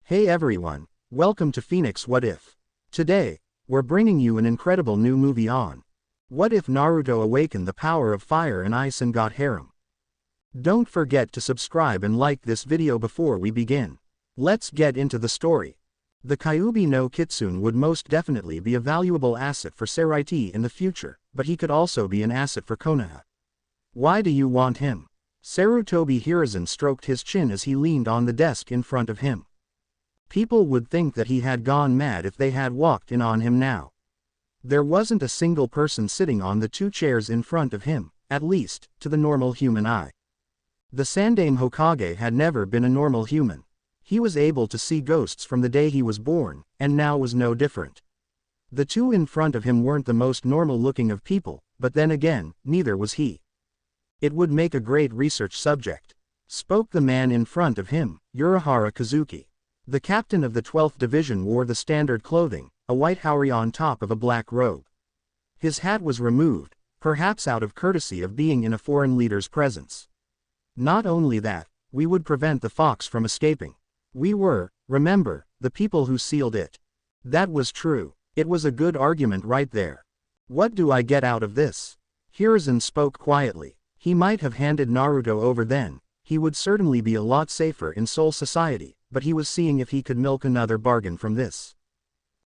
Hey everyone, welcome to Phoenix What If. Today, we're bringing you an incredible new movie on What If Naruto Awakened the Power of Fire and Ice and Got Harem. Don't forget to subscribe and like this video before we begin. Let's get into the story. The Kyuubi no Kitsune would most definitely be a valuable asset for Seraiti in the future, but he could also be an asset for Konoha. Why do you want him? Sarutobi Hiruzen stroked his chin as he leaned on the desk in front of him. People would think that he had gone mad if they had walked in on him now. There wasn't a single person sitting on the two chairs in front of him, at least, to the normal human eye. The Sandaime Hokage had never been a normal human. He was able to see ghosts from the day he was born, and now was no different. The two in front of him weren't the most normal looking of people, but then again, neither was he. It would make a great research subject. Spoke the man in front of him, Urahara Kazuki. The captain of the 12th Division wore the standard clothing, a white haori on top of a black robe. His hat was removed, perhaps out of courtesy of being in a foreign leader's presence. Not only that, we would prevent the fox from escaping. We were, remember, the people who sealed it. That was true. It was a good argument right there. What do I get out of this? Hiruzen spoke quietly. He might have handed Naruto over then. He would certainly be a lot safer in Soul Society, but he was seeing if he could milk another bargain from this.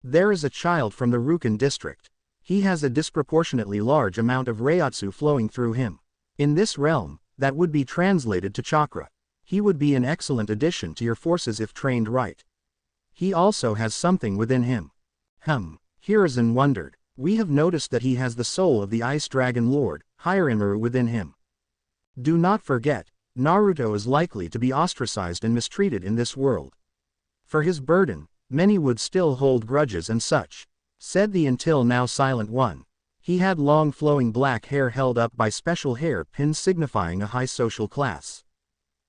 There is a child from the Rukan district. He has a disproportionately large amount of Reiatsu flowing through him. In this realm, that would be translated to chakra. He would be an excellent addition to your forces if trained right. He also has something within him. Hiruzen wondered. We have noticed that he has the soul of the Ice Dragon Lord, Hiremaru, within him. Do not forget, Naruto is likely to be ostracized and mistreated in this world. For his burden, many would still hold grudges and such, said the until now silent one. He had long flowing black hair held up by special hair pins signifying a high social class.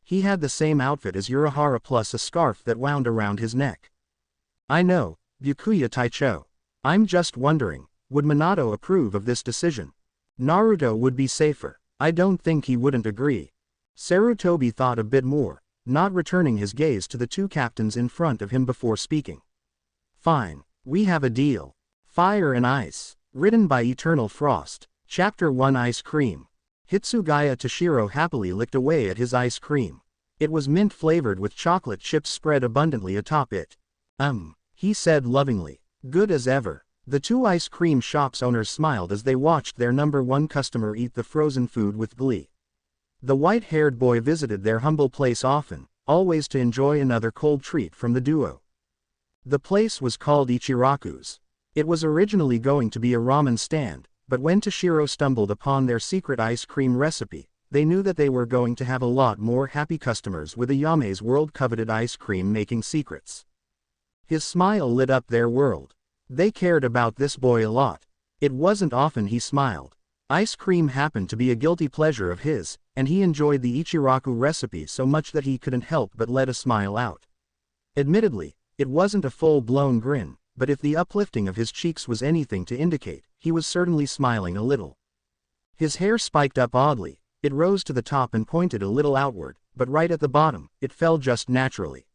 He had the same outfit as Urahara plus a scarf that wound around his neck. I know, Byakuya Taicho. I'm just wondering, would Minato approve of this decision? Naruto would be safer. I don't think he wouldn't agree. Sarutobi thought a bit more, not returning his gaze to the two captains in front of him before speaking. Fine, we have a deal. Fire and Ice. Written by Eternal Frost. Chapter 1 Ice Cream. Hitsugaya Toshiro happily licked away at his ice cream. It was mint flavored with chocolate chips spread abundantly atop it. He said lovingly. Good as ever. The two ice cream shops owners smiled as they watched their number one customer eat the frozen food with glee. The white-haired boy visited their humble place often, always to enjoy another cold treat from the duo. The place was called Ichiraku's. It was originally going to be a ramen stand, but when Toshiro stumbled upon their secret ice cream recipe, they knew that they were going to have a lot more happy customers with Ayame's world-coveted ice cream making secrets. His smile lit up their world. They cared about this boy a lot. It wasn't often he smiled. Ice cream happened to be a guilty pleasure of his, and he enjoyed the Ichiraku recipe so much that he couldn't help but let a smile out. Admittedly, it wasn't a full-blown grin, but if the uplifting of his cheeks was anything to indicate, he was certainly smiling a little. His hair spiked up oddly, it rose to the top and pointed a little outward, but right at the bottom, it fell just naturally.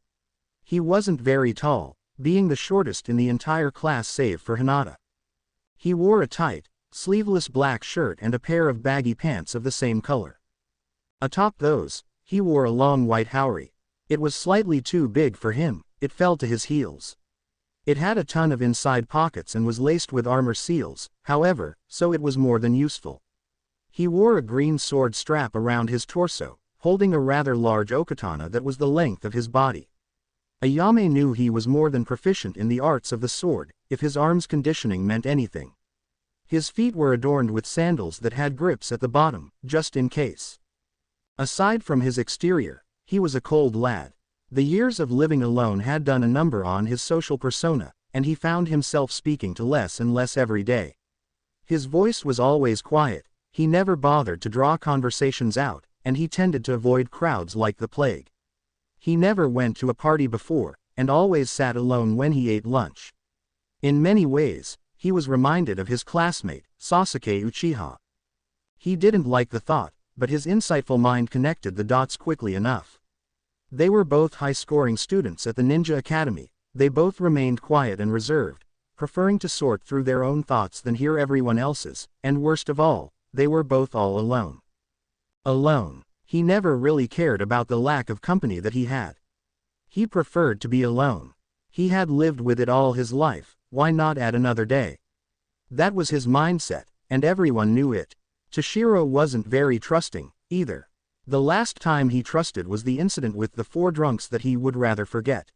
He wasn't very tall, being the shortest in the entire class save for Hinata. He wore a tight, sleeveless black shirt and a pair of baggy pants of the same color. Atop those, he wore a long white haori. It was slightly too big for him, it fell to his heels. It had a ton of inside pockets and was laced with armor seals, however, so it was more than useful. He wore a green sword strap around his torso, holding a rather large okatana that was the length of his body. Ayame knew he was more than proficient in the arts of the sword, if his arm's conditioning meant anything. His feet were adorned with sandals that had grips at the bottom, just in case. Aside from his exterior, he was a cold lad. The years of living alone had done a number on his social persona, and he found himself speaking to less and less every day. His voice was always quiet, he never bothered to draw conversations out, and he tended to avoid crowds like the plague. He never went to a party before, and always sat alone when he ate lunch. In many ways, he was reminded of his classmate, Sasuke Uchiha. He didn't like the thought, but his insightful mind connected the dots quickly enough. They were both high-scoring students at the Ninja Academy. They both remained quiet and reserved, preferring to sort through their own thoughts than hear everyone else's, and worst of all, they were both all alone. Alone. He never really cared about the lack of company that he had. He preferred to be alone. He had lived with it all his life, why not add another day? That was his mindset, and everyone knew it. Toshiro wasn't very trusting, either. The last time he trusted was the incident with the 4 drunks that he would rather forget.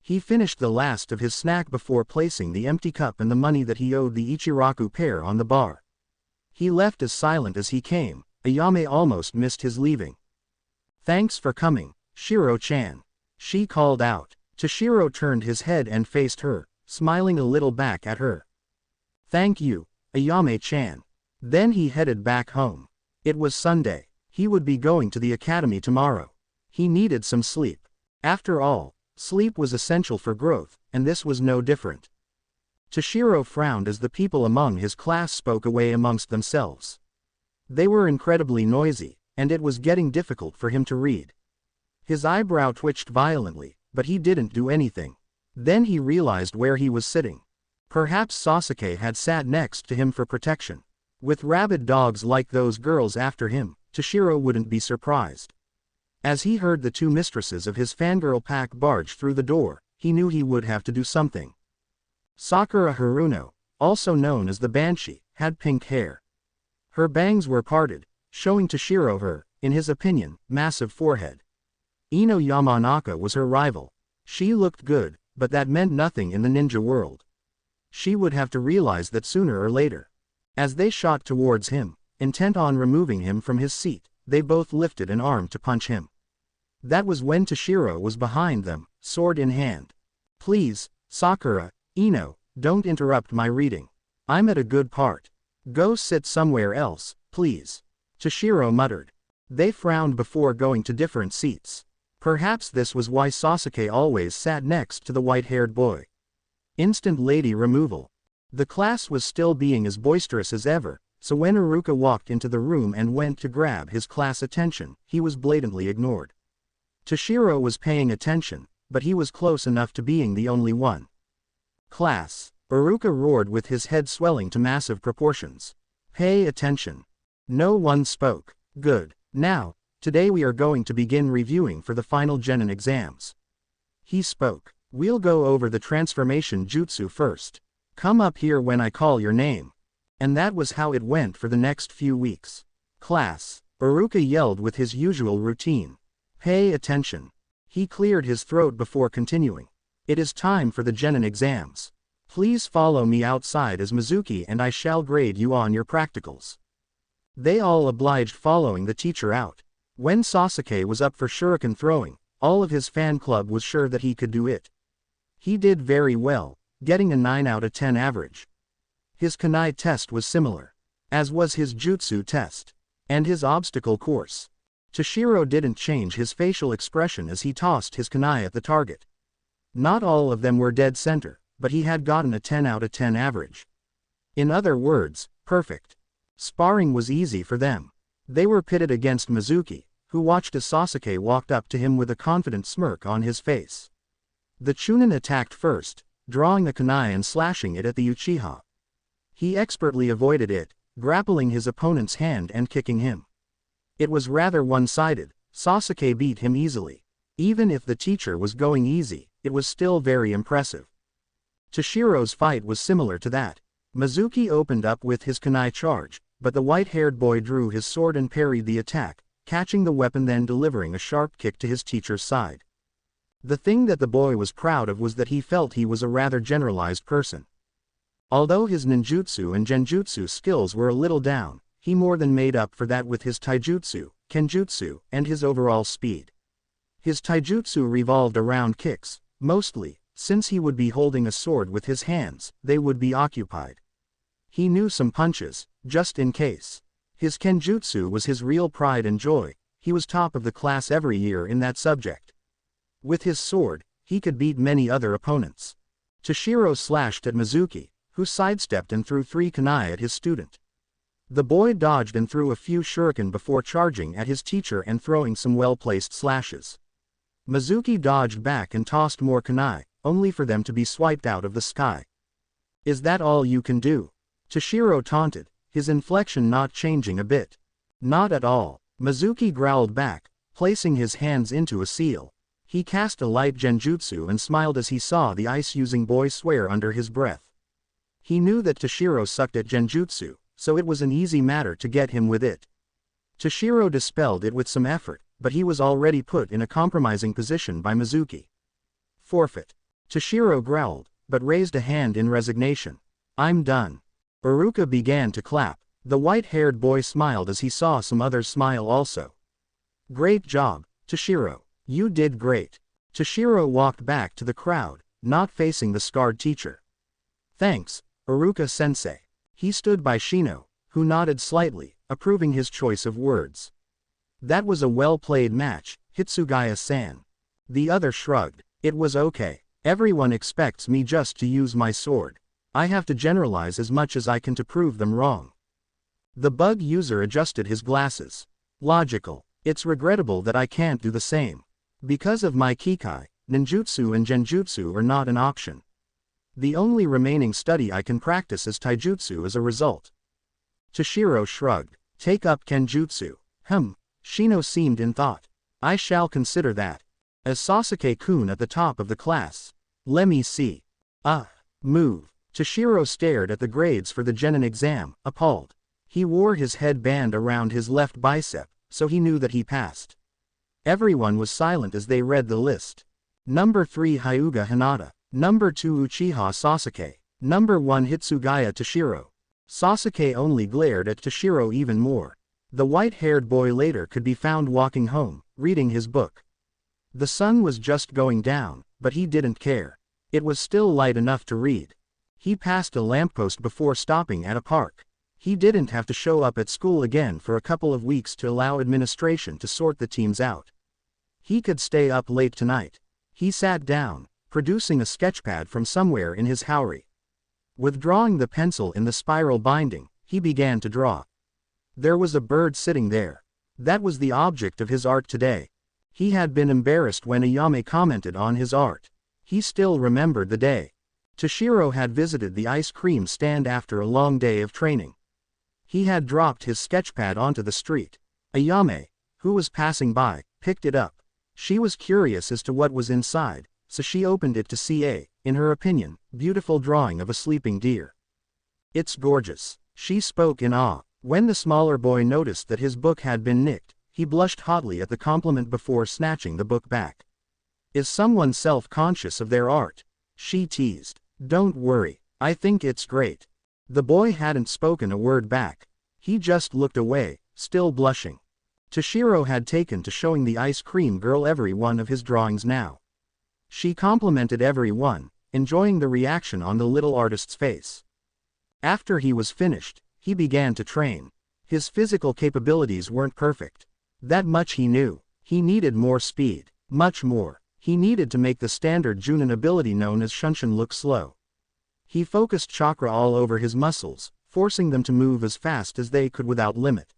He finished the last of his snack before placing the empty cup and the money that he owed the Ichiraku pair on the bar. He left as silent as he came. Ayame almost missed his leaving. "Thanks for coming, Shiro-chan," she called out. Toshiro turned his head and faced her, smiling a little back at her. "Thank you, Ayame-chan." Then he headed back home. It was Sunday. He would be going to the academy tomorrow. He needed some sleep. After all, sleep was essential for growth, and this was no different. Toshiro frowned as the people among his class spoke away amongst themselves. They were incredibly noisy, and it was getting difficult for him to read. His eyebrow twitched violently, but he didn't do anything. Then he realized where he was sitting. Perhaps Sasuke had sat next to him for protection. With rabid dogs like those girls after him, Toshiro wouldn't be surprised. As he heard the 2 mistresses of his fangirl pack barge through the door, he knew he would have to do something. Sakura Haruno, also known as the Banshee, had pink hair. Her bangs were parted, showing Toshiro her, in his opinion, massive forehead. Ino Yamanaka was her rival. She looked good, but that meant nothing in the ninja world. She would have to realize that sooner or later. As they shot towards him, intent on removing him from his seat, they both lifted an arm to punch him. That was when Toshiro was behind them, sword in hand. "Please, Sakura, Ino, don't interrupt my reading. I'm at a good part. Go sit somewhere else, please," Toshiro muttered. They frowned before going to different seats. Perhaps this was why Sasuke always sat next to the white-haired boy. Instant lady removal. The class was still being as boisterous as ever, so when Iruka walked into the room and went to grab his class attention, he was blatantly ignored. Toshiro was paying attention, but he was close enough to being the only one. "Class," Iruka roared with his head swelling to massive proportions. "Pay attention." No one spoke. "Good. Now, today we are going to begin reviewing for the final genin exams." He spoke. "We'll go over the transformation jutsu first. Come up here when I call your name." And that was how it went for the next few weeks. "Class," Iruka yelled with his usual routine. "Pay attention." He cleared his throat before continuing. "It is time for the genin exams. Please follow me outside as Mizuki and I shall grade you on your practicals." They all obliged, following the teacher out. When Sasuke was up for shuriken throwing, all of his fan club was sure that he could do it. He did very well, getting a 9 out of 10 average. His kunai test was similar, as was his jutsu test, and his obstacle course. Toshiro didn't change his facial expression as he tossed his kunai at the target. Not all of them were dead center, but he had gotten a 10 out of 10 average. In other words, perfect. Sparring was easy for them. They were pitted against Mizuki, who watched as Sasuke walked up to him with a confident smirk on his face. The Chunin attacked first, drawing a kunai and slashing it at the Uchiha. He expertly avoided it, grappling his opponent's hand and kicking him. It was rather one-sided. Sasuke beat him easily. Even if the teacher was going easy, it was still very impressive. Toshiro's fight was similar to that. Mizuki opened up with his kunai charge, but the white-haired boy drew his sword and parried the attack, catching the weapon then delivering a sharp kick to his teacher's side. The thing that the boy was proud of was that he felt he was a rather generalized person. Although his ninjutsu and genjutsu skills were a little down, he more than made up for that with his taijutsu, kenjutsu, and his overall speed. His taijutsu revolved around kicks, mostly, since he would be holding a sword with his hands, they would be occupied. He knew some punches, just in case. His kenjutsu was his real pride and joy. He was top of the class every year in that subject. With his sword, he could beat many other opponents. Toshiro slashed at Mizuki, who sidestepped and threw 3 kunai at his student. The boy dodged and threw a few shuriken before charging at his teacher and throwing some well-placed slashes. Mizuki dodged back and tossed more kunai, only for them to be swiped out of the sky. Is that all you can do? Toshiro taunted, his inflection not changing a bit. Not at all. Mizuki growled back, placing his hands into a seal. He cast a light genjutsu and smiled as he saw the ice-using boy swear under his breath. He knew that Toshiro sucked at genjutsu, so it was an easy matter to get him with it. Toshiro dispelled it with some effort, but he was already put in a compromising position by Mizuki. Forfeit. Toshiro growled, but raised a hand in resignation. I'm done. Iruka began to clap. The white-haired boy smiled as he saw some others smile also. Great job, Toshiro. You did great. Toshiro walked back to the crowd, not facing the scarred teacher. Thanks, Iruka-sensei. He stood by Shino, who nodded slightly, approving his choice of words. That was a well-played match, Hitsugaya-san. The other shrugged. It was okay. Everyone expects me just to use my sword. I have to generalize as much as I can to prove them wrong. The bug user adjusted his glasses. Logical. It's regrettable that I can't do the same. Because of my Kikai, ninjutsu and genjutsu are not an option. The only remaining study I can practice is taijutsu as a result. Toshiro shrugged. Take up kenjutsu. Shino seemed in thought. I shall consider that. As Sasuke-kun at the top of the class. Let me see. Move. Toshiro stared at the grades for the genin exam, appalled. He wore his headband around his left bicep, so he knew that he passed. Everyone was silent as they read the list. Number 3 Hyuga Hinata. Number 2 Uchiha Sasuke. Number 1 Hitsugaya Toshiro. Sasuke only glared at Toshiro even more. The white-haired boy later could be found walking home, reading his book. The sun was just going down, but he didn't care. It was still light enough to read. He passed a lamppost before stopping at a park. He didn't have to show up at school again for a couple of weeks to allow administration to sort the teams out. He could stay up late tonight. He sat down, producing a sketchpad from somewhere in his haori. Withdrawing the pencil in the spiral binding, he began to draw. There was a bird sitting there. That was the object of his art today. He had been embarrassed when Ayame commented on his art. He still remembered the day. Toshiro had visited the ice cream stand after a long day of training. He had dropped his sketchpad onto the street. Ayame, who was passing by, picked it up. She was curious as to what was inside, so she opened it to see a, in her opinion, beautiful drawing of a sleeping deer. It's gorgeous. She spoke in awe. When the smaller boy noticed that his book had been nicked, he blushed hotly at the compliment before snatching the book back. Is someone self-conscious of their art? She teased. Don't worry, I think it's great. The boy hadn't spoken a word back. He just looked away, still blushing. Toshiro had taken to showing the ice cream girl every one of his drawings now. She complimented every one, enjoying the reaction on the little artist's face. After he was finished, he began to train. His physical capabilities weren't perfect. That much he knew. He needed more speed. Much more. He needed to make the standard Junin ability known as Shunshin look slow. He focused chakra all over his muscles, forcing them to move as fast as they could without limit.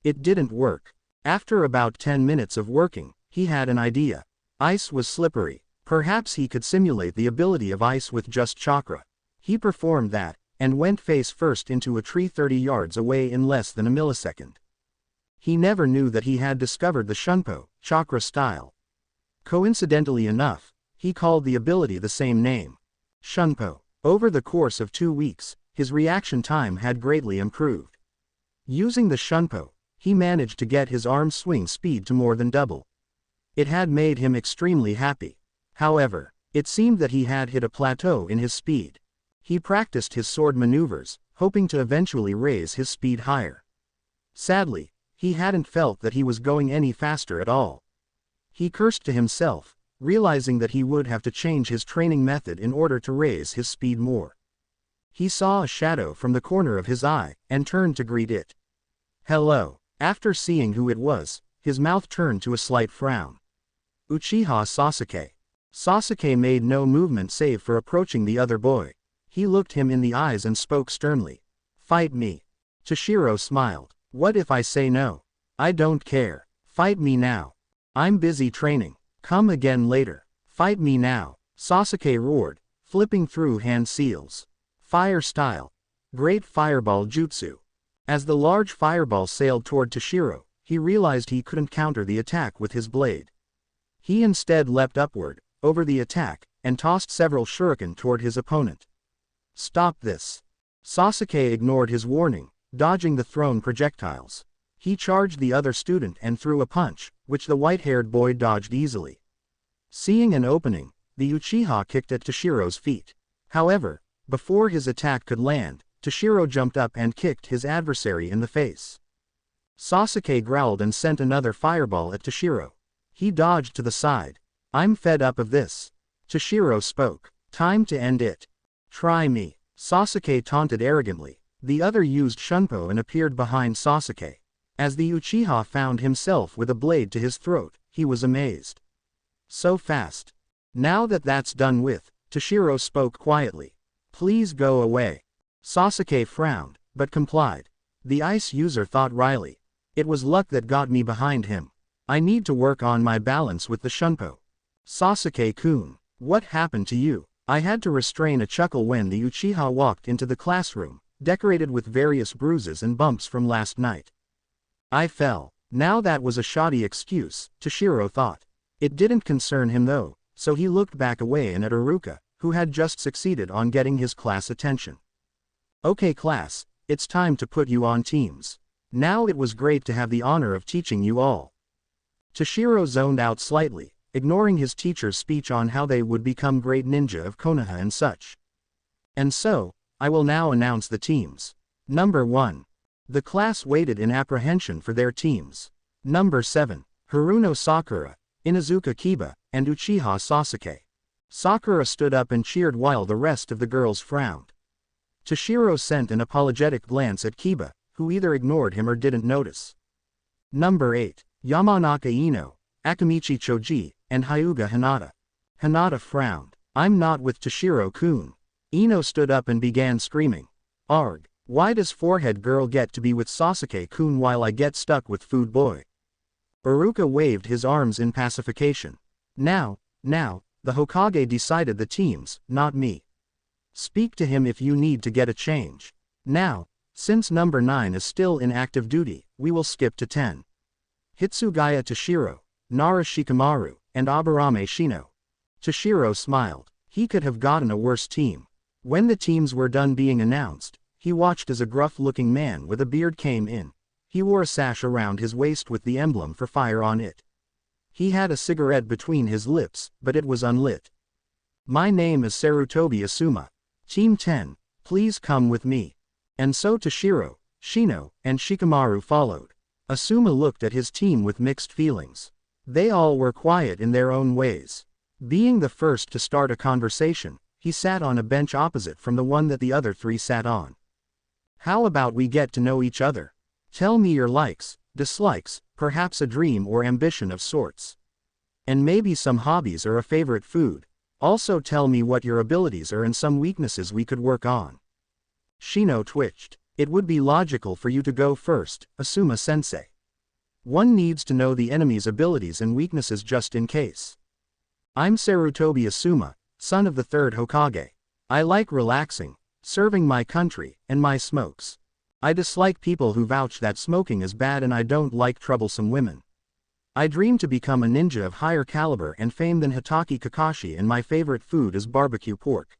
It didn't work. After about 10 minutes of working, he had an idea. Ice was slippery. Perhaps he could simulate the ability of ice with just chakra. He performed that, and went face first into a tree 30 yards away in less than a millisecond. He never knew that he had discovered the Shunpo, chakra style. Coincidentally enough, he called the ability the same name. Shunpo. Over the course of 2 weeks, his reaction time had greatly improved. Using the Shunpo, he managed to get his arm swing speed to more than double. It had made him extremely happy. However, it seemed that he had hit a plateau in his speed. He practiced his sword maneuvers, hoping to eventually raise his speed higher. Sadly, he hadn't felt that he was going any faster at all. He cursed to himself, realizing that he would have to change his training method in order to raise his speed more. He saw a shadow from the corner of his eye, and turned to greet it. Hello. After seeing who it was, his mouth turned to a slight frown. Uchiha Sasuke. Sasuke made no movement save for approaching the other boy. He looked him in the eyes and spoke sternly. Fight me. Toshiro smiled. What if I say no? I don't care. Fight me now. I'm busy training. Come again later. Fight me now, Sasuke roared, flipping through hand seals. Fire style. Great fireball jutsu. As the large fireball sailed toward Toshiro, he realized he couldn't counter the attack with his blade. He instead leapt upward, over the attack, and tossed several shuriken toward his opponent. Stop this. Sasuke ignored his warning, dodging the thrown projectiles. He charged the other student and threw a punch, which the white-haired boy dodged easily. Seeing an opening, the Uchiha kicked at Toshiro's feet. However, before his attack could land, Toshiro jumped up and kicked his adversary in the face. Sasuke growled and sent another fireball at Toshiro. He dodged to the side. I'm fed up of this. Toshiro spoke. Time to end it. Try me. Sasuke taunted arrogantly. The other used Shunpo and appeared behind Sasuke. As the Uchiha found himself with a blade to his throat, he was amazed. So fast. Now that that's done with, Toshiro spoke quietly. Please go away. Sasuke frowned, but complied. The ice user thought wryly. It was luck that got me behind him. I need to work on my balance with the Shunpo. Sasuke-kun, what happened to you? I had to restrain a chuckle when the Uchiha walked into the classroom, decorated with various bruises and bumps from last night. I fell. Now that was a shoddy excuse, Toshiro thought. It didn't concern him though, so he looked back away and at Iruka, who had just succeeded on getting his class attention. Okay class, it's time to put you on teams. Now it was great to have the honor of teaching you all. Toshiro zoned out slightly, ignoring his teacher's speech on how they would become great ninja of Konoha and such. And so, I will now announce the teams. Number 1. The class waited in apprehension for their teams. Number 7. Haruno Sakura, Inuzuka Kiba, and Uchiha Sasuke. Sakura stood up and cheered while the rest of the girls frowned. Toshiro sent an apologetic glance at Kiba, who either ignored him or didn't notice. Number 8. Yamanaka Ino, Akamichi Choji, and Hyuga Hinata. Hinata frowned. I'm not with Toshiro-kun. Ino stood up and began screaming. Arg, why does forehead girl get to be with Sasuke-kun while I get stuck with food boy? Iruka waved his arms in pacification. Now, the Hokage decided the teams, not me. Speak to him if you need to get a change. Now, since number 9 is still in active duty, we will skip to 10. Hitsugaya Toshiro, Nara Shikamaru, and Aburame Shino. Toshiro smiled. He could have gotten a worse team. When the teams were done being announced, he watched as a gruff-looking man with a beard came in. He wore a sash around his waist with the emblem for fire on it. He had a cigarette between his lips, but it was unlit. My name is Sarutobi Asuma. Team 10, please come with me. And so Toshiro, Shino, and Shikamaru followed. Asuma looked at his team with mixed feelings. They all were quiet in their own ways. Being the first to start a conversation, he sat on a bench opposite from the one that the other 3 sat on. How about we get to know each other? Tell me your likes, dislikes, perhaps a dream or ambition of sorts. And maybe some hobbies or a favorite food. Also tell me what your abilities are and some weaknesses we could work on. Shino twitched. It would be logical for you to go first, Asuma-sensei. One needs to know the enemy's abilities and weaknesses just in case. I'm Sarutobi Asuma, son of the 3rd Hokage. I like relaxing, serving my country, and my smokes. I dislike people who vouch that smoking is bad and I don't like troublesome women. I dream to become a ninja of higher caliber and fame than Hitaki Kakashi and my favorite food is barbecue pork.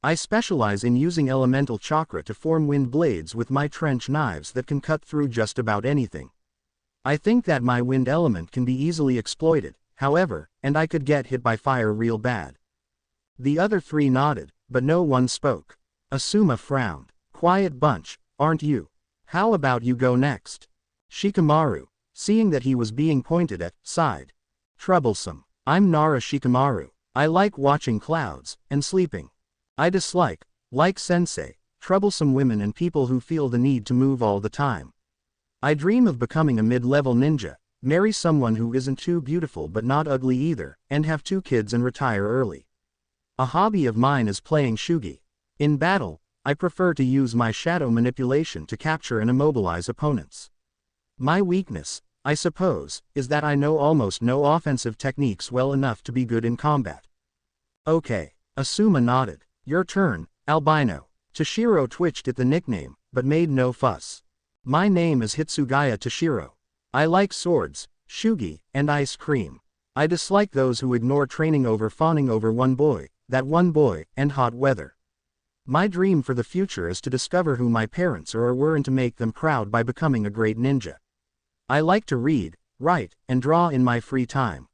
I specialize in using elemental chakra to form wind blades with my trench knives that can cut through just about anything. I think that my wind element can be easily exploited, however, and I could get hit by fire real bad. The other 3 nodded, but no one spoke. Asuma frowned. Quiet bunch, aren't you? How about you go next? Shikamaru, seeing that he was being pointed at, sighed. Troublesome. I'm Nara Shikamaru. I like watching clouds, and sleeping. I dislike, like sensei, troublesome women and people who feel the need to move all the time. I dream of becoming a mid-level ninja, marry someone who isn't too beautiful but not ugly either, and have 2 kids and retire early. A hobby of mine is playing shugi. In battle, I prefer to use my shadow manipulation to capture and immobilize opponents. My weakness, I suppose, is that I know almost no offensive techniques well enough to be good in combat. Okay. Asuma nodded. Your turn, albino. Toshiro twitched at the nickname, but made no fuss. My name is Hitsugaya Toshiro. I like swords, shugi, and ice cream. I dislike those who ignore training over fawning over that one boy, and hot weather. My dream for the future is to discover who my parents are or were and to make them proud by becoming a great ninja. I like to read, write, and draw in my free time.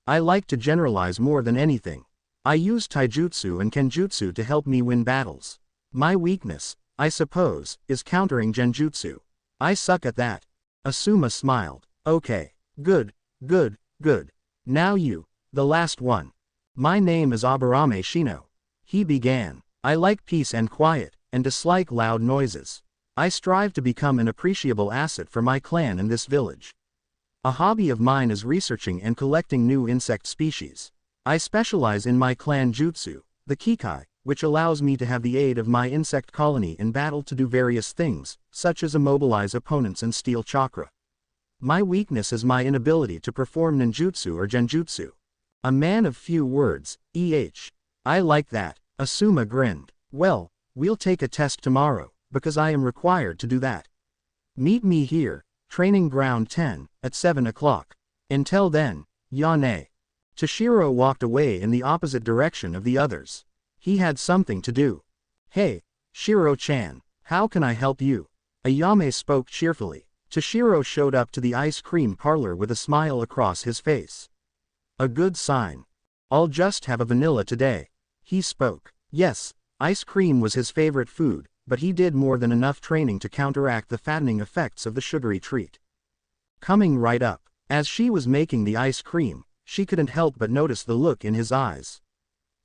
I like to generalize more than anything. I use taijutsu and kenjutsu to help me win battles. My weakness, I suppose, is countering genjutsu. I suck at that. Asuma smiled. Okay. Good, good, good. Now you, the last one. My name is Aburame Shino. He began. I like peace and quiet, and dislike loud noises. I strive to become an appreciable asset for my clan in this village. A hobby of mine is researching and collecting new insect species. I specialize in my clan jutsu, the Kikai, which allows me to have the aid of my insect colony in battle to do various things, such as immobilize opponents and steal chakra. My weakness is my inability to perform ninjutsu or genjutsu. A man of few words, I like that. Asuma grinned. Well, we'll take a test tomorrow, because I am required to do that. Meet me here, training ground 10, at 7 o'clock. Until then, Yane. Toshiro walked away in the opposite direction of the others. He had something to do. Hey, Shiro-chan, how can I help you? Ayame spoke cheerfully. Toshiro showed up to the ice cream parlor with a smile across his face. A good sign. I'll just have a vanilla today. He spoke. Yes, ice cream was his favorite food, but he did more than enough training to counteract the fattening effects of the sugary treat. Coming right up. As she was making the ice cream, she couldn't help but notice the look in his eyes.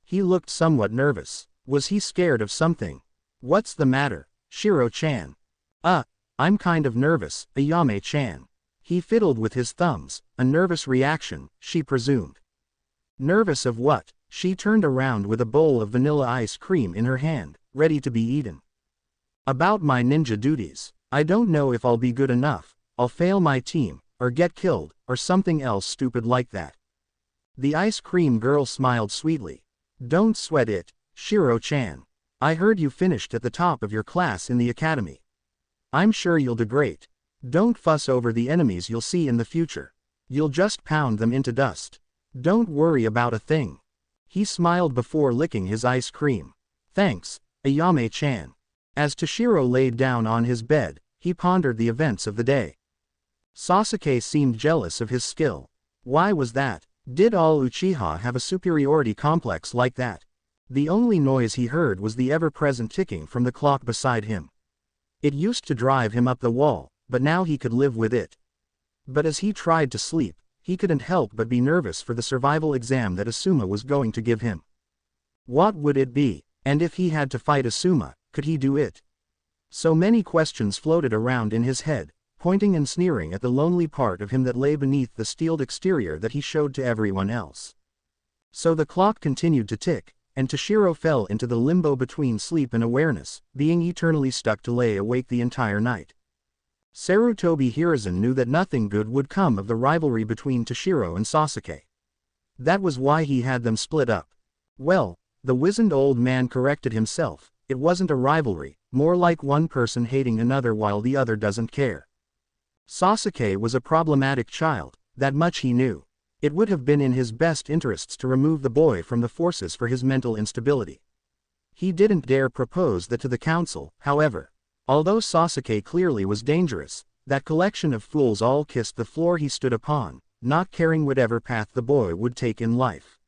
He looked somewhat nervous. Was he scared of something? What's the matter, Shiro-chan? I'm kind of nervous, Ayame-chan. He fiddled with his thumbs, a nervous reaction, she presumed. Nervous of what? She turned around with a bowl of vanilla ice cream in her hand, ready to be eaten. About my ninja duties. I don't know if I'll be good enough, I'll fail my team, or get killed, or something else stupid like that. The ice cream girl smiled sweetly. Don't sweat it, Shiro-chan. I heard you finished at the top of your class in the academy. I'm sure you'll do great. Don't fuss over the enemies you'll see in the future. You'll just pound them into dust. Don't worry about a thing. He smiled before licking his ice cream. Thanks, Ayame-chan. As Toshiro laid down on his bed, he pondered the events of the day. Sasuke seemed jealous of his skill. Why was that? Did all Uchiha have a superiority complex like that? The only noise he heard was the ever-present ticking from the clock beside him. It used to drive him up the wall, but now he could live with it. But as he tried to sleep, he couldn't help but be nervous for the survival exam that Asuma was going to give him. What would it be? And if he had to fight Asuma, could he do it? So many questions floated around in his head, pointing and sneering at the lonely part of him that lay beneath the steeled exterior that he showed to everyone else. So the clock continued to tick, and Toshiro fell into the limbo between sleep and awareness, being eternally stuck to lay awake the entire night. Sarutobi Hiruzen knew that nothing good would come of the rivalry between Toshiro and Sasuke. That was why he had them split up. Well, the wizened old man corrected himself, it wasn't a rivalry, more like one person hating another while the other doesn't care. Sasuke was a problematic child, that much he knew. It would have been in his best interests to remove the boy from the forces for his mental instability. He didn't dare propose that to the council, however. Although Sasuke clearly was dangerous, that collection of fools all kissed the floor he stood upon, not caring whatever path the boy would take in life.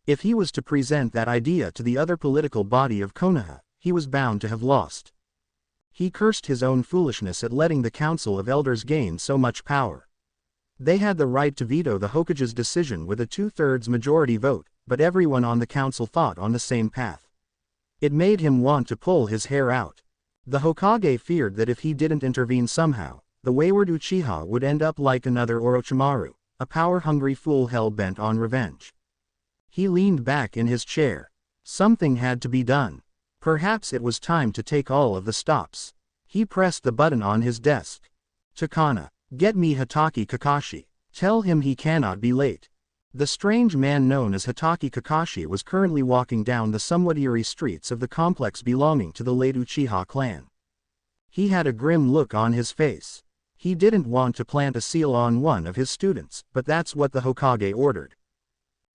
If he was to present that idea to the other political body of Konoha, he was bound to have lost. He cursed his own foolishness at letting the Council of Elders gain so much power. They had the right to veto the Hokage's decision with a 2/3 majority vote, but everyone on the council thought on the same path. It made him want to pull his hair out. The Hokage feared that if he didn't intervene somehow, the wayward Uchiha would end up like another Orochimaru, a power-hungry fool hell-bent on revenge. He leaned back in his chair. Something had to be done. Perhaps it was time to take all of the stops. He pressed the button on his desk. Takana. Get me Hatake Kakashi. Tell him he cannot be late. The strange man known as Hatake Kakashi was currently walking down the somewhat eerie streets of the complex belonging to the late Uchiha clan. He had a grim look on his face. He didn't want to plant a seal on one of his students, but that's what the Hokage ordered.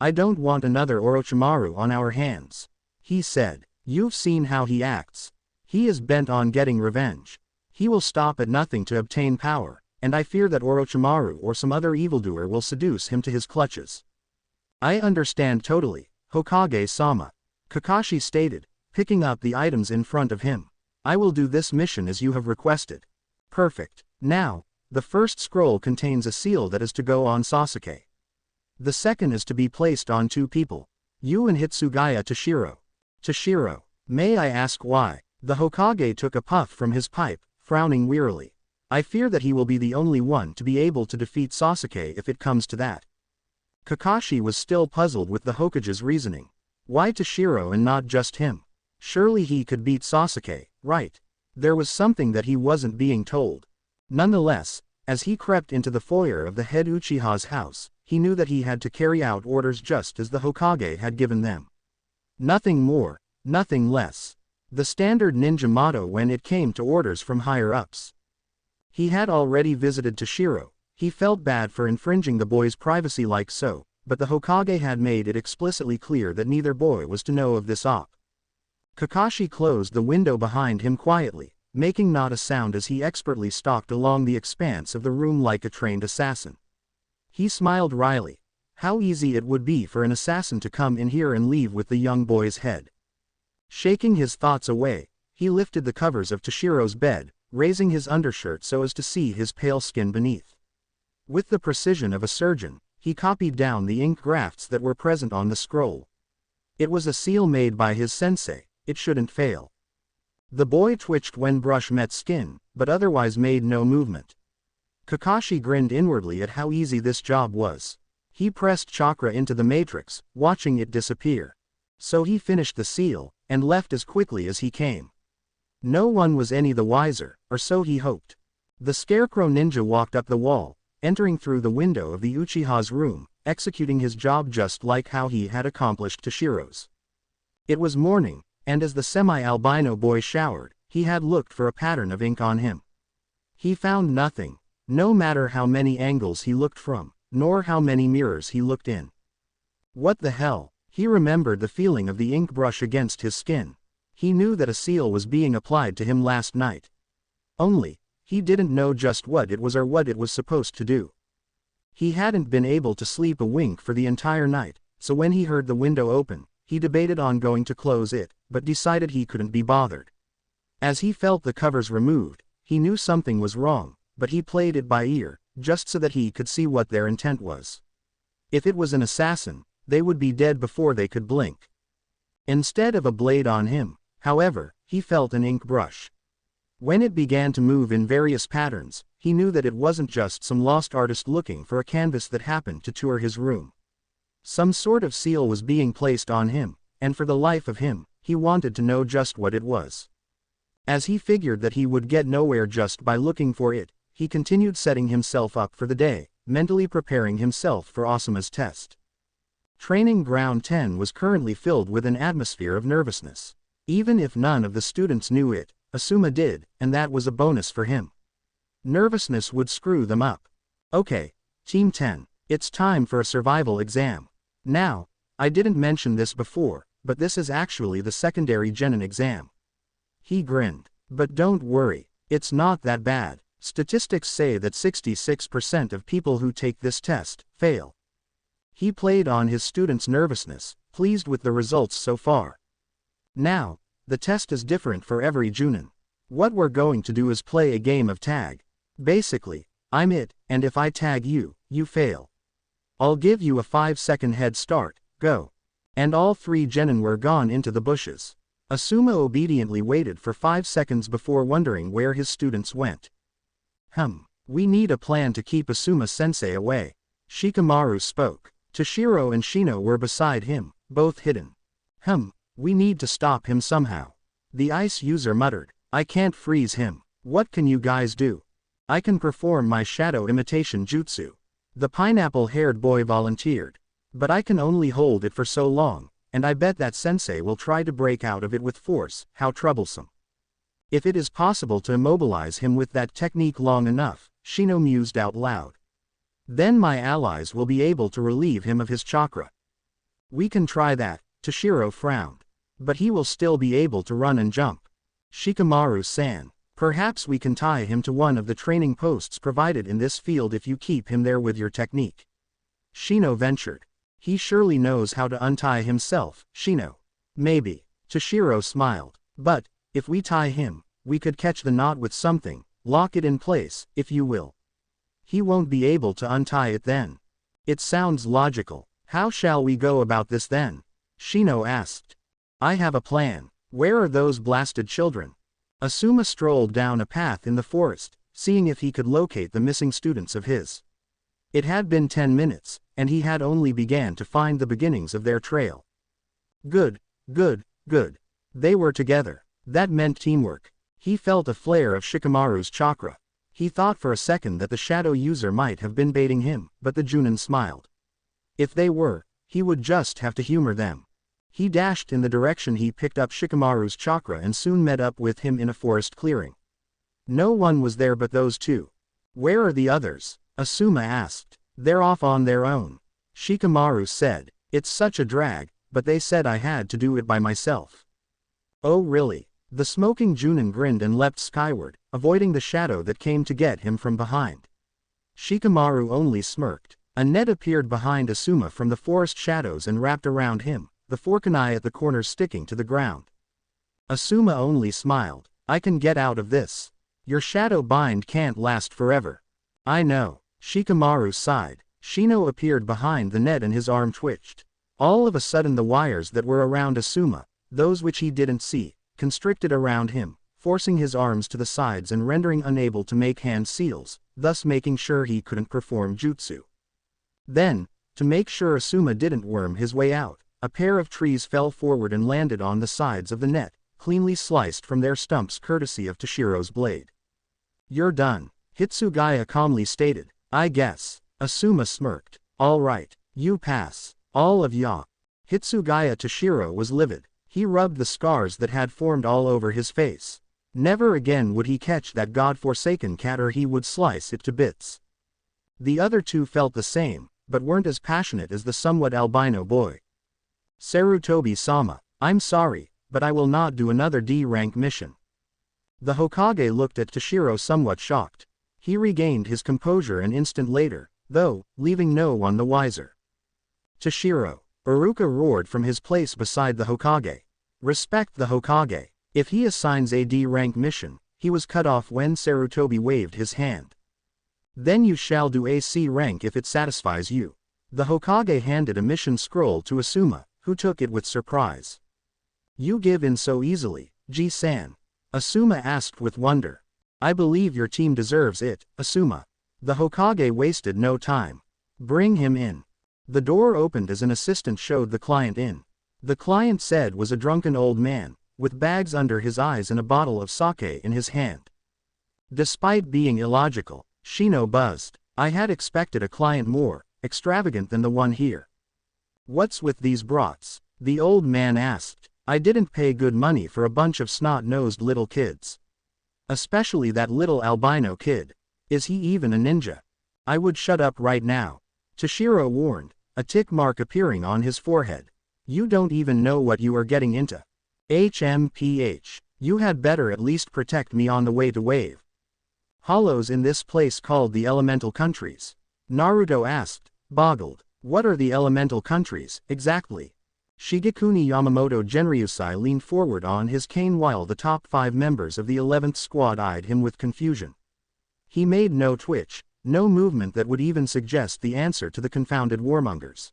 I don't want another Orochimaru on our hands, he said. You've seen how he acts. He is bent on getting revenge. He will stop at nothing to obtain power, and I fear that Orochimaru or some other evildoer will seduce him to his clutches. I understand totally, Hokage-sama, Kakashi stated, picking up the items in front of him. I will do this mission as you have requested. Perfect. Now, the first scroll contains a seal that is to go on Sasuke. The second is to be placed on 2 people. You and Hitsugaya Toshiro. Toshiro, may I ask why? The Hokage took a puff from his pipe, frowning wearily. I fear that he will be the only one to be able to defeat Sasuke if it comes to that. Kakashi was still puzzled with the Hokage's reasoning. Why Toshiro and not just him? Surely he could beat Sasuke, right? There was something that he wasn't being told. Nonetheless, as he crept into the foyer of the head Uchiha's house, he knew that he had to carry out orders just as the Hokage had given them. Nothing more, nothing less. The standard ninja motto when it came to orders from higher-ups. He had already visited Toshiro. He felt bad for infringing the boy's privacy like so, but the Hokage had made it explicitly clear that neither boy was to know of this op. Kakashi closed the window behind him quietly, making not a sound as he expertly stalked along the expanse of the room like a trained assassin. He smiled wryly. How easy it would be for an assassin to come in here and leave with the young boy's head. Shaking his thoughts away, he lifted the covers of Toshiro's bed, raising his undershirt so as to see his pale skin beneath. With the precision of a surgeon, he copied down the ink grafts that were present on the scroll. It was a seal made by his sensei. It shouldn't fail. The boy twitched when brush met skin, but otherwise made no movement. Kakashi grinned inwardly at how easy this job was. He pressed chakra into the matrix, watching it disappear. So he finished the seal, and left as quickly as he came. No one was any the wiser, or so he hoped. The scarecrow ninja walked up the wall, entering through the window of the Uchiha's room, executing his job just like how he had accomplished Toshiro's. It was morning, and as the semi-albino boy showered, he had looked for a pattern of ink on him. He found nothing, no matter how many angles he looked from, nor how many mirrors he looked in. What the hell? He remembered the feeling of the ink brush against his skin. He knew that a seal was being applied to him last night. Only, he didn't know just what it was or what it was supposed to do. He hadn't been able to sleep a wink for the entire night, so when he heard the window open, he debated on going to close it, but decided he couldn't be bothered. As he felt the covers removed, he knew something was wrong, but he played it by ear, just so that he could see what their intent was. If it was an assassin, they would be dead before they could blink. Instead of a blade on him, however, he felt an ink brush. When it began to move in various patterns, he knew that it wasn't just some lost artist looking for a canvas that happened to tour his room. Some sort of seal was being placed on him, and for the life of him, he wanted to know just what it was. As he figured that he would get nowhere just by looking for it, he continued setting himself up for the day, mentally preparing himself for Asuma's test. Training Ground 10 was currently filled with an atmosphere of nervousness. Even if none of the students knew it, Asuma did, and that was a bonus for him. Nervousness would screw them up. Okay, Team 10, it's time for a survival exam. Now, I didn't mention this before, but this is actually the secondary genin exam. He grinned. But don't worry, it's not that bad. Statistics say that 66% of people who take this test fail. He played on his students' nervousness, pleased with the results so far. Now, the test is different for every Junin. What we're going to do is play a game of tag. Basically, I'm it, and if I tag you, you fail. I'll give you a 5-second head start, go. And all 3 genin were gone into the bushes. Asuma obediently waited for 5 seconds before wondering where his students went. We need a plan to keep Asuma-sensei away. Shikamaru spoke. Toshiro and Shino were beside him, both hidden. We need to stop him somehow. The ice user muttered. I can't freeze him. What can you guys do? I can perform my shadow imitation jutsu. The pineapple-haired boy volunteered. But I can only hold it for so long, and I bet that sensei will try to break out of it with force. How troublesome. If it is possible to immobilize him with that technique long enough, Shino mused out loud. Then my allies will be able to relieve him of his chakra. We can try that, Toshiro frowned. But he will still be able to run and jump. Shikamaru-san, perhaps we can tie him to one of the training posts provided in this field if you keep him there with your technique. Shino ventured. He surely knows how to untie himself, Shino. Maybe. Toshiro smiled. But, if we tie him, we could catch the knot with something, lock it in place, if you will. He won't be able to untie it then. It sounds logical. How shall we go about this then? Shino asked. I have a plan. Where are those blasted children? Asuma strolled down a path in the forest, seeing if he could locate the missing students of his. It had been 10 minutes, and he had only began to find the beginnings of their trail. Good, good, good. They were together. That meant teamwork. He felt a flare of Shikamaru's chakra. He thought for a second that the shadow user might have been baiting him, but the Junin smiled. If they were, he would just have to humor them. He dashed in the direction he picked up Shikamaru's chakra and soon met up with him in a forest clearing. No one was there but those two. Where are the others? Asuma asked. They're off on their own. Shikamaru said. It's such a drag, but they said I had to do it by myself. Oh really? The smoking Junin grinned and leapt skyward, avoiding the shadow that came to get him from behind. Shikamaru only smirked. A net appeared behind Asuma from the forest shadows and wrapped around him, the forkanae at the corners sticking to the ground. Asuma only smiled. I can get out of this. Your shadow bind can't last forever. I know. Shikamaru sighed. Shino appeared behind the net and his arm twitched. All of a sudden the wires that were around Asuma, those which he didn't see, constricted around him, forcing his arms to the sides and rendering unable to make hand seals, thus making sure he couldn't perform jutsu. Then, to make sure Asuma didn't worm his way out, a pair of trees fell forward and landed on the sides of the net, cleanly sliced from their stumps courtesy of Toshiro's blade. You're done, Hitsugaya calmly stated. I guess. Asuma smirked. All right, you pass. All of ya. Hitsugaya Toshiro was livid. He rubbed the scars that had formed all over his face. Never again would he catch that god-forsaken cat or he would slice it to bits. The other two felt the same, but weren't as passionate as the somewhat albino boy. Sarutobi-sama, I'm sorry, but I will not do another D-rank mission. The Hokage looked at Toshiro somewhat shocked. He regained his composure an instant later, though, leaving no one the wiser. Toshiro, Iruka roared from his place beside the Hokage. Respect the Hokage. If he assigns a D-rank mission, he was cut off when Sarutobi waved his hand. Then you shall do a C rank if it satisfies you. The Hokage handed a mission scroll to Asuma, who took it with surprise. You give in so easily, Ji-san? Asuma asked with wonder. I believe your team deserves it, Asuma. The Hokage wasted no time. Bring him in. The door opened as an assistant showed the client in. The client said was a drunken old man, with bags under his eyes and a bottle of sake in his hand. Despite being illogical, Shino buzzed. I had expected a client more extravagant than the one here. What's with these brats? The old man asked. I didn't pay good money for a bunch of snot-nosed little kids. Especially that little albino kid. Is he even a ninja? I would shut up right now. Toshiro warned, a tick mark appearing on his forehead. You don't even know what you are getting into. HMPH. You had better at least protect me on the way to wave. Hollows in this place called the elemental countries. Naruto asked, boggled. What are the elemental countries, exactly? Shigekuni Yamamoto Genryusai leaned forward on his cane while the top 5 members of the 11th squad eyed him with confusion. He made no twitch, no movement that would even suggest the answer to the confounded warmongers.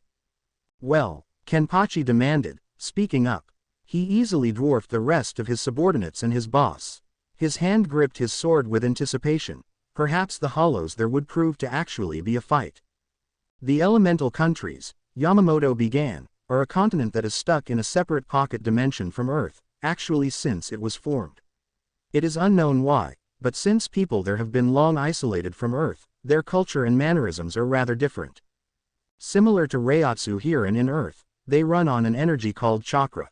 Well, Kenpachi demanded, speaking up. He easily dwarfed the rest of his subordinates and his boss. His hand gripped his sword with anticipation. Perhaps the hollows there would prove to actually be a fight. The elemental countries, Yamamoto began, are a continent that is stuck in a separate pocket dimension from Earth, actually since it was formed. It is unknown why, but since people there have been long isolated from Earth, their culture and mannerisms are rather different. Similar to Reiatsu here and in Earth, they run on an energy called chakra.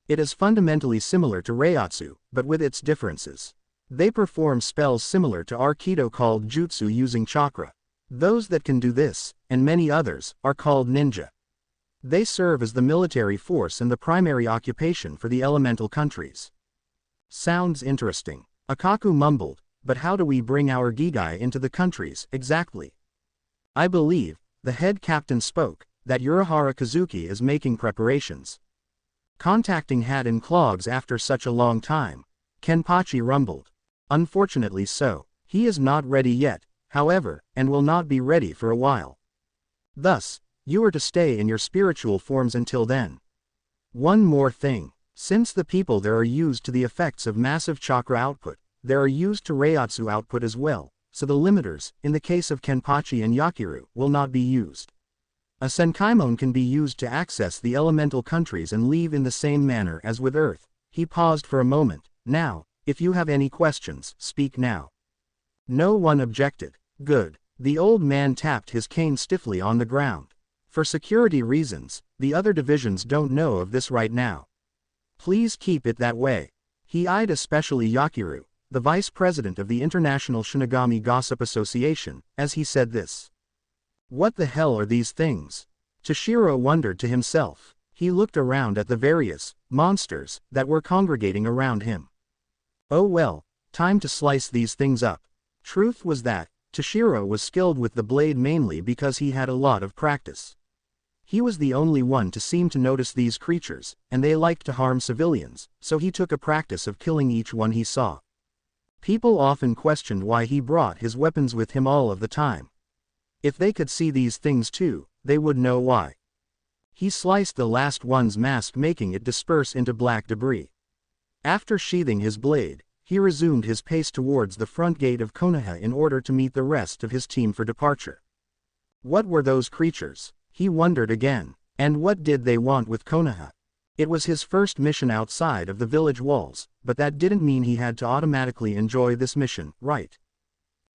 It is fundamentally similar to Reiatsu, but with its differences. They perform spells similar to Aikido called jutsu using chakra. Those that can do this, and many others, are called ninja. They serve as the military force and the primary occupation for the elemental countries. Sounds interesting. Akaku mumbled, but how do we bring our Gigai into the countries, exactly? I believe, the head captain spoke, that Urahara Kazuki is making preparations. Contacting Hat and Clogs after such a long time. Kenpachi rumbled. Unfortunately so. He is not ready yet, however, and will not be ready for a while. Thus, you are to stay in your spiritual forms until then. One more thing. Since the people there are used to the effects of massive chakra output, they are used to Reiatsu output as well, so the limiters, in the case of Kenpachi and Yakiru, will not be used. A Senkaimon can be used to access the elemental countries and leave in the same manner as with Earth. He paused for a moment. Now, if you have any questions, speak now. No one objected. Good. The old man tapped his cane stiffly on the ground. For security reasons, the other divisions don't know of this right now. Please keep it that way. He eyed especially Yakiru, the vice president of the International Shinigami Gossip Association, as he said this. What the hell are these things? Toshiro wondered to himself. He looked around at the various monsters that were congregating around him. Oh well, time to slice these things up. Truth was that, Toshiro was skilled with the blade mainly because he had a lot of practice. He was the only one to seem to notice these creatures, and they liked to harm civilians, so he took a practice of killing each one he saw. People often questioned why he brought his weapons with him all of the time. If they could see these things too, they would know why. He sliced the last one's mask, making it disperse into black debris. After sheathing his blade, he resumed his pace towards the front gate of Konoha in order to meet the rest of his team for departure. What were those creatures? He wondered again. And what did they want with Konoha? It was his first mission outside of the village walls, but that didn't mean he had to automatically enjoy this mission, right?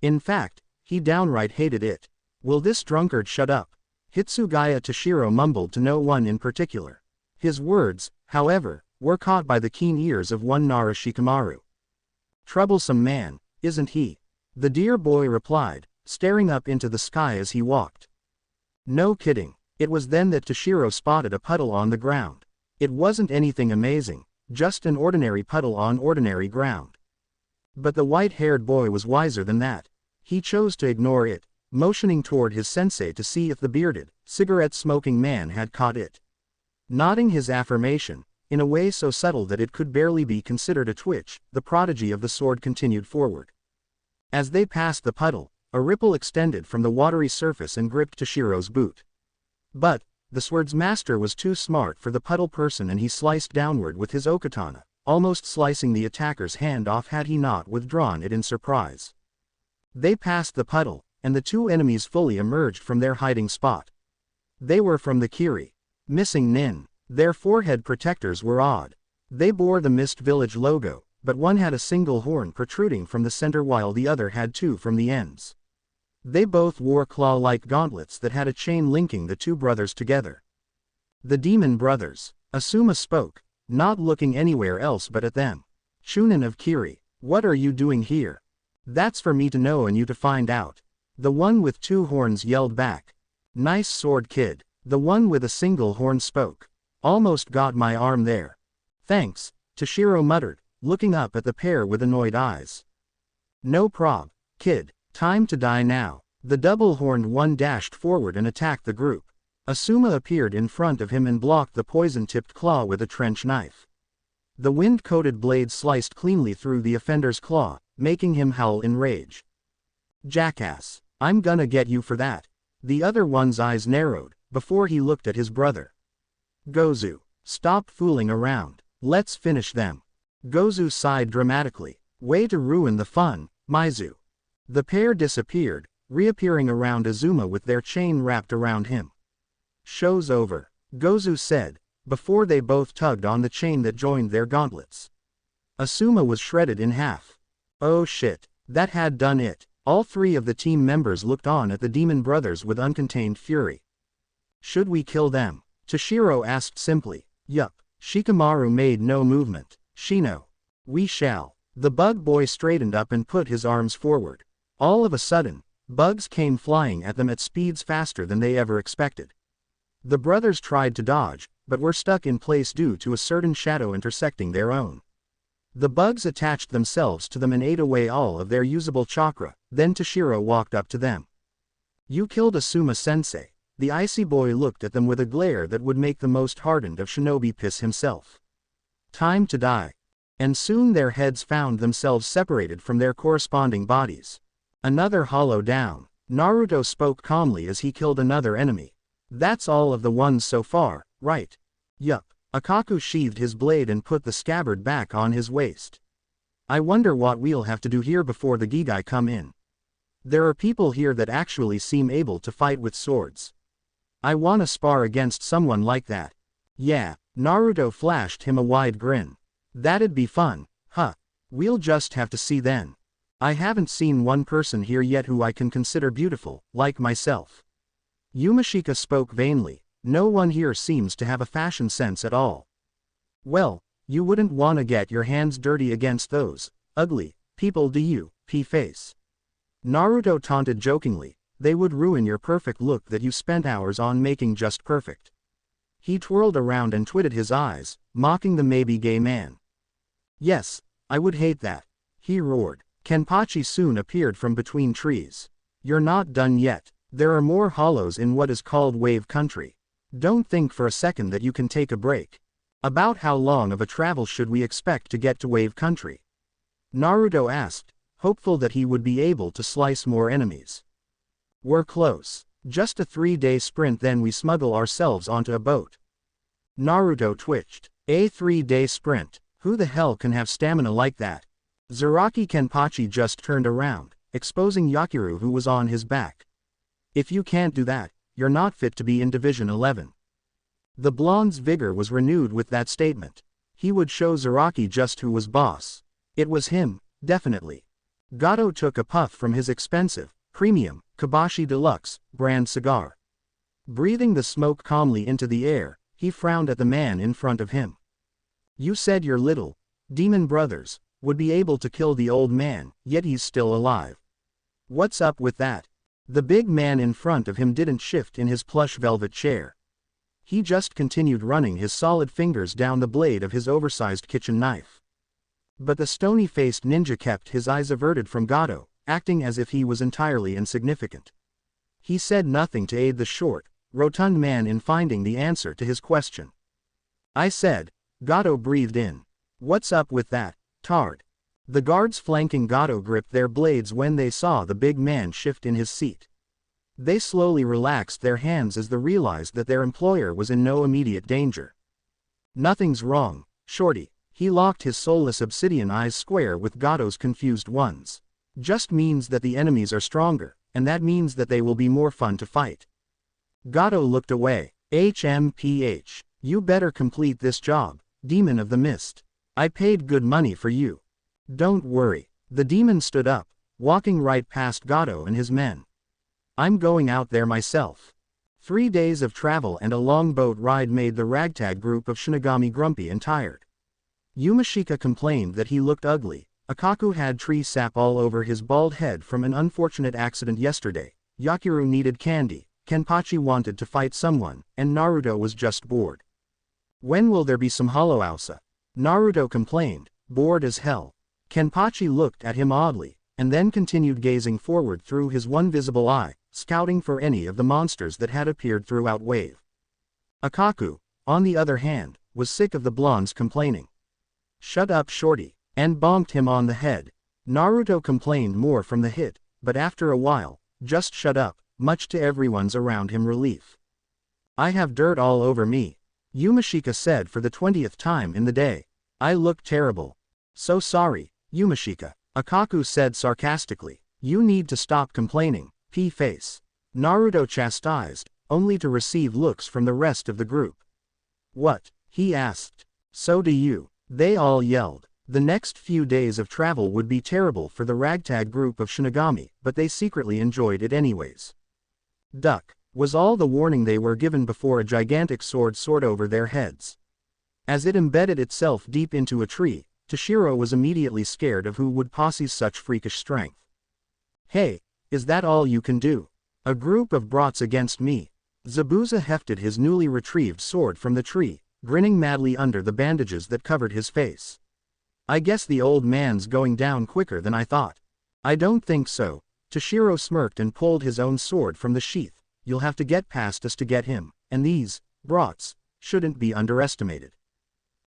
In fact, he downright hated it. Will this drunkard shut up? Hitsugaya Toshiro mumbled to no one in particular. His words, however, were caught by the keen ears of one Nara Shikamaru. Troublesome man, isn't he? The dear boy replied, staring up into the sky as he walked. No kidding. It was then that Toshiro spotted a puddle on the ground. It wasn't anything amazing, just an ordinary puddle on ordinary ground. But the white-haired boy was wiser than that. He chose to ignore it, motioning toward his sensei to see if the bearded, cigarette-smoking man had caught it. Nodding his affirmation, in a way so subtle that it could barely be considered a twitch, the prodigy of the sword continued forward. As they passed the puddle, a ripple extended from the watery surface and gripped Toshiro's boot. But, the sword's master was too smart for the puddle person and he sliced downward with his okatana, almost slicing the attacker's hand off had he not withdrawn it in surprise. They passed the puddle, and the two enemies fully emerged from their hiding spot. They were from the Kiri. Missing Nin. Their forehead protectors were odd. They bore the Mist Village logo, but one had a single horn protruding from the center while the other had two from the ends. They both wore claw-like gauntlets that had a chain linking the two brothers together. The Demon Brothers. Asuma spoke, not looking anywhere else but at them. Chunin of Kiri, what are you doing here? That's for me to know and you to find out. The one with two horns yelled back. Nice sword, kid. The one with a single horn spoke. Almost got my arm there. Thanks, Toshiro muttered, looking up at the pair with annoyed eyes. No prob, kid, time to die now. The double-horned one dashed forward and attacked the group. Asuma appeared in front of him and blocked the poison-tipped claw with a trench knife. The wind-coated blade sliced cleanly through the offender's claw, making him howl in rage. Jackass, I'm gonna get you for that. The other one's eyes narrowed, before he looked at his brother. Gozu, stop fooling around. Let's finish them. Gozu sighed dramatically. Way to ruin the fun, Maizu. The pair disappeared, reappearing around Azuma with their chain wrapped around him. Show's over, Gozu said, before they both tugged on the chain that joined their gauntlets. Asuma was shredded in half. Oh shit, that had done it. All three of the team members looked on at the demon brothers with uncontained fury. Should we kill them? Toshiro asked simply. Yup. Shikamaru made no movement. Shino. We shall. The bug boy straightened up and put his arms forward. All of a sudden, bugs came flying at them at speeds faster than they ever expected. The brothers tried to dodge, but were stuck in place due to a certain shadow intersecting their own. The bugs attached themselves to them and ate away all of their usable chakra. Then Toshiro walked up to them. You killed Asuma-sensei. The icy boy looked at them with a glare that would make the most hardened of shinobi piss himself. Time to die. And soon their heads found themselves separated from their corresponding bodies. Another hollow down. Naruto spoke calmly as he killed another enemy. That's all of the ones so far, right? Yup. Akaku sheathed his blade and put the scabbard back on his waist. I wonder what we'll have to do here before the Gigai come in. There are people here that actually seem able to fight with swords. I wanna spar against someone like that. Yeah, Naruto flashed him a wide grin. That'd be fun, huh? We'll just have to see then. I haven't seen one person here yet who I can consider beautiful, like myself. Yumashika spoke vainly. No one here seems to have a fashion sense at all. Well, you wouldn't wanna get your hands dirty against those ugly people, do you, P-face? Naruto taunted jokingly. They would ruin your perfect look that you spent hours on making just perfect. He twirled around and twitted his eyes, mocking the maybe gay man. Yes, I would hate that. He roared. Kenpachi soon appeared from between trees. You're not done yet. There are more hollows in what is called Wave Country. Don't think for a second that you can take a break. About how long of a travel should we expect to get to Wave Country? Naruto asked, hopeful that he would be able to slice more enemies. We're close. Just a 3-day sprint, then we smuggle ourselves onto a boat. Naruto twitched. A 3-day sprint? Who the hell can have stamina like that? Zaraki Kenpachi just turned around, exposing Yakiru who was on his back. If you can't do that, you're not fit to be in Division 11. The blonde's vigor was renewed with that statement. He would show Zaraki just who was boss. It was him, definitely. Gato took a puff from his expensive, premium, Kabashi Deluxe brand cigar. Breathing the smoke calmly into the air, he frowned at the man in front of him. You said your little demon brothers would be able to kill the old man, yet he's still alive. What's up with that? The big man in front of him didn't shift in his plush velvet chair. He just continued running his solid fingers down the blade of his oversized kitchen knife. But the stony-faced ninja kept his eyes averted from Gato, acting as if he was entirely insignificant. He said nothing to aid the short, rotund man in finding the answer to his question. I said. Gato breathed in. What's up with that, tard? The guards flanking Gato gripped their blades when they saw the big man shift in his seat. They slowly relaxed their hands as they realized that their employer was in no immediate danger. Nothing's wrong, shorty. He locked his soulless obsidian eyes square with Gato's confused ones. Just means that the enemies are stronger, and that means that they will be more fun to fight. Gato looked away. HMPH. You better complete this job, Demon of the Mist. I paid good money for you. Don't worry. The demon stood up, walking right past Gato and his men. I'm going out there myself. 3 days of travel and a long boat ride made the ragtag group of Shinigami grumpy and tired. Yumashika complained that he looked ugly. Akaku had tree sap all over his bald head from an unfortunate accident yesterday. Yakiru needed candy, Kenpachi wanted to fight someone, and Naruto was just bored. When will there be some Hollowausa? Naruto complained, bored as hell. Kenpachi looked at him oddly, and then continued gazing forward through his one visible eye, scouting for any of the monsters that had appeared throughout Wave. Akaku, on the other hand, was sick of the blondes complaining. Shut up, shorty, and bonked him on the head. Naruto complained more from the hit, but after a while, just shut up, much to everyone's around him relief. I have dirt all over me, Yumashika said for the 20th time in the day. I look terrible. So sorry, Yumashika, Akaku said sarcastically. You need to stop complaining, P-face. Naruto chastised, only to receive looks from the rest of the group. What? He asked. So do you. They all yelled. The next few days of travel would be terrible for the ragtag group of Shinigami, but they secretly enjoyed it anyways. Duck, was all the warning they were given before a gigantic sword soared over their heads. As it embedded itself deep into a tree, Toshiro was immediately scared of who would possess such freakish strength. Hey, is that all you can do? A group of brats against me. Zabuza hefted his newly retrieved sword from the tree, grinning madly under the bandages that covered his face. I guess the old man's going down quicker than I thought. I don't think so. Toshiro smirked and pulled his own sword from the sheath. You'll have to get past us to get him, and these brats shouldn't be underestimated.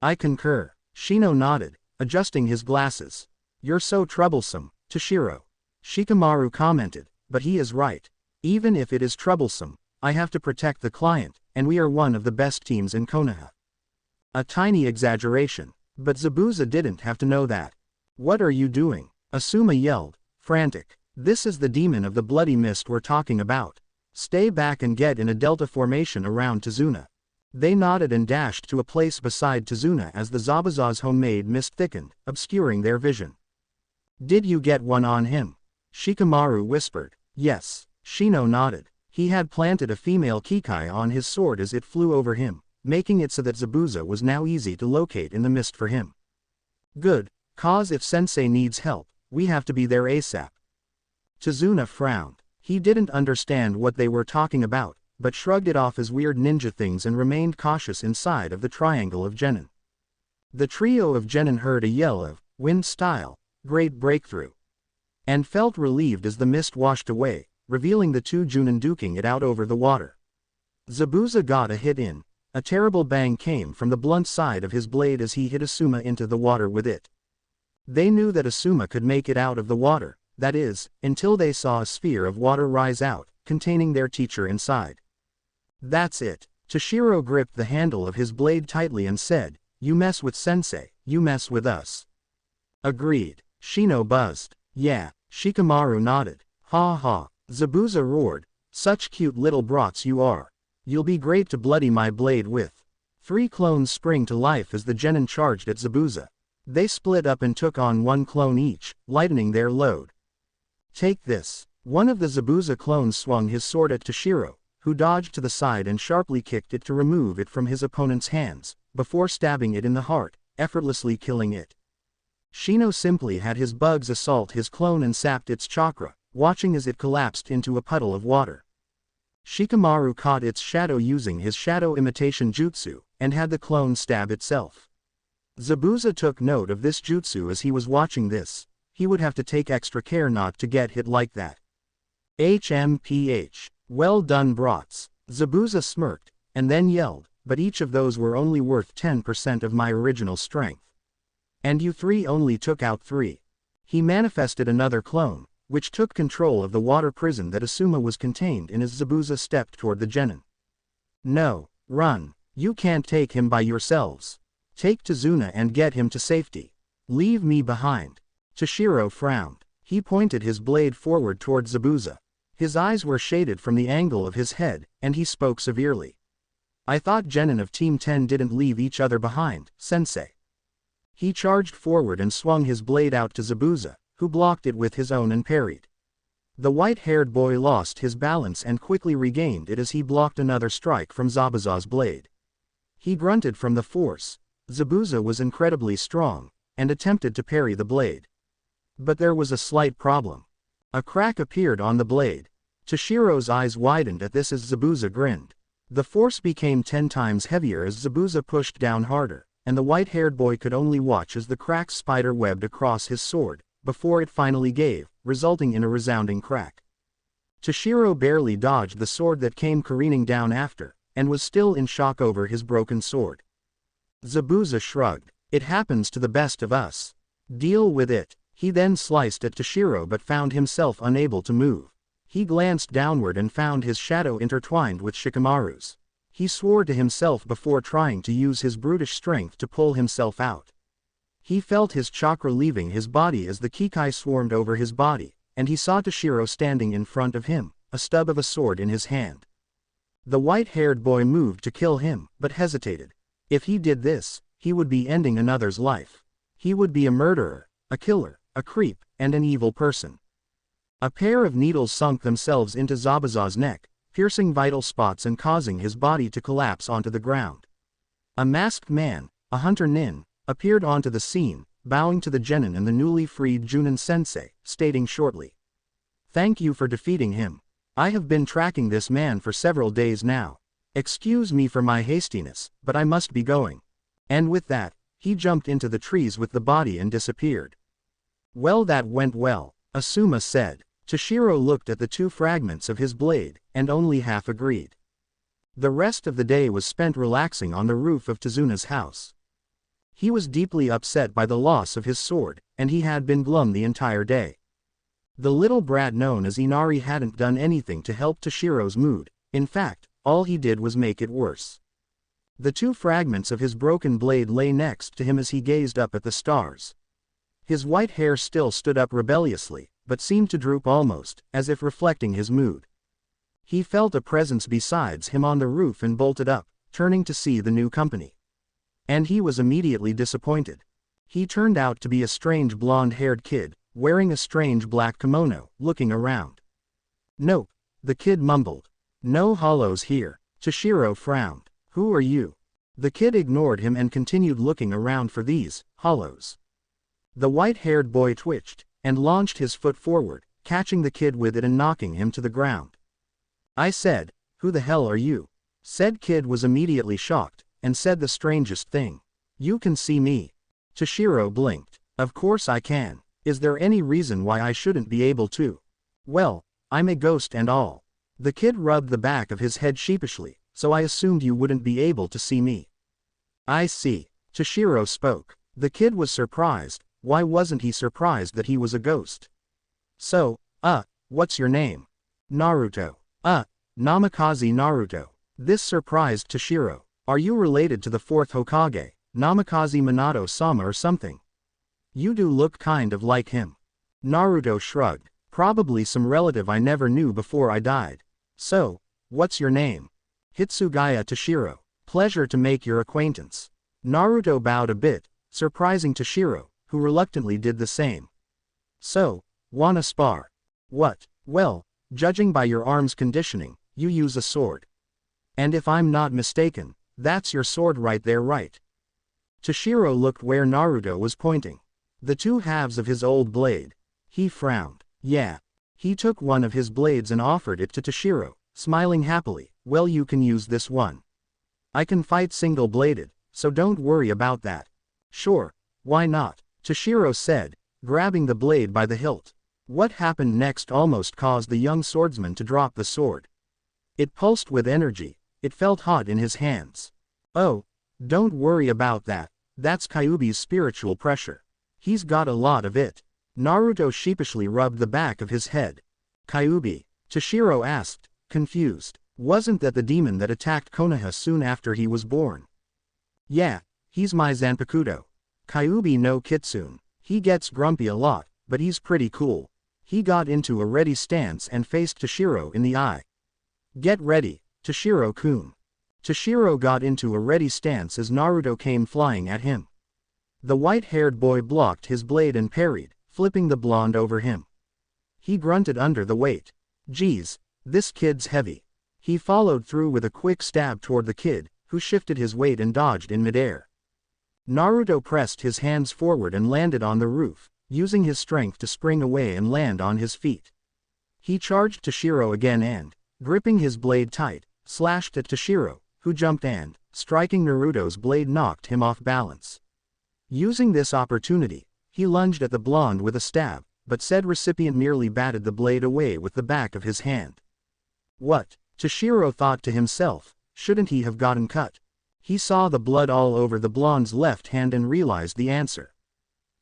I concur. Shino nodded, adjusting his glasses. You're so troublesome, Toshiro. Shikamaru commented, but he is right. Even if it is troublesome, I have to protect the client, and we are one of the best teams in Konoha. A tiny exaggeration, but Zabuza didn't have to know that. What are you doing? Asuma yelled, frantic. This is the demon of the bloody mist we're talking about. Stay back and get in a delta formation around Tazuna. They nodded and dashed to a place beside Tazuna as the Zabuza's homemade mist thickened, obscuring their vision. Did you get one on him? Shikamaru whispered. Yes. Shino nodded. He had planted a female Kikai on his sword as it flew over him, making it so that Zabuza was now easy to locate in the mist for him. Good, cause if sensei needs help, we have to be there ASAP. Tazuna frowned. He didn't understand what they were talking about, but shrugged it off as weird ninja things and remained cautious inside of the triangle of genin. The trio of genin heard a yell of, wind style, great breakthrough, and felt relieved as the mist washed away, revealing the two Junin duking it out over the water. Zabuza got a hit in. A terrible bang came from the blunt side of his blade as he hit Asuma into the water with it. They knew that Asuma could make it out of the water, that is, until they saw a sphere of water rise out, containing their teacher inside. That's it. Toshiro gripped the handle of his blade tightly and said, you mess with sensei, you mess with us. Agreed. Shino buzzed. Yeah. Shikamaru nodded. Ha ha. Zabuza roared. Such cute little brats you are. You'll be great to bloody my blade with. 3 clones spring to life as the genin charged at Zabuza. They split up and took on 1 clone each, lightening their load. Take this. One of the Zabuza clones swung his sword at Toshiro, who dodged to the side and sharply kicked it to remove it from his opponent's hands, before stabbing it in the heart, effortlessly killing it. Shino simply had his bugs assault his clone and sapped its chakra, watching as it collapsed into a puddle of water. Shikamaru caught its shadow using his shadow imitation jutsu, and had the clone stab itself. Zabuza took note of this jutsu as he was watching this. He would have to take extra care not to get hit like that. HMPH. Well done brats. Zabuza smirked, and then yelled, but each of those were only worth 10% of my original strength. And you 3 only took out 3. He manifested another clone, which took control of the water prison that Asuma was contained in as Zabuza stepped toward the genin. No, run. You can't take him by yourselves. Take Tazuna and get him to safety. Leave me behind. Toshiro frowned. He pointed his blade forward toward Zabuza. His eyes were shaded from the angle of his head, and he spoke severely. I thought genin of Team 10 didn't leave each other behind, sensei. He charged forward and swung his blade out to Zabuza, who blocked it with his own and parried. The white-haired boy lost his balance and quickly regained it as he blocked another strike from Zabuza's blade. He grunted from the force. Zabuza was incredibly strong, and attempted to parry the blade. But there was a slight problem. A crack appeared on the blade. Toshiro's eyes widened at this as Zabuza grinned. The force became 10 times heavier as Zabuza pushed down harder, and the white-haired boy could only watch as the crack spider webbed across his sword, before it finally gave, resulting in a resounding crack. Toshiro barely dodged the sword that came careening down after, and was still in shock over his broken sword. Zabuza shrugged. It happens to the best of us. Deal with it. He then sliced at Toshiro but found himself unable to move. He glanced downward and found his shadow intertwined with Shikamaru's. He swore to himself before trying to use his brutish strength to pull himself out. He felt his chakra leaving his body as the Kikai swarmed over his body, and he saw Toshiro standing in front of him, a stub of a sword in his hand. The white-haired boy moved to kill him, but hesitated. If he did this, he would be ending another's life. He would be a murderer, a killer, a creep, and an evil person. A pair of needles sunk themselves into Zabuza's neck, piercing vital spots and causing his body to collapse onto the ground. A masked man, a hunter nin, appeared onto the scene, bowing to the genin and the newly freed Junin sensei, stating shortly, "Thank you for defeating him. I have been tracking this man for several days now. Excuse me for my hastiness, but I must be going." And with that, he jumped into the trees with the body and disappeared. "Well, that went well," Asuma said. Toshiro looked at the two fragments of his blade, and only half agreed. The rest of the day was spent relaxing on the roof of Tezuna's house. He was deeply upset by the loss of his sword, and he had been glum the entire day. The little brat known as Inari hadn't done anything to help Toshiro's mood. In fact, all he did was make it worse. The two fragments of his broken blade lay next to him as he gazed up at the stars. His white hair still stood up rebelliously, but seemed to droop almost, as if reflecting his mood. He felt a presence besides him on the roof and bolted up, turning to see the new company. And he was immediately disappointed. He turned out to be a strange blonde-haired kid, wearing a strange black kimono, looking around. "Nope," the kid mumbled. "No hollows here." Toshiro frowned. "Who are you?" The kid ignored him and continued looking around for these hollows. The white-haired boy twitched, and launched his foot forward, catching the kid with it and knocking him to the ground. "I said, who the hell are you?" Said kid was immediately shocked, and said the strangest thing. "You can see me." Toshiro blinked. "Of course I can. Is there any reason why I shouldn't be able to?" "Well, I'm a ghost and all." The kid rubbed the back of his head sheepishly, "so I assumed you wouldn't be able to see me." "I see." Toshiro spoke. The kid was surprised. Why wasn't he surprised that he was a ghost? "So, what's your name?" "Naruto." Namikaze Naruto." This surprised Toshiro. "Are you related to the fourth Hokage, Namikaze Minato-sama or something? You do look kind of like him." Naruto shrugged. "Probably some relative I never knew before I died." "So, what's your name?" "Hitsugaya Toshiro. Pleasure to make your acquaintance." Naruto bowed a bit, surprising Toshiro, who reluctantly did the same. "So, wanna spar?" "What?" "Well, judging by your arm's conditioning, you use a sword. And if I'm not mistaken, that's your sword right there, right?" Toshiro looked where Naruto was pointing. The two halves of his old blade. He frowned. "Yeah." He took one of his blades and offered it to Toshiro, smiling happily. "Well, you can use this one. I can fight single-bladed, so don't worry about that." "Sure, why not?" Toshiro said, grabbing the blade by the hilt. What happened next almost caused the young swordsman to drop the sword. It pulsed with energy. It felt hot in his hands. "Oh, don't worry about that. That's Kyuubi's spiritual pressure. He's got a lot of it." Naruto sheepishly rubbed the back of his head. "Kyuubi?" Toshiro asked, confused. "Wasn't that the demon that attacked Konoha soon after he was born?" "Yeah, he's my Zanpakuto. Kyuubi no Kitsune. He gets grumpy a lot, but he's pretty cool." He got into a ready stance and faced Toshiro in the eye. "Get ready, Toshiro-kun." Toshiro got into a ready stance as Naruto came flying at him. The white-haired boy blocked his blade and parried, flipping the blonde over him. He grunted under the weight. "Geez, this kid's heavy." He followed through with a quick stab toward the kid, who shifted his weight and dodged in midair. Naruto pressed his hands forward and landed on the roof, using his strength to spring away and land on his feet. He charged Toshiro again and, gripping his blade tight, slashed at Toshiro, who jumped and, striking Naruto's blade, knocked him off balance. Using this opportunity, he lunged at the blonde with a stab, but said recipient merely batted the blade away with the back of his hand. "What?" Toshiro thought to himself, shouldn't he have gotten cut? He saw the blood all over the blonde's left hand and realized the answer.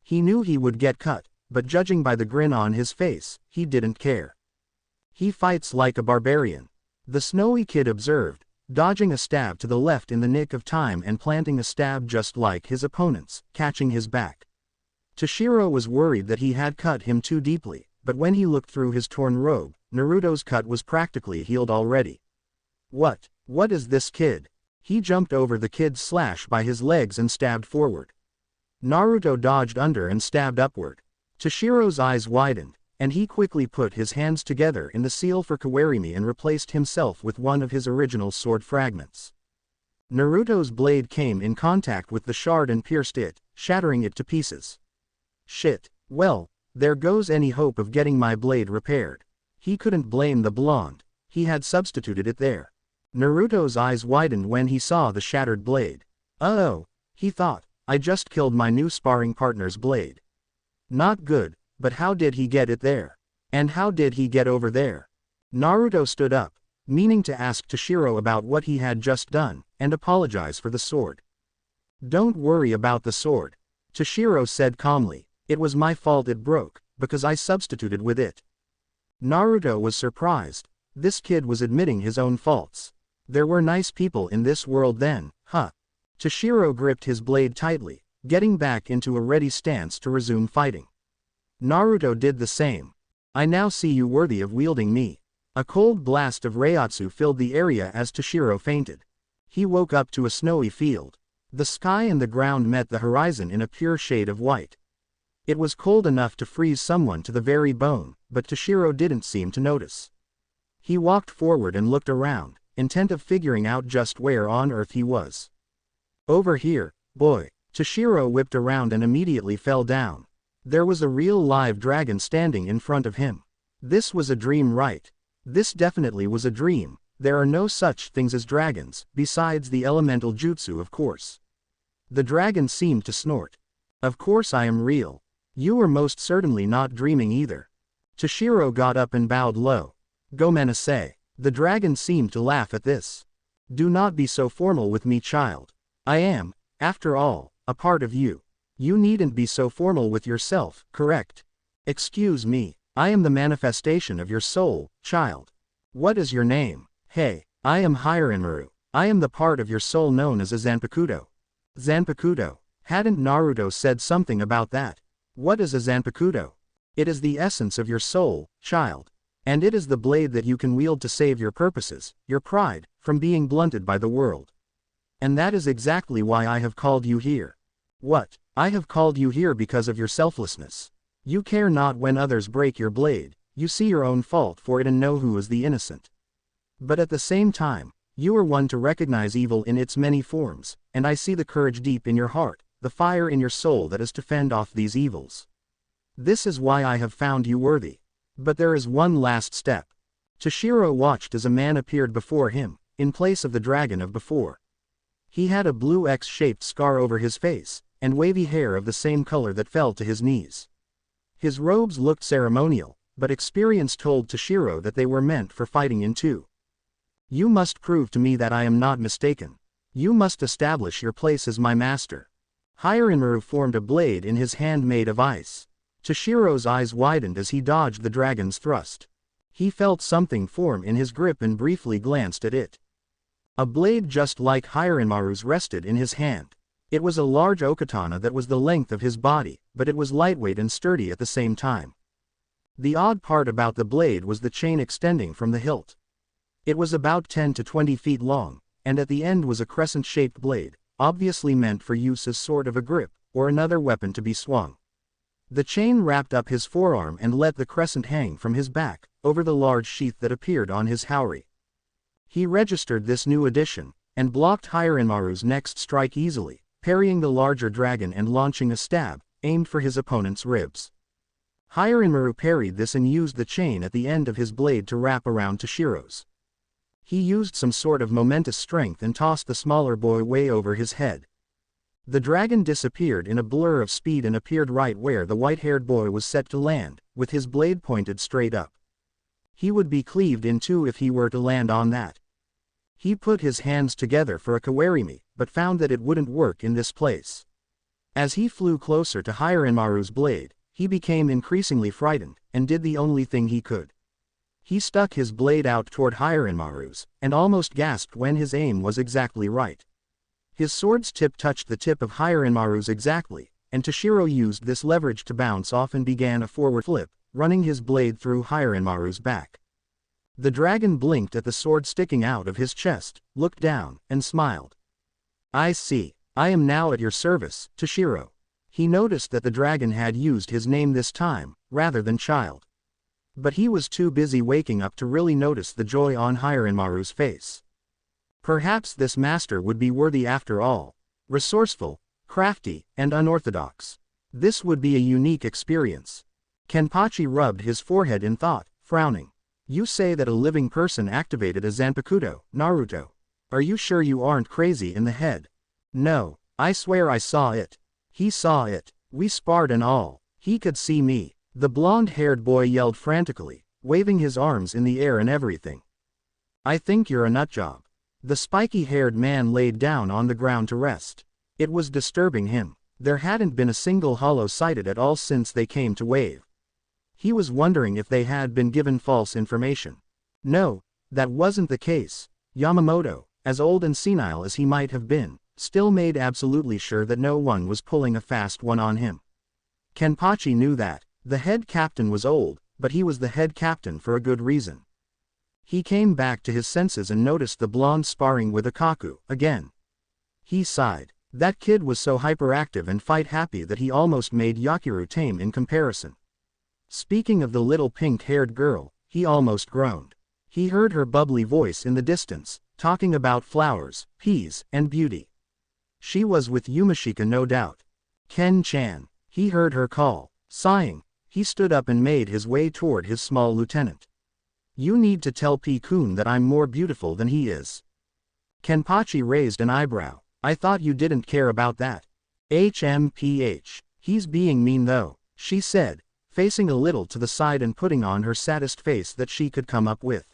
He knew he would get cut, but judging by the grin on his face, he didn't care. "He fights like a barbarian," the snowy kid observed, dodging a stab to the left in the nick of time and planting a stab just like his opponent's, catching his back. Toshiro was worried that he had cut him too deeply, but when he looked through his torn robe, Naruto's cut was practically healed already. What is this kid?" He jumped over the kid's slash by his legs and stabbed forward. Naruto dodged under and stabbed upward. Toshiro's eyes widened, and he quickly put his hands together in the seal for Kawarimi and replaced himself with one of his original sword fragments. Naruto's blade came in contact with the shard and pierced it, shattering it to pieces. Shit, well, there goes any hope of getting my blade repaired. He couldn't blame the blonde, he had substituted it there. Naruto's eyes widened when he saw the shattered blade. Oh, he thought, I just killed my new sparring partner's blade. Not good, but how did he get it there? And how did he get over there? Naruto stood up, meaning to ask Toshiro about what he had just done, and apologize for the sword. Don't worry about the sword, Toshiro said calmly, it was my fault it broke, because I substituted with it. Naruto was surprised, this kid was admitting his own faults. There were nice people in this world then, huh? Toshiro gripped his blade tightly, getting back into a ready stance to resume fighting. Naruto did the same. I now see you worthy of wielding me. A cold blast of Reiatsu filled the area as Toshiro fainted. He woke up to a snowy field. The sky and the ground met the horizon in a pure shade of white. It was cold enough to freeze someone to the very bone, but Toshiro didn't seem to notice. He walked forward and looked around, intent of figuring out just where on earth he was. Over here, boy. Toshiro whipped around and immediately fell down. There was a real live dragon standing in front of him. This was a dream, right? This definitely was a dream. There are no such things as dragons, besides the elemental jutsu, of course. The dragon seemed to snort. Of course I am real. You were most certainly not dreaming either. Toshiro got up and bowed low. Gomenasai. The dragon seemed to laugh at this. Do not be so formal with me, child. I am, after all, a part of you. You needn't be so formal with yourself, correct? Excuse me, I am the manifestation of your soul, child. What is your name? Hey, I am Harem. I am the part of your soul known as a Zanpakuto. Zanpakuto. Hadn't Naruto said something about that? What is a Zanpakuto? It is the essence of your soul, child. And it is the blade that you can wield to save your purposes, your pride, from being blunted by the world. And that is exactly why I have called you here. What? I have called you here because of your selflessness. You care not when others break your blade, you see your own fault for it and know who is the innocent. But at the same time, you are one to recognize evil in its many forms, and I see the courage deep in your heart, the fire in your soul that is to fend off these evils. This is why I have found you worthy. But there is one last step. Toshiro watched as a man appeared before him, in place of the dragon of before. He had a blue X-shaped scar over his face, and wavy hair of the same color that fell to his knees. His robes looked ceremonial, but experience told Toshiro that they were meant for fighting in too. You must prove to me that I am not mistaken. You must establish your place as my master. Harem formed a blade in his hand made of ice. Toshiro's eyes widened as he dodged the dragon's thrust. He felt something form in his grip and briefly glanced at it. A blade just like Haremaru's rested in his hand. It was a large okatana that was the length of his body, but it was lightweight and sturdy at the same time. The odd part about the blade was the chain extending from the hilt. It was about 10 to 20 feet long, and at the end was a crescent-shaped blade, obviously meant for use as sort of a grip, or another weapon to be swung. The chain wrapped up his forearm and let the crescent hang from his back, over the large sheath that appeared on his haori. He registered this new addition, and blocked Haremaru's next strike easily, parrying the larger dragon and launching a stab, aimed for his opponent's ribs. Haremaru parried this and used the chain at the end of his blade to wrap around Toshiro's. He used some sort of momentous strength and tossed the smaller boy way over his head. The dragon disappeared in a blur of speed and appeared right where the white-haired boy was set to land, with his blade pointed straight up. He would be cleaved in two if he were to land on that. He put his hands together for a kawarimi, but found that it wouldn't work in this place. As he flew closer to Haremaru's blade, he became increasingly frightened, and did the only thing he could. He stuck his blade out toward Haremaru's, and almost gasped when his aim was exactly right. His sword's tip touched the tip of Haremaru's exactly, and Toshiro used this leverage to bounce off and began a forward flip, running his blade through Haremaru's back. The dragon blinked at the sword sticking out of his chest, looked down, and smiled. I see. I am now at your service, Toshiro. He noticed that the dragon had used his name this time, rather than child. But he was too busy waking up to really notice the joy on Hiranmaru's face. Perhaps this master would be worthy after all. Resourceful, crafty, and unorthodox. This would be a unique experience. Kenpachi rubbed his forehead in thought, frowning. You say that a living person activated a Zanpakuto, Naruto. Are you sure you aren't crazy in the head? No, I swear I saw it. He saw it. We sparred and all. He could see me. The blonde-haired boy yelled frantically, waving his arms in the air and everything. I think you're a nutjob. The spiky-haired man laid down on the ground to rest. It was disturbing him. There hadn't been a single hollow sighted at all since they came to Wave. He was wondering if they had been given false information. No, that wasn't the case. Yamamoto, as old and senile as he might have been, still made absolutely sure that no one was pulling a fast one on him. Kenpachi knew that. The head captain was old, but he was the head captain for a good reason. He came back to his senses and noticed the blonde sparring with Akaku, again. He sighed. That kid was so hyperactive and fight-happy that he almost made Yakiru tame in comparison. Speaking of the little pink-haired girl, he almost groaned. He heard her bubbly voice in the distance, talking about flowers, peas, and beauty. She was with Yumashika no doubt. Ken-chan. He heard her call. Sighing, he stood up and made his way toward his small lieutenant. You need to tell P-kun that I'm more beautiful than he is. Kenpachi raised an eyebrow. I thought you didn't care about that. HMPH. He's being mean though, she said, facing a little to the side and putting on her saddest face that she could come up with.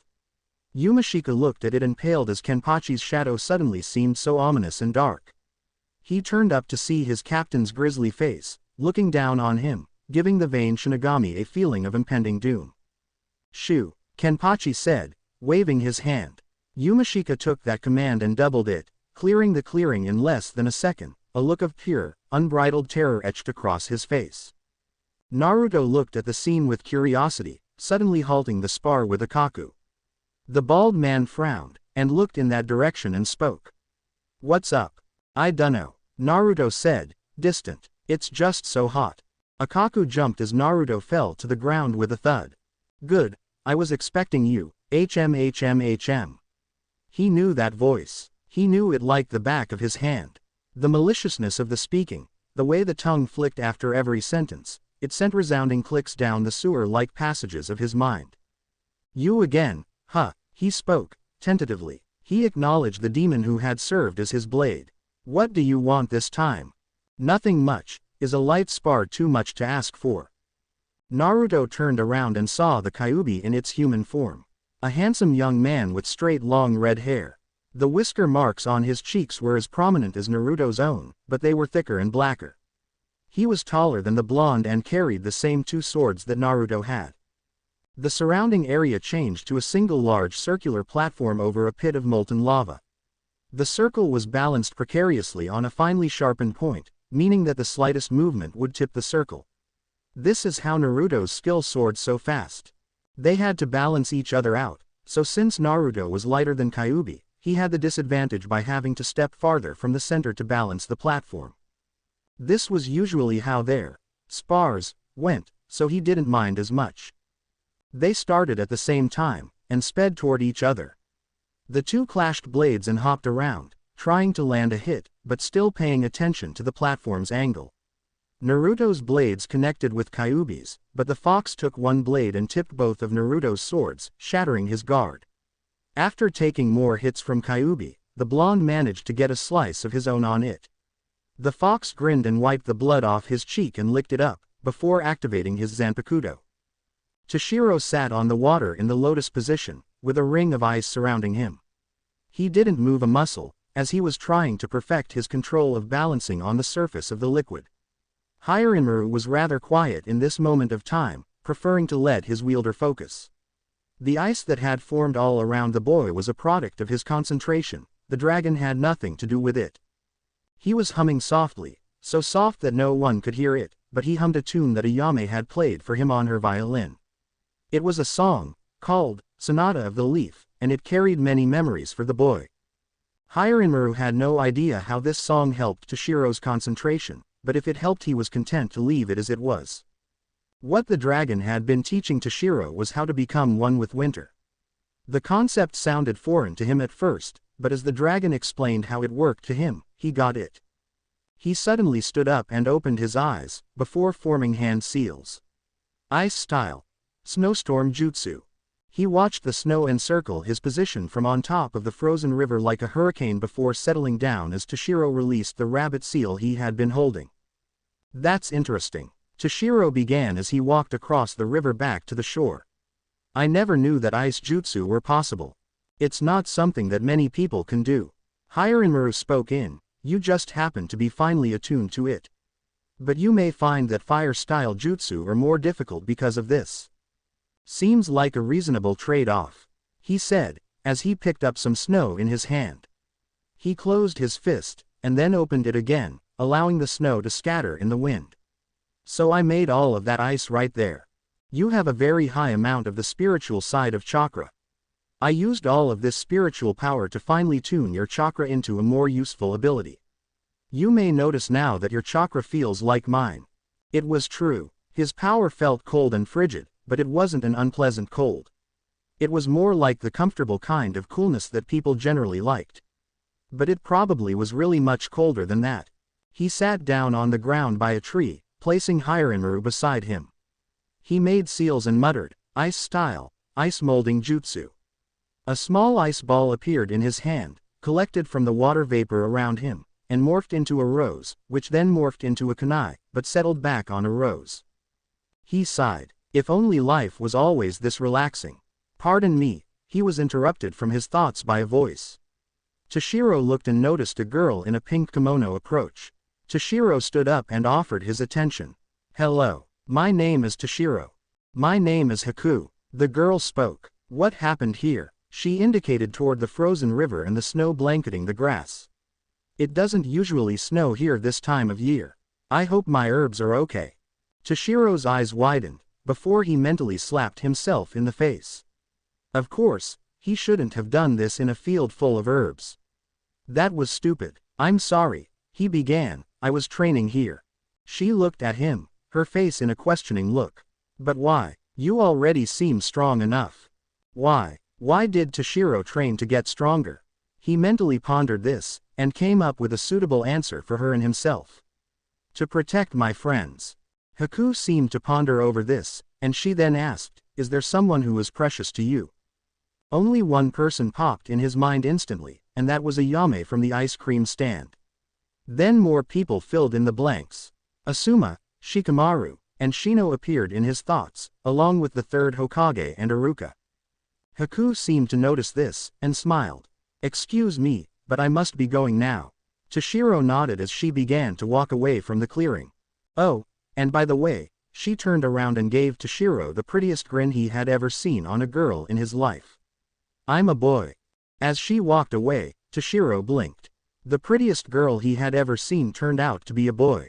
Yumashika looked at it and paled as Kenpachi's shadow suddenly seemed so ominous and dark. He turned up to see his captain's grisly face, looking down on him, giving the vain Shinigami a feeling of impending doom. Shoo, Kenpachi said, waving his hand. Yumashika took that command and doubled it, clearing the clearing in less than a second. A look of pure, unbridled terror etched across his face. Naruto looked at the scene with curiosity, suddenly halting the spar with Akaku. The bald man frowned, and looked in that direction and spoke. What's up? I dunno, Naruto said, distant. It's just so hot. Akaku jumped as Naruto fell to the ground with a thud. Good, I was expecting you, HM. He knew that voice. He knew it like the back of his hand. The maliciousness of the speaking, the way the tongue flicked after every sentence, it sent resounding clicks down the sewer-like passages of his mind. You again, huh, he spoke, tentatively. He acknowledged the demon who had served as his blade. What do you want this time? Nothing much. Is a light spar too much to ask for? Naruto turned around and saw the Kyuubi in its human form. A handsome young man with straight long red hair. The whisker marks on his cheeks were as prominent as Naruto's own, but they were thicker and blacker. He was taller than the blonde and carried the same two swords that Naruto had. The surrounding area changed to a single large circular platform over a pit of molten lava. The circle was balanced precariously on a finely sharpened point, meaning that the slightest movement would tip the circle. This is how Naruto's skill soared so fast. They had to balance each other out, so since Naruto was lighter than Kyuubi, he had the disadvantage by having to step farther from the center to balance the platform. This was usually how their spars went, so he didn't mind as much. They started at the same time, and sped toward each other. The two clashed blades and hopped around, trying to land a hit, but still paying attention to the platform's angle. Naruto's blades connected with Kyuubi's, but the fox took one blade and tipped both of Naruto's swords, shattering his guard. After taking more hits from Kyuubi, the blonde managed to get a slice of his own on it. The fox grinned and wiped the blood off his cheek and licked it up, before activating his Zanpakuto. Toshiro sat on the water in the lotus position, with a ring of ice surrounding him. He didn't move a muscle, as he was trying to perfect his control of balancing on the surface of the liquid. Hiranmaru was rather quiet in this moment of time, preferring to let his wielder focus. The ice that had formed all around the boy was a product of his concentration, the dragon had nothing to do with it. He was humming softly, so soft that no one could hear it, but he hummed a tune that Ayame had played for him on her violin. It was a song, called Sonata of the Leaf, and it carried many memories for the boy. Hiranmaru had no idea how this song helped Toshiro's concentration, but if it helped he was content to leave it as it was. What the dragon had been teaching Toshiro was how to become one with winter. The concept sounded foreign to him at first, but as the dragon explained how it worked to him, he got it. He suddenly stood up and opened his eyes, before forming hand seals. Ice style. Snowstorm jutsu. He watched the snow encircle his position from on top of the frozen river like a hurricane before settling down as Toshiro released the rabbit seal he had been holding. That's interesting. Toshiro began as he walked across the river back to the shore. I never knew that ice jutsu were possible. It's not something that many people can do. Harem spoke in, you just happen to be finely attuned to it. But you may find that fire-style jutsu are more difficult because of this. Seems like a reasonable trade-off, he said, as he picked up some snow in his hand. He closed his fist, and then opened it again, allowing the snow to scatter in the wind. So I made all of that ice right there. You have a very high amount of the spiritual side of chakra. I used all of this spiritual power to finely tune your chakra into a more useful ability. You may notice now that your chakra feels like mine. It was true. His power felt cold and frigid, but it wasn't an unpleasant cold. It was more like the comfortable kind of coolness that people generally liked. But it probably was really much colder than that. He sat down on the ground by a tree, placing Harem beside him. He made seals and muttered, ice style, ice molding jutsu. A small ice ball appeared in his hand, collected from the water vapor around him, and morphed into a rose, which then morphed into a kunai, but settled back on a rose. He sighed. If only life was always this relaxing. Pardon me, he was interrupted from his thoughts by a voice. Toshiro looked and noticed a girl in a pink kimono approach. Toshiro stood up and offered his attention. Hello, my name is Toshiro. My name is Haku. The girl spoke. What happened here? She indicated toward the frozen river and the snow blanketing the grass. It doesn't usually snow here this time of year. I hope my herbs are okay. Toshiro's eyes widened, before he mentally slapped himself in the face. Of course, he shouldn't have done this in a field full of herbs. That was stupid. I'm sorry, he began, I was training here. She looked at him, her face in a questioning look. But why? You already seem strong enough. Why? Why did Toshiro train to get stronger? He mentally pondered this, and came up with a suitable answer for her and himself. To protect my friends. Haku seemed to ponder over this, and she then asked, is there someone who is precious to you? Only one person popped in his mind instantly, and that was Ayame from the ice cream stand. Then more people filled in the blanks. Asuma, Shikamaru, and Shino appeared in his thoughts, along with the third Hokage and Iruka. Haku seemed to notice this, and smiled. Excuse me, but I must be going now. Toshiro nodded as she began to walk away from the clearing. Oh, and by the way, she turned around and gave Toshiro the prettiest grin he had ever seen on a girl in his life. I'm a boy. As she walked away, Toshiro blinked. The prettiest girl he had ever seen turned out to be a boy.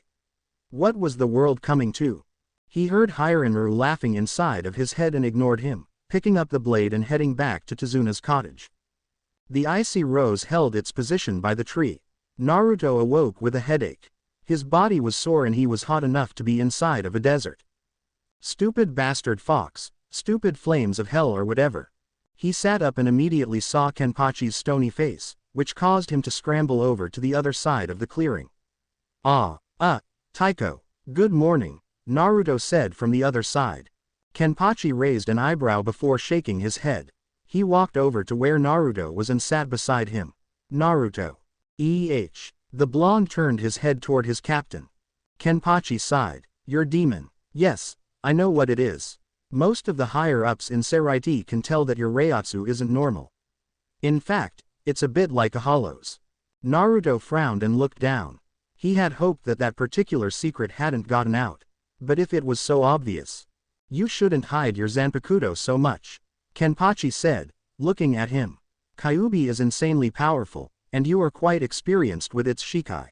What was the world coming to? He heard Hirenru laughing inside of his head and ignored him, picking up the blade and heading back to Tezuna's cottage. The icy rose held its position by the tree. Naruto awoke with a headache. His body was sore and he was hot enough to be inside of a desert. Stupid bastard fox, stupid flames of hell or whatever. He sat up and immediately saw Kenpachi's stony face, which caused him to scramble over to the other side of the clearing. Taiko. Good morning, Naruto said from the other side. Kenpachi raised an eyebrow before shaking his head. He walked over to where Naruto was and sat beside him. Naruto. The blonde turned his head toward his captain. Kenpachi sighed. Your demon. Yes, I know what it is. Most of the higher-ups in Seraiti can tell that your Reiatsu isn't normal. In fact, it's a bit like a hollow's. Naruto frowned and looked down. He had hoped that that particular secret hadn't gotten out. But if it was so obvious. You shouldn't hide your Zanpakuto so much. Kenpachi said, looking at him. Kyuubi is insanely powerful, and you are quite experienced with its Shikai.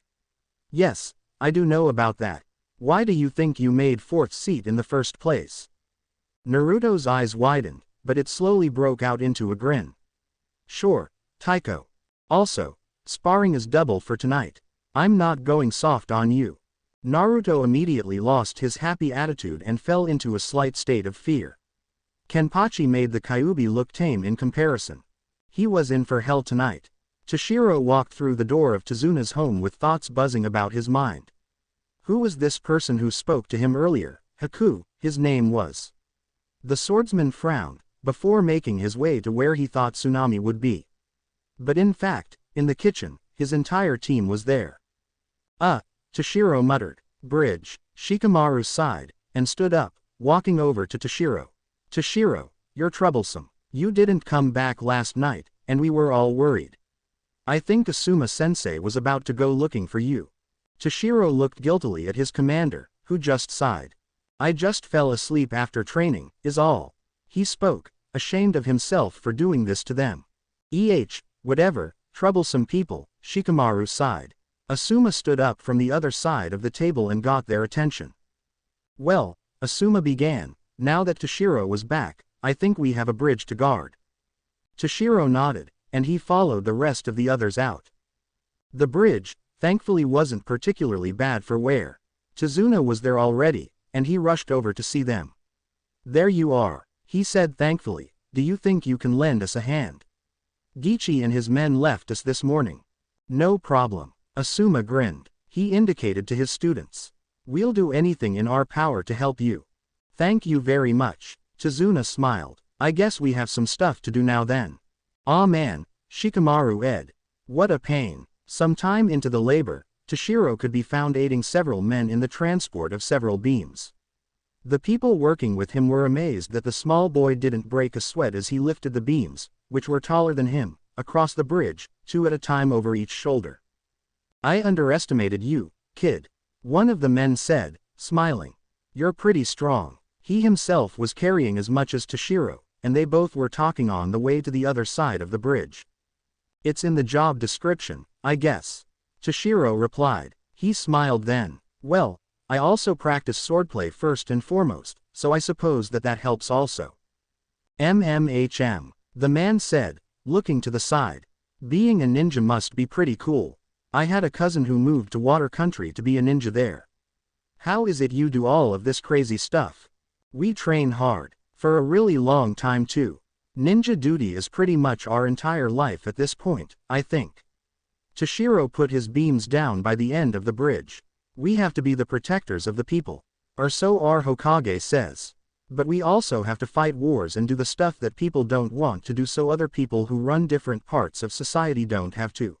Yes, I do know about that. Why do you think you made fourth seat in the first place? Naruto's eyes widened, but it slowly broke out into a grin. Sure, Taiko. Also, sparring is double for tonight. I'm not going soft on you. Naruto immediately lost his happy attitude and fell into a slight state of fear. Kenpachi made the Kyuubi look tame in comparison. He was in for hell tonight. Toshiro walked through the door of Tezuna's home with thoughts buzzing about his mind. Who was this person who spoke to him earlier? Haku, his name was. The swordsman frowned, before making his way to where he thought Tsunami would be. But in fact, in the kitchen, his entire team was there. Toshiro muttered. Bridge. Shikamaru sighed, and stood up, walking over to Toshiro. Toshiro, you're troublesome. You didn't come back last night, and we were all worried. I think Asuma-sensei was about to go looking for you. Toshiro looked guiltily at his commander, who just sighed. I just fell asleep after training, is all. He spoke, ashamed of himself for doing this to them. Whatever, troublesome people, Shikamaru sighed. Asuma stood up from the other side of the table and got their attention. Well, Asuma began, now that Toshiro was back, I think we have a bridge to guard. Toshiro nodded, and he followed the rest of the others out. The bridge, thankfully, wasn't particularly bad for wear. Tezuna was there already, and he rushed over to see them. There you are, he said thankfully. Do you think you can lend us a hand? Gichi and his men left us this morning. No problem. Asuma grinned. He indicated to his students. We'll do anything in our power to help you. Thank you very much. Tezuna smiled. I guess we have some stuff to do now then. Aw man, Shikamaru ed. What a pain. Some time into the labor, Toshiro could be found aiding several men in the transport of several beams. The people working with him were amazed that the small boy didn't break a sweat as he lifted the beams, which were taller than him, across the bridge, 2 at a time over each shoulder. I underestimated you, kid. One of the men said, smiling. You're pretty strong. He himself was carrying as much as Toshiro, and they both were talking on the way to the other side of the bridge. It's in the job description, I guess. Toshiro replied. He smiled then. Well, I also practice swordplay first and foremost, so I suppose that helps also. MMHM. The man said, looking to the side. Being a ninja must be pretty cool. I had a cousin who moved to Water Country to be a ninja there. How is it you do all of this crazy stuff? We train hard, for a really long time too. Ninja duty is pretty much our entire life at this point, I think. Toshiro put his beams down by the end of the bridge. We have to be the protectors of the people. Or so our Hokage says. But we also have to fight wars and do the stuff that people don't want to do so other people who run different parts of society don't have to.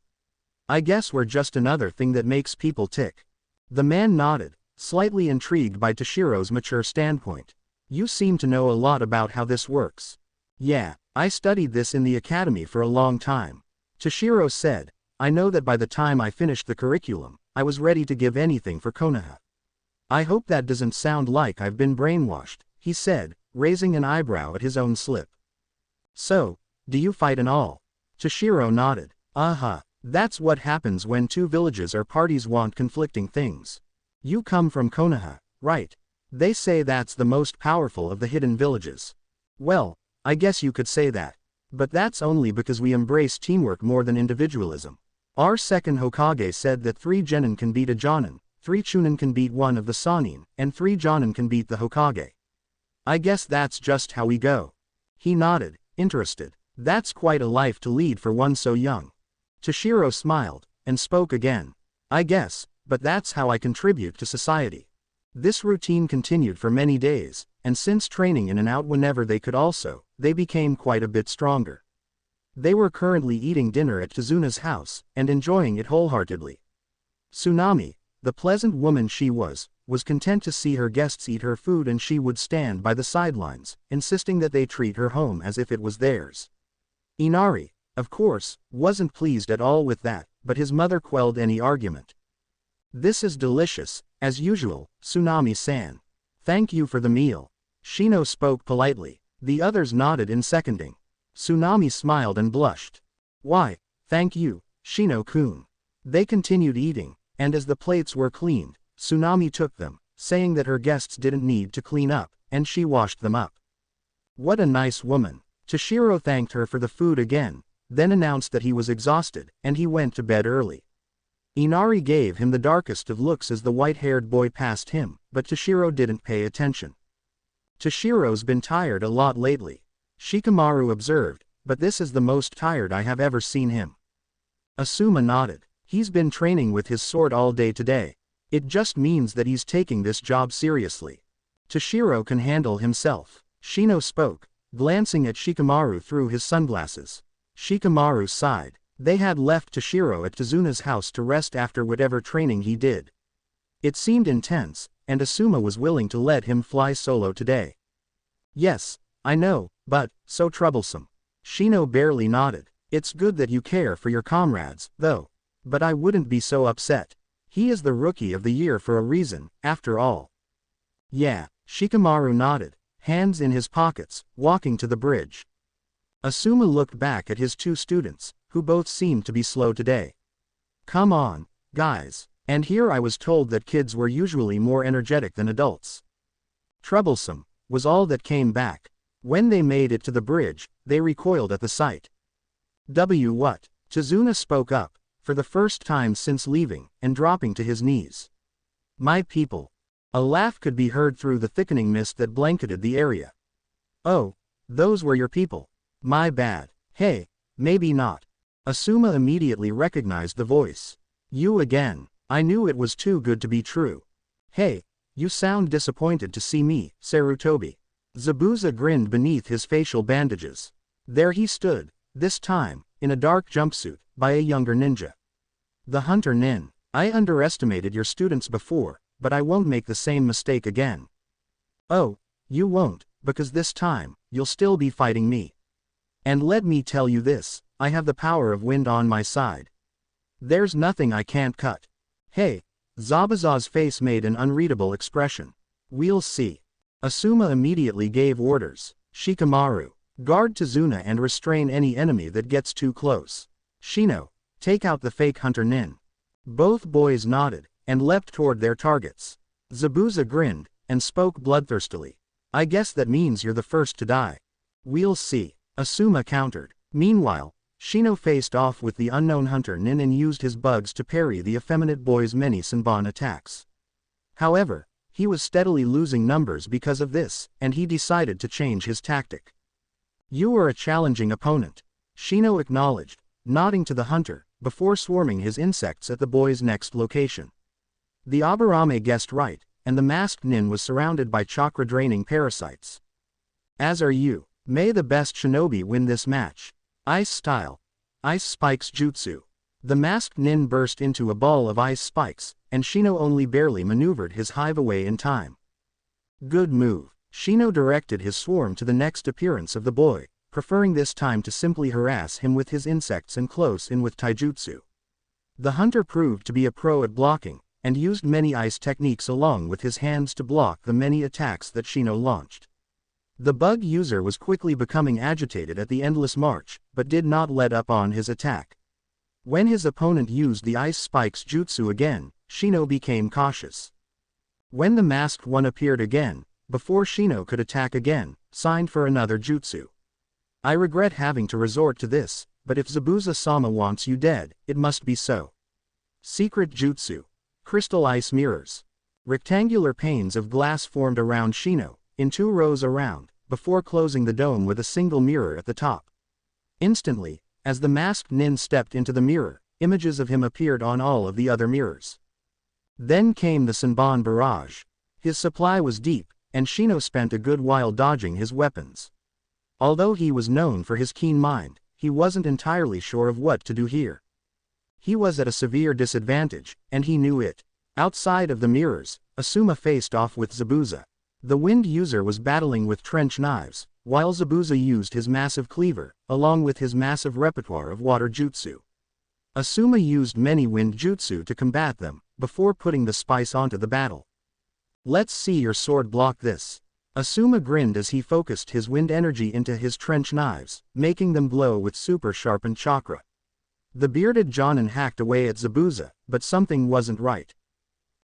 I guess we're just another thing that makes people tick. The man nodded, slightly intrigued by Toshiro's mature standpoint. You seem to know a lot about how this works. Yeah, I studied this in the academy for a long time. Toshiro said, I know that by the time I finished the curriculum, I was ready to give anything for Konoha. I hope that doesn't sound like I've been brainwashed, he said, raising an eyebrow at his own slip. So, do you fight and all? Toshiro nodded. That's what happens when two villages or parties want conflicting things. You come from Konoha, right? They say that's the most powerful of the hidden villages. Well, I guess you could say that. But that's only because we embrace teamwork more than individualism. Our second Hokage said that 3 genin can beat a jonin, 3 chunin can beat one of the sanin, and 3 jonin can beat the Hokage. I guess that's just how we go. He nodded, interested. That's quite a life to lead for one so young. Toshiro smiled, and spoke again. I guess, but that's how I contribute to society. This routine continued for many days, and since training in and out whenever they could also, they became quite a bit stronger. They were currently eating dinner at Tezuna's house, and enjoying it wholeheartedly. Tsunami, the pleasant woman she was content to see her guests eat her food and she would stand by the sidelines, insisting that they treat her home as if it was theirs. Inari, of course, wasn't pleased at all with that, but his mother quelled any argument. This is delicious, as usual, Tsunami-san. Thank you for the meal. Shino spoke politely. The others nodded in seconding. Tsunami smiled and blushed. Why, thank you, Shino-kun. They continued eating, and as the plates were cleaned, Tsunami took them, saying that her guests didn't need to clean up, and she washed them up. What a nice woman. Toshiro thanked her for the food again, then announced that he was exhausted, and he went to bed early. Inari gave him the darkest of looks as the white-haired boy passed him, but Toshiro didn't pay attention. Toshiro's been tired a lot lately, Shikamaru observed, but this is the most tired I have ever seen him. Asuma nodded. He's been training with his sword all day today. It just means that he's taking this job seriously. Toshiro can handle himself. Shino spoke, glancing at Shikamaru through his sunglasses. Shikamaru sighed. They had left Toshiro at Tazuna's house to rest after whatever training he did. It seemed intense, and Asuma was willing to let him fly solo today. Yes, I know, but, so troublesome. Shino barely nodded. It's good that you care for your comrades, though. But I wouldn't be so upset. He is the rookie of the year for a reason, after all. Yeah, Shikamaru nodded, hands in his pockets, walking to the bridge. Asuma looked back at his two students, who both seemed to be slow today. Come on, guys. And here I was told that kids were usually more energetic than adults. Troublesome, was all that came back. When they made it to the bridge, they recoiled at the sight. What? Tazuna spoke up, for the first time since leaving, and dropping to his knees. My people. A laugh could be heard through the thickening mist that blanketed the area. Oh, those were your people. My bad. Hey, maybe not. Asuma immediately recognized the voice. You again. I knew it was too good to be true. Hey, you sound disappointed to see me, Sarutobi. Zabuza grinned beneath his facial bandages. There he stood, this time, in a dark jumpsuit, by a younger ninja. The hunter Nin. I underestimated your students before, but I won't make the same mistake again. Oh, you won't, because this time, you'll still be fighting me. And let me tell you this, I have the power of wind on my side. There's nothing I can't cut. Hey, Zabuza's face made an unreadable expression. We'll see. Asuma immediately gave orders. Shikamaru, guard Tazuna and restrain any enemy that gets too close. Shino, take out the fake hunter Nin. Both boys nodded, and leapt toward their targets. Zabuza grinned, and spoke bloodthirstily. I guess that means you're the first to die. We'll see. Asuma countered. Meanwhile, Shino faced off with the unknown hunter Nin and used his bugs to parry the effeminate boy's many Senbon attacks. However, he was steadily losing numbers because of this, and he decided to change his tactic. You were a challenging opponent, Shino acknowledged, nodding to the hunter, before swarming his insects at the boy's next location. The Aburame guessed right, and the masked Nin was surrounded by chakra-draining parasites. As are you. May the best shinobi win this match. Ice style. Ice spikes jutsu. The masked Nin burst into a ball of ice spikes, and Shino only barely maneuvered his hive away in time. Good move. Shino directed his swarm to the next appearance of the boy, preferring this time to simply harass him with his insects and close in with taijutsu. The hunter proved to be a pro at blocking, and used many ice techniques along with his hands to block the many attacks that Shino launched. The bug user was quickly becoming agitated at the endless march, but did not let up on his attack. When his opponent used the ice spikes jutsu again, Shino became cautious. When the masked one appeared again, before Shino could attack again, signed for another jutsu. I regret having to resort to this, but if Zabuza-sama wants you dead, it must be so. Secret jutsu. Crystal ice mirrors. Rectangular panes of glass formed around Shino, in 2 rows around, before closing the dome with a single mirror at the top. Instantly, as the masked Nin stepped into the mirror, images of him appeared on all of the other mirrors. Then came the Senbon barrage. His supply was deep, and Shino spent a good while dodging his weapons. Although he was known for his keen mind, he wasn't entirely sure of what to do here. He was at a severe disadvantage, and he knew it. Outside of the mirrors, Asuma faced off with Zabuza. The wind user was battling with trench knives, while Zabuza used his massive cleaver, along with his massive repertoire of water jutsu. Asuma used many wind jutsu to combat them, before putting the spice onto the battle. Let's see your sword block this. Asuma grinned as he focused his wind energy into his trench knives, making them glow with super sharpened chakra. The bearded Jonin hacked away at Zabuza, but something wasn't right.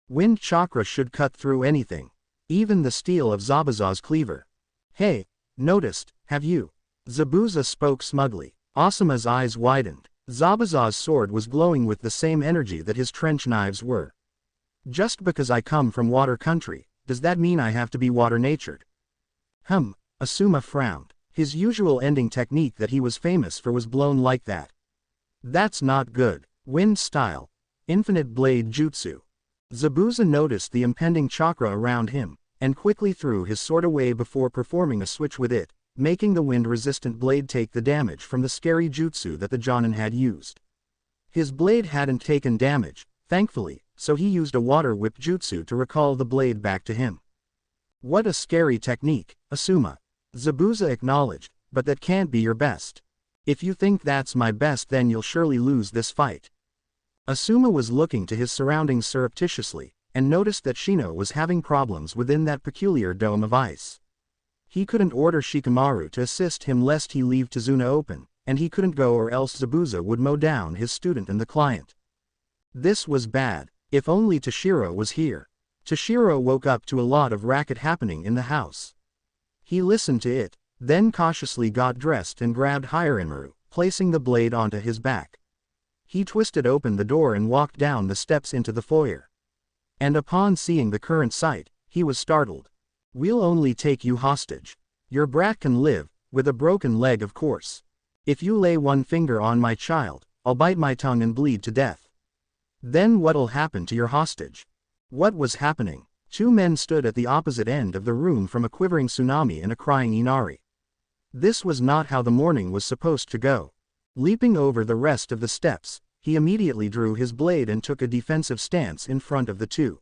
Wind chakra should cut through anything. Even the steel of Zabuza's cleaver. Hey, noticed, have you? Zabuza spoke smugly. Asuma's eyes widened. Zabuza's sword was glowing with the same energy that his trench knives were. Just because I come from water country, does that mean I have to be water-natured? Asuma frowned. His usual ending technique that he was famous for was blown like that. That's not good. Wind style. Infinite blade jutsu. Zabuza noticed the impending chakra around him, and quickly threw his sword away before performing a switch with it, making the wind-resistant blade take the damage from the scary jutsu that the Jonin had used. His blade hadn't taken damage, thankfully, so he used a water whip jutsu to recall the blade back to him. What a scary technique, Asuma. Zabuza acknowledged, but that can't be your best. If you think that's my best, then you'll surely lose this fight. Asuma was looking to his surroundings surreptitiously, and noticed that Shino was having problems within that peculiar dome of ice. He couldn't order Shikamaru to assist him lest he leave Tazuna open, and he couldn't go or else Zabuza would mow down his student and the client. This was bad. If only Toshiro was here. Toshiro woke up to a lot of racket happening in the house. He listened to it, then cautiously got dressed and grabbed Harem, placing the blade onto his back. He twisted open the door and walked down the steps into the foyer. And upon seeing the current sight, he was startled. We'll only take you hostage. Your brat can live, with a broken leg of course. If you lay one finger on my child, I'll bite my tongue and bleed to death. Then what'll happen to your hostage? What was happening? Two men stood at the opposite end of the room from a quivering Tsunami and a crying Inari. This was not how the morning was supposed to go. Leaping over the rest of the steps, he immediately drew his blade and took a defensive stance in front of the two.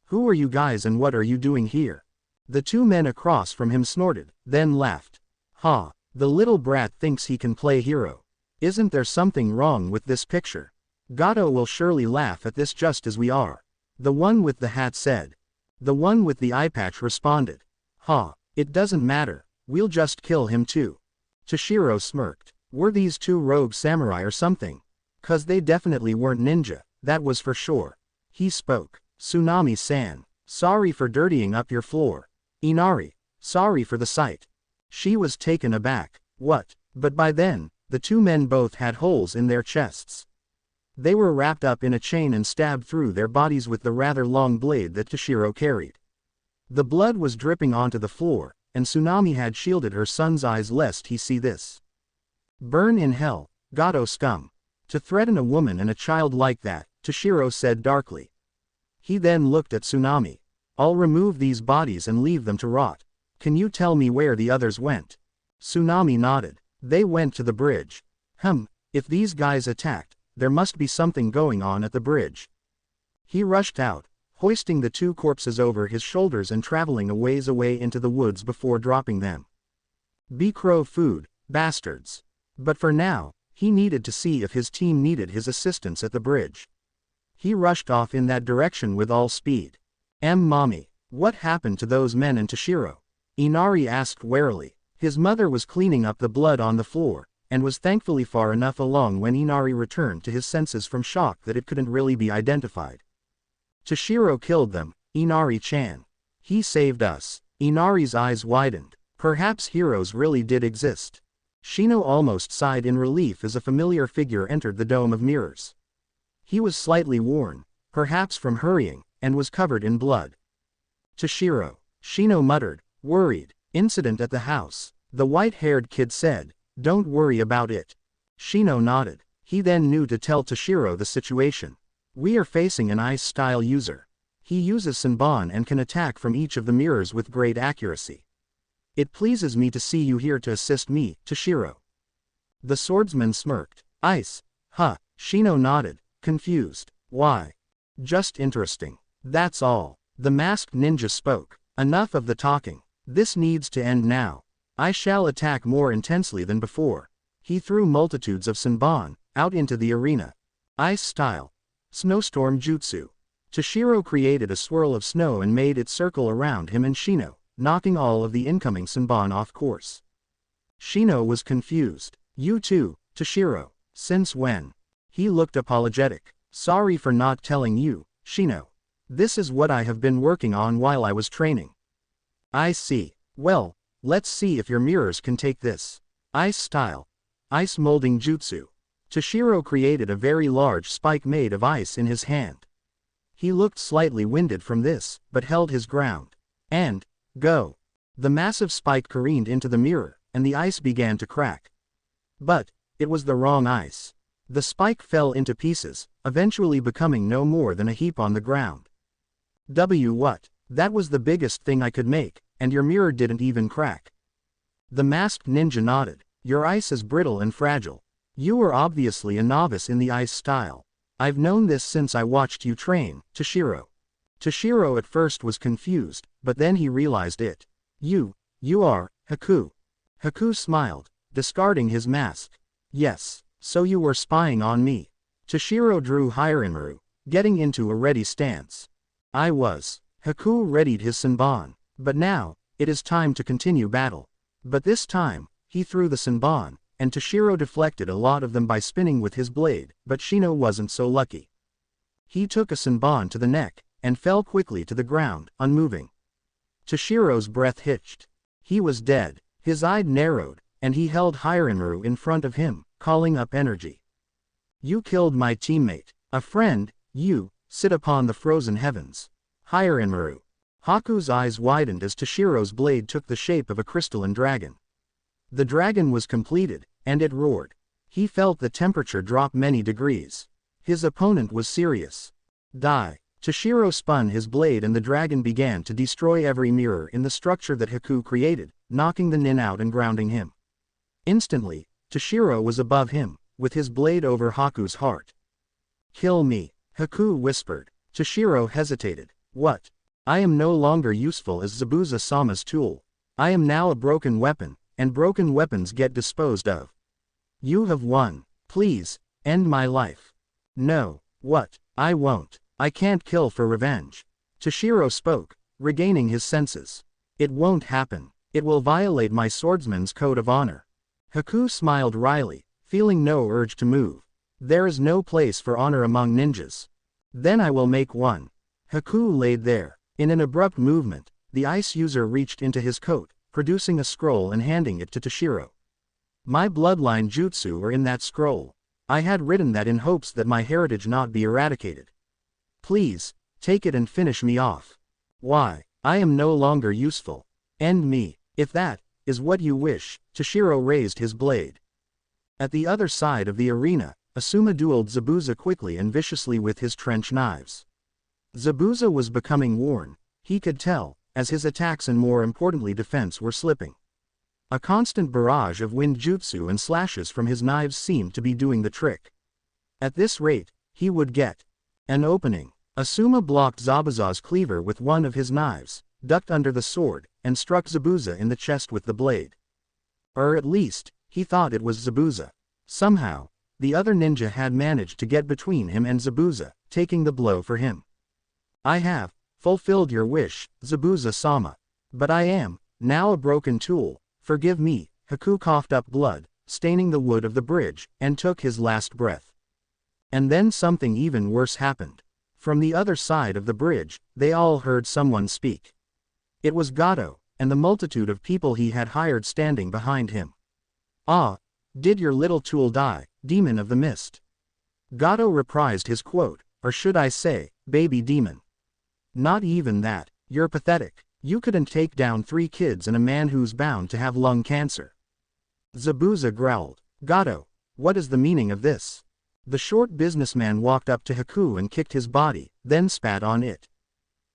Who are you guys and what are you doing here? The two men across from him snorted, then laughed. Ha, the little brat thinks he can play hero. Isn't there something wrong with this picture? Gato will surely laugh at this just as we are. The one with the hat said. The one with the eye patch responded. Ha, it doesn't matter, we'll just kill him too. Toshiro smirked. Were these two rogue samurai or something? 'Cause they definitely weren't ninja, that was for sure. He spoke. Tsunami-san, sorry for dirtying up your floor. Inari, sorry for the sight. She was taken aback. What? But by then, the two men both had holes in their chests. They were wrapped up in a chain and stabbed through their bodies with the rather long blade that Toshiro carried. The blood was dripping onto the floor, and Tsunami had shielded her son's eyes lest he see this. Burn in hell, Gato scum. To threaten a woman and a child like that, Toshiro said darkly. He then looked at Tsunami. I'll remove these bodies and leave them to rot. Can you tell me where the others went? Tsunami nodded. They went to the bridge. If these guys attacked, there must be something going on at the bridge. He rushed out, hoisting the two corpses over his shoulders and traveling a ways away into the woods before dropping them. Be crow food, bastards. But for now, he needed to see if his team needed his assistance at the bridge. He rushed off in that direction with all speed. Mommy, what happened to those men and Toshiro? Inari asked warily. His mother was cleaning up the blood on the floor, and was thankfully far enough along when Inari returned to his senses from shock that it couldn't really be identified. Toshiro killed them, Inari-chan. He saved us. Inari's eyes widened. Perhaps heroes really did exist. Shino almost sighed in relief as a familiar figure entered the dome of mirrors. He was slightly worn, perhaps from hurrying, and was covered in blood. Toshiro, Shino muttered, worried. Incident at the house. The white-haired kid said, don't worry about it. Shino nodded. He then knew to tell Toshiro the situation. We are facing an ice-style user. He uses Senbon and can attack from each of the mirrors with great accuracy. It pleases me to see you here to assist me, Toshiro. The swordsman smirked. Ice. Shino nodded, confused. Why? Just interesting. That's all. The masked ninja spoke. Enough of the talking. This needs to end now. I shall attack more intensely than before. He threw multitudes of Senbon out into the arena. Ice style. Snowstorm jutsu. Toshiro created a swirl of snow and made it circle around him and Shino, knocking all of the incoming Senbon off course. Shino was confused. You too, Toshiro. Since when? He looked apologetic. Sorry for not telling you, Shino. This is what I have been working on while I was training. I see. Well, let's see if your mirrors can take this. Ice style. Ice molding jutsu. Toshiro created a very large spike made of ice in his hand. He looked slightly winded from this, but held his ground. And, go! The massive spike careened into the mirror, and the ice began to crack. But, it was the wrong ice. The spike fell into pieces, eventually becoming no more than a heap on the ground. What? That was the biggest thing I could make, and your mirror didn't even crack. The masked ninja nodded. Your ice is brittle and fragile. You are obviously a novice in the ice style. I've known this since I watched you train, Toshiro. Toshiro at first was confused, but then he realized it. You are, Haku. Haku smiled, discarding his mask. Yes, so you were spying on me. Toshiro drew Harem, getting into a ready stance. I was. Haku readied his senbon. But now, it is time to continue battle. But this time, he threw the senbon, and Toshiro deflected a lot of them by spinning with his blade, but Shino wasn't so lucky. He took a senbon to the neck, and fell quickly to the ground, unmoving. Toshiro's breath hitched. He was dead, his eye narrowed, and he held Harem in front of him, calling up energy. You killed my teammate, a friend, you, sit upon the frozen heavens. Harem. Haku's eyes widened as Toshiro's blade took the shape of a crystalline dragon. The dragon was completed, and it roared. He felt the temperature drop many degrees. His opponent was serious. Die. Toshiro spun his blade and the dragon began to destroy every mirror in the structure that Haku created, knocking the nin out and grounding him. Instantly, Toshiro was above him, with his blade over Haku's heart. Kill me, Haku whispered. Toshiro hesitated. What? I am no longer useful as Zabuza-sama's tool. I am now a broken weapon, and broken weapons get disposed of. You have won. Please, end my life. No. What? I won't. I can't kill for revenge. Toshiro spoke, regaining his senses. It won't happen. It will violate my swordsman's code of honor. Haku smiled wryly, feeling no urge to move. There is no place for honor among ninjas. Then I will make one. Haku laid there. In an abrupt movement, the ice user reached into his coat, producing a scroll and handing it to Toshiro. My bloodline jutsu are in that scroll. I had written that in hopes that my heritage not be eradicated. Please, take it and finish me off. Why? I am no longer useful. End me, if that is what you wish. Toshiro raised his blade. At the other side of the arena, Asuma dueled Zabuza quickly and viciously with his trench knives. Zabuza was becoming worn, he could tell, as his attacks and more importantly defense were slipping. A constant barrage of wind jutsu and slashes from his knives seemed to be doing the trick. At this rate, he would get an opening. Asuma blocked Zabuza's cleaver with one of his knives, ducked under the sword, and struck Zabuza in the chest with the blade. Or at least, he thought it was Zabuza. Somehow, the other ninja had managed to get between him and Zabuza, taking the blow for him. I have fulfilled your wish, Zabuza-sama. But I am now a broken tool. Forgive me. Haku coughed up blood, staining the wood of the bridge, and took his last breath. And then something even worse happened. From the other side of the bridge, they all heard someone speak. It was Gato, and the multitude of people he had hired standing behind him. Ah, did your little tool die, demon of the mist? Gato reprised his quote, or should I say, baby demon. Not even that, you're pathetic. You couldn't take down 3 kids and a man who's bound to have lung cancer. Zabuza growled. Gato, what is the meaning of this? The short businessman walked up to Haku and kicked his body, then spat on it.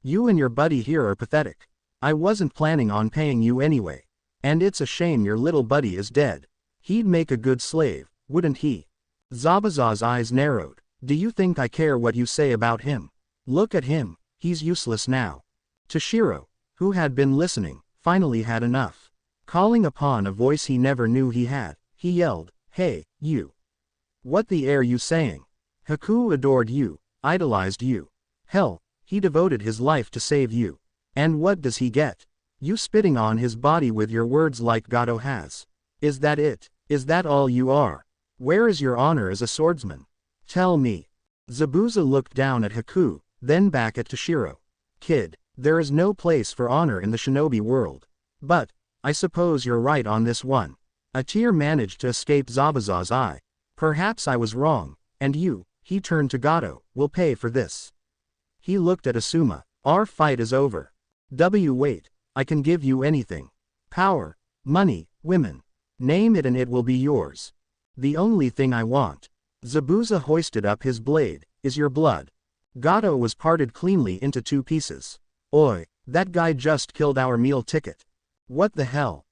You and your buddy here are pathetic. I wasn't planning on paying you anyway. And it's a shame your little buddy is dead. He'd make a good slave, wouldn't he? Zabuza's eyes narrowed. Do you think I care what you say about him? Look at him. He's useless now. Toshiro, who had been listening, finally had enough. Calling upon a voice he never knew he had, he yelled, Hey, you. What the air you saying? Haku adored you, idolized you. Hell, he devoted his life to save you. And what does he get? You spitting on his body with your words like Gato has. Is that it? Is that all you are? Where is your honor as a swordsman? Tell me. Zabuza looked down at Haku, then back at Toshiro. Kid, there is no place for honor in the shinobi world. But, I suppose you're right on this one. A tear managed to escape Zabuza's eye. Perhaps I was wrong, and you, he turned to Gato, will pay for this. He looked at Asuma. Our fight is over. Wait, I can give you anything. Power, money, women. Name it and it will be yours. The only thing I want. Zabuza hoisted up his blade, is your blood. Gato was parted cleanly into 2 pieces. Oi, that guy just killed our meal ticket. What the hell?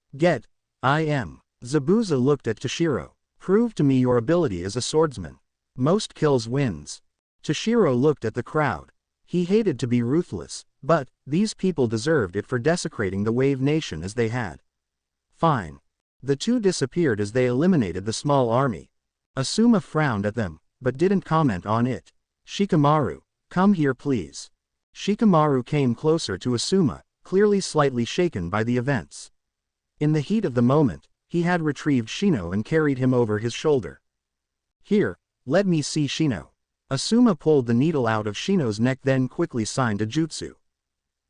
I am. Zabuza looked at Toshiro. Prove to me your ability as a swordsman. Most kills wins. Toshiro looked at the crowd. He hated to be ruthless, but these people deserved it for desecrating the Wave Nation as they had. Fine. The 2 disappeared as they eliminated the small army. Asuma frowned at them, but didn't comment on it. Shikamaru, come here please. Shikamaru came closer to Asuma, clearly slightly shaken by the events. In the heat of the moment, he had retrieved Shino and carried him over his shoulder. Here, let me see Shino. Asuma pulled the needle out of Shino's neck, then quickly signed a jutsu.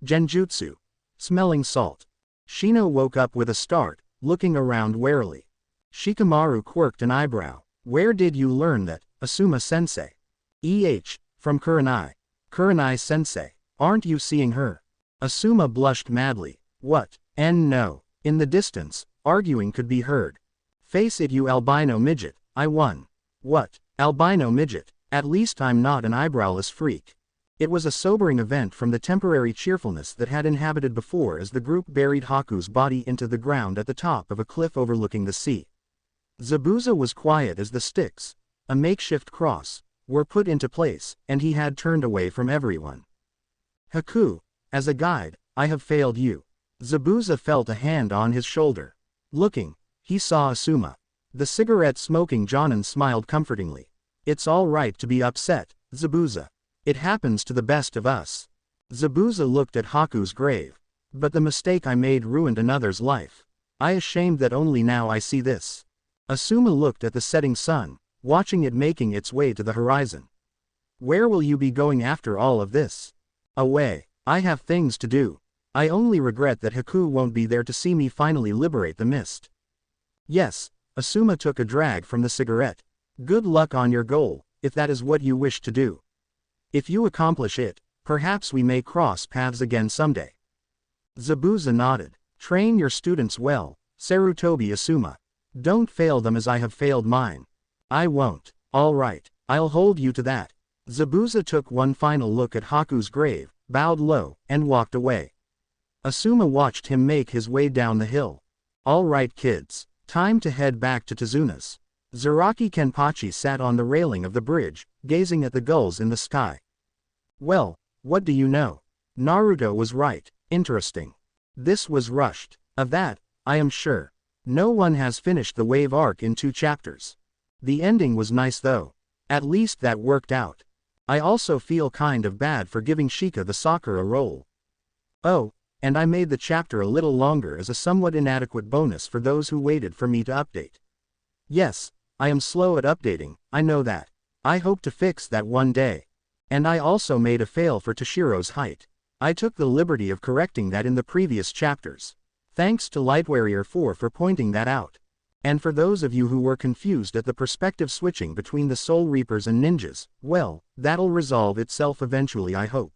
Genjutsu. Smelling salt. Shino woke up with a start, looking around warily. Shikamaru quirked an eyebrow. Where did you learn that, Asuma-sensei? From Kurenai. Kurenai-sensei. Aren't you seeing her? Asuma blushed madly. What? And no. In the distance, arguing could be heard. Face it, you albino midget, I won. What? Albino midget? At least I'm not an eyebrowless freak. It was a sobering event from the temporary cheerfulness that had inhabited before as the group buried Haku's body into the ground at the top of a cliff overlooking the sea. Zabuza was quiet as the sticks, a makeshift cross, were put into place, and he had turned away from everyone. Haku, as a guide, I have failed you. Zabuza felt a hand on his shoulder. Looking, he saw Asuma. The cigarette-smoking Jonin smiled comfortingly. It's all right to be upset, Zabuza. It happens to the best of us. Zabuza looked at Haku's grave. But the mistake I made ruined another's life. I ashamed that only now I see this. Asuma looked at the setting sun, watching it making its way to the horizon. Where will you be going after all of this? Away. I have things to do. I only regret that Haku won't be there to see me finally liberate the mist. Yes, Asuma took a drag from the cigarette. Good luck on your goal, if that is what you wish to do. If you accomplish it, perhaps we may cross paths again someday. Zabuza nodded. Train your students well, Sarutobi Asuma. Don't fail them as I have failed mine. I won't. All right, I'll hold you to that. Zabuza took one final look at Haku's grave, bowed low, and walked away. Asuma watched him make his way down the hill. All right kids, time to head back to Tazuna's. Zaraki Kenpachi sat on the railing of the bridge, gazing at the gulls in the sky. Well, what do you know? Naruto was right. Interesting. This was rushed. Of that, I am sure. No one has finished the Wave arc in 2 chapters. The ending was nice though. At least that worked out. I also feel kind of bad for giving Shika the Sakura role. Oh, and I made the chapter a little longer as a somewhat inadequate bonus for those who waited for me to update. Yes, I am slow at updating, I know that. I hope to fix that one day. And I also made a fail for Toshiro's height. I took the liberty of correcting that in the previous chapters. Thanks to Lightwarrior 4 for pointing that out. And for those of you who were confused at the perspective switching between the Soul Reapers and ninjas, well, that'll resolve itself eventually I hope.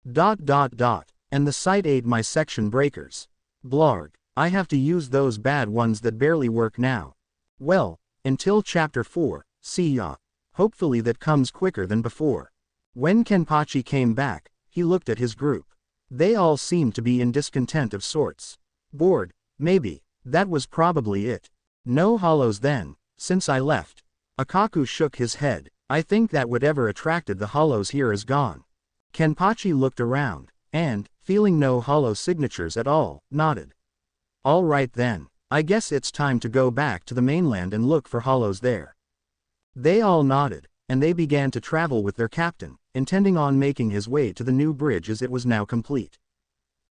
And the site ate my section breakers. Blarg. I have to use those bad ones that barely work now. Well, until chapter 4, see ya. Hopefully that comes quicker than before. When Kenpachi came back, he looked at his group. They all seemed to be in discontent of sorts. Bored, maybe, that was probably it. No hollows then, since I left. Akaku shook his head. I think that whatever attracted the hollows here is gone. Kenpachi looked around, and, feeling no hollow signatures at all, nodded. All right then, I guess it's time to go back to the mainland and look for hollows there. They all nodded, and they began to travel with their captain, intending on making his way to the new bridge as it was now complete.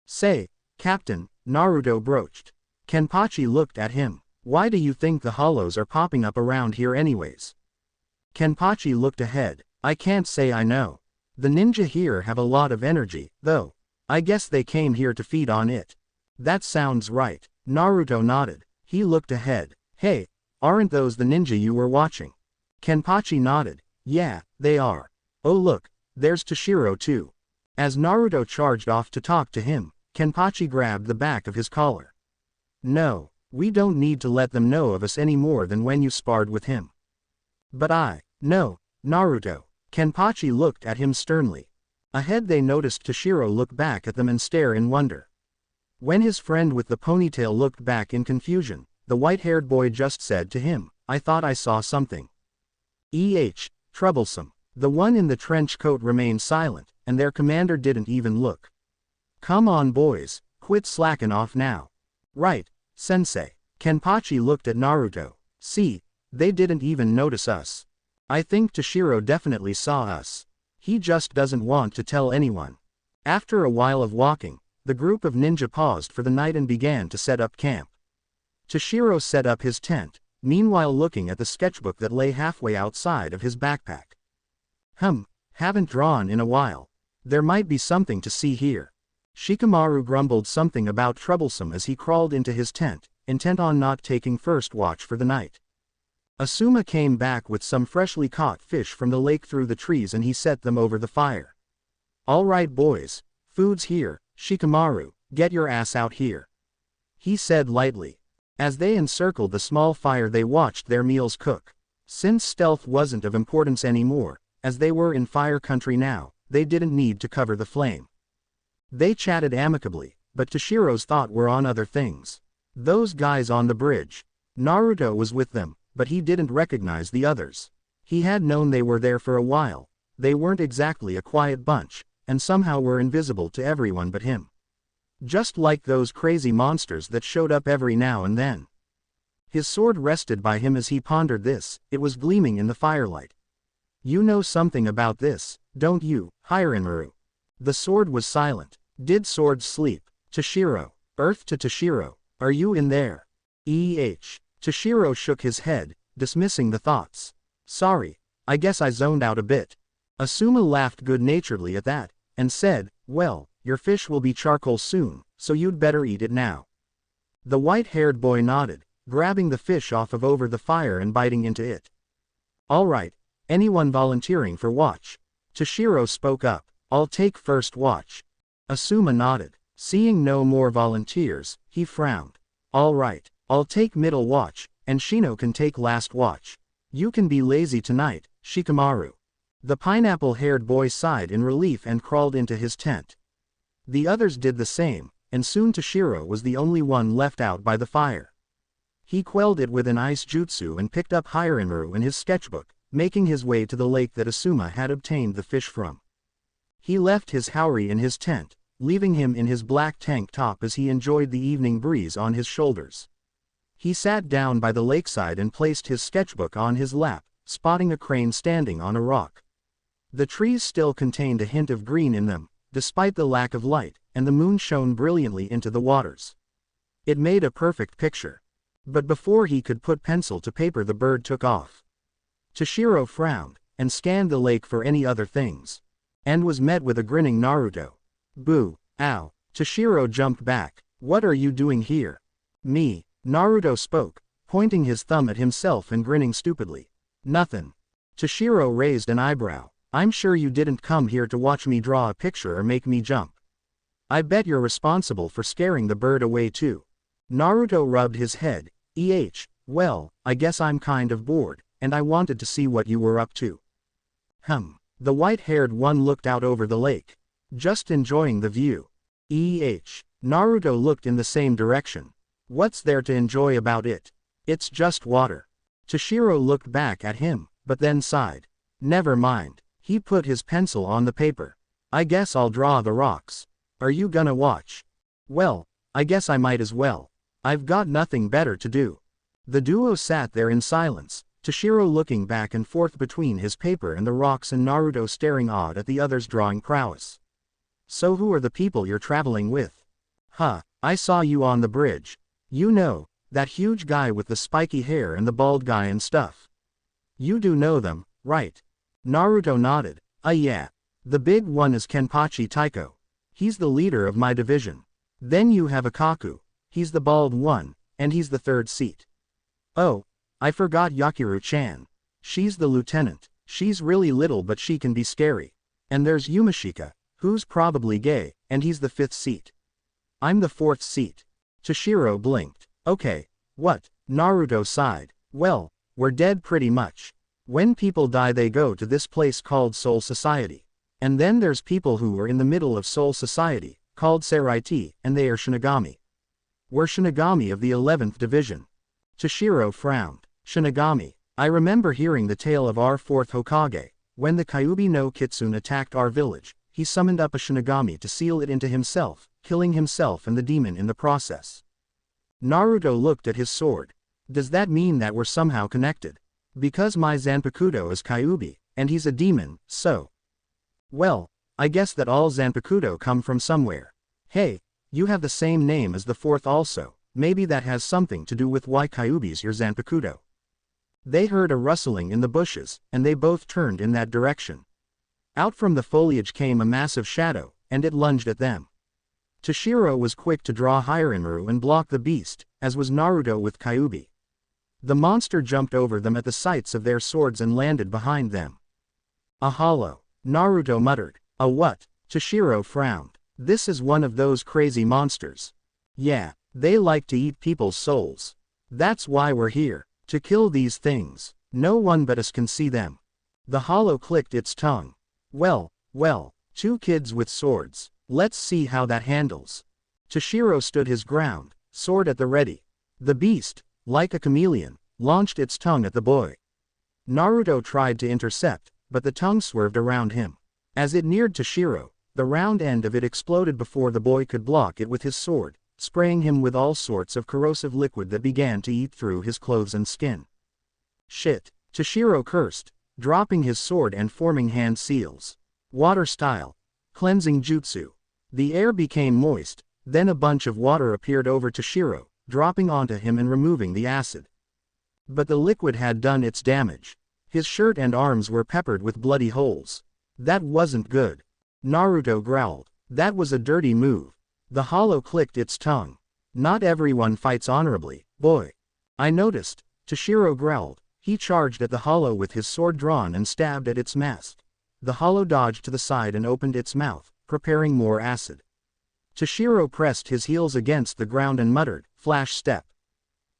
Say, Captain, Naruto broached. Kenpachi looked at him. Why do you think the hollows are popping up around here anyways? Kenpachi looked ahead. I can't say I know. The ninja here have a lot of energy, though. I guess they came here to feed on it. That sounds right. Naruto nodded. He looked ahead. Hey, aren't those the ninja you were watching? Kenpachi nodded. Yeah, they are. Oh look, there's Toshiro too. As Naruto charged off to talk to him, Kenpachi grabbed the back of his collar. No, we don't need to let them know of us any more than when you sparred with him. But no, Naruto. Kenpachi looked at him sternly. Ahead they noticed Toshiro look back at them and stare in wonder. When his friend with the ponytail looked back in confusion, the white-haired boy just said to him, I thought I saw something. Troublesome. The one in the trench coat remained silent, and their commander didn't even look. Come on boys, quit slacking off now. Right, sensei. Kenpachi looked at Naruto. See, they didn't even notice us. I think Toshiro definitely saw us. He just doesn't want to tell anyone. After a while of walking, the group of ninja paused for the night and began to set up camp. Toshiro set up his tent, meanwhile looking at the sketchbook that lay halfway outside of his backpack. Haven't drawn in a while. There might be something to see here. Shikamaru grumbled something about troublesome as he crawled into his tent, intent on not taking first watch for the night. Asuma came back with some freshly caught fish from the lake through the trees and he set them over the fire. All right boys, food's here. Shikamaru, get your ass out here. He said lightly. As they encircled the small fire they watched their meals cook. Since stealth wasn't of importance anymore, as they were in fire country now, they didn't need to cover the flame. They chatted amicably, but Toshiro's thoughts were on other things. Those guys on the bridge. Naruto was with them, but he didn't recognize the others. He had known they were there for a while. They weren't exactly a quiet bunch, and somehow were invisible to everyone but him. Just like those crazy monsters that showed up every now and then. His sword rested by him as he pondered this, it was gleaming in the firelight. You know something about this, don't you, Harem? The sword was silent. Did swords sleep? Toshiro. Earth to Toshiro. Are you in there? Toshiro shook his head, dismissing the thoughts. Sorry, I guess I zoned out a bit. Asuma laughed good-naturedly at that, and said, well, your fish will be charcoal soon, so you'd better eat it now. The white-haired boy nodded, grabbing the fish off of over the fire and biting into it. All right, anyone volunteering for watch? Toshiro spoke up. I'll take first watch. Asuma nodded. Seeing no more volunteers, he frowned. All right, I'll take middle watch, and Shino can take last watch. You can be lazy tonight, Shikamaru. The pineapple-haired boy sighed in relief and crawled into his tent. The others did the same, and soon Toshiro was the only one left out by the fire. He quelled it with an ice jutsu and picked up Harem in his sketchbook, making his way to the lake that Asuma had obtained the fish from. He left his Haori in his tent, leaving him in his black tank top as he enjoyed the evening breeze on his shoulders. He sat down by the lakeside and placed his sketchbook on his lap, spotting a crane standing on a rock. The trees still contained a hint of green in them, despite the lack of light, and the moon shone brilliantly into the waters. It made a perfect picture. But before he could put pencil to paper the bird took off. Toshiro frowned, and scanned the lake for any other things. And was met with a grinning Naruto. Boo, ow. Toshiro jumped back. What are you doing here? Me. Naruto spoke, pointing his thumb at himself and grinning stupidly. Nothin'. Toshiro raised an eyebrow. I'm sure you didn't come here to watch me draw a picture or make me jump. I bet you're responsible for scaring the bird away too. Naruto rubbed his head. Well, I guess I'm kind of bored, and I wanted to see what you were up to. The white-haired one looked out over the lake. Just enjoying the view. Naruto looked in the same direction. What's there to enjoy about it? It's just water. Toshiro looked back at him, but then sighed. Never mind. He put his pencil on the paper. I guess I'll draw the rocks. Are you gonna watch? Well, I guess I might as well. I've got nothing better to do. The duo sat there in silence, Toshiro looking back and forth between his paper and the rocks and Naruto staring awed at the other's drawing prowess. So who are the people you're traveling with? I saw you on the bridge. You know, that huge guy with the spiky hair and the bald guy and stuff. You do know them, right? Naruto nodded. Yeah. The big one is Kenpachi Taiko. He's the leader of my division. Then you have Akaku. He's the bald one, and he's the third seat. Oh, I forgot Yakiru-chan. She's the lieutenant. She's really little but she can be scary. And there's Yumashika, who's probably gay, and he's the 5th seat. I'm the 4th seat. Toshiro blinked. Okay, what? Naruto sighed. Well, we're dead pretty much. When people die they go to this place called Soul Society. And then there's people who are in the middle of Soul Society, called Seraiti, and they are Shinigami. We're Shinigami of the 11th Division. Toshiro frowned. Shinigami. I remember hearing the tale of our 4th Hokage. When the Kyuubi no Kitsune attacked our village, he summoned up a Shinigami to seal it into himself, killing himself and the demon in the process. Naruto looked at his sword. Does that mean that we're somehow connected? Because my Zanpakuto is Kyuubi, and he's a demon, so. Well, I guess that all Zanpakuto come from somewhere. Hey, you have the same name as the 4th also, maybe that has something to do with why Kyuubi's your Zanpakuto. They heard a rustling in the bushes, and they both turned in that direction. Out from the foliage came a massive shadow, and it lunged at them. Toshiro was quick to draw Hirenmaru and block the beast, as was Naruto with Kyuubi. The monster jumped over them at the sights of their swords and landed behind them. A hollow. Naruto muttered. A what? Toshiro frowned. This is one of those crazy monsters. Yeah, they like to eat people's souls. That's why we're here, to kill these things. No one but us can see them. The hollow clicked its tongue. Well, 2 kids with swords. Let's see how that handles. Toshiro stood his ground, sword at the ready. The beast, like a chameleon, launched its tongue at the boy. Naruto tried to intercept, but the tongue swerved around him. As it neared Toshiro, the round end of it exploded before the boy could block it with his sword, spraying him with all sorts of corrosive liquid that began to eat through his clothes and skin. Shit, Toshiro cursed, dropping his sword and forming hand seals. Water style. Cleansing jutsu. The air became moist, then a bunch of water appeared over Toshiro, dropping onto him and removing the acid. But the liquid had done its damage. His shirt and arms were peppered with bloody holes. That wasn't good. Naruto growled. That was a dirty move. The hollow clicked its tongue. Not everyone fights honorably, boy. I noticed. Toshiro growled. He charged at the hollow with his sword drawn and stabbed at its mask. The hollow dodged to the side and opened its mouth, preparing more acid. Toshiro pressed his heels against the ground and muttered, "Flash step."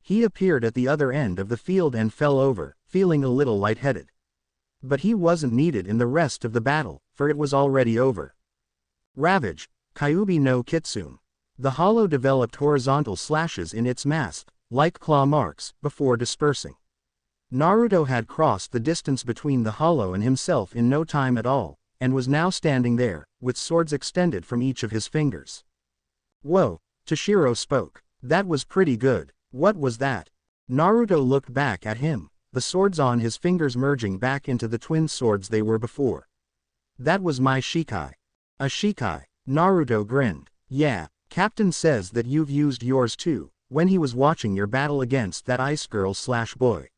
He appeared at the other end of the field and fell over, feeling a little lightheaded. But he wasn't needed in the rest of the battle, for it was already over. Ravage. Kyuubi no Kitsune. The hollow developed horizontal slashes in its mask, like claw marks, before dispersing. Naruto had crossed the distance between the hollow and himself in no time at all, and was now standing there, with swords extended from each of his fingers. Whoa, Toshiro spoke. That was pretty good. What was that? Naruto looked back at him, the swords on his fingers merging back into the twin swords they were before. That was my Shikai. A Shikai. Naruto grinned. Yeah, Captain says that you've used yours too, when he was watching your battle against that ice girl/boy.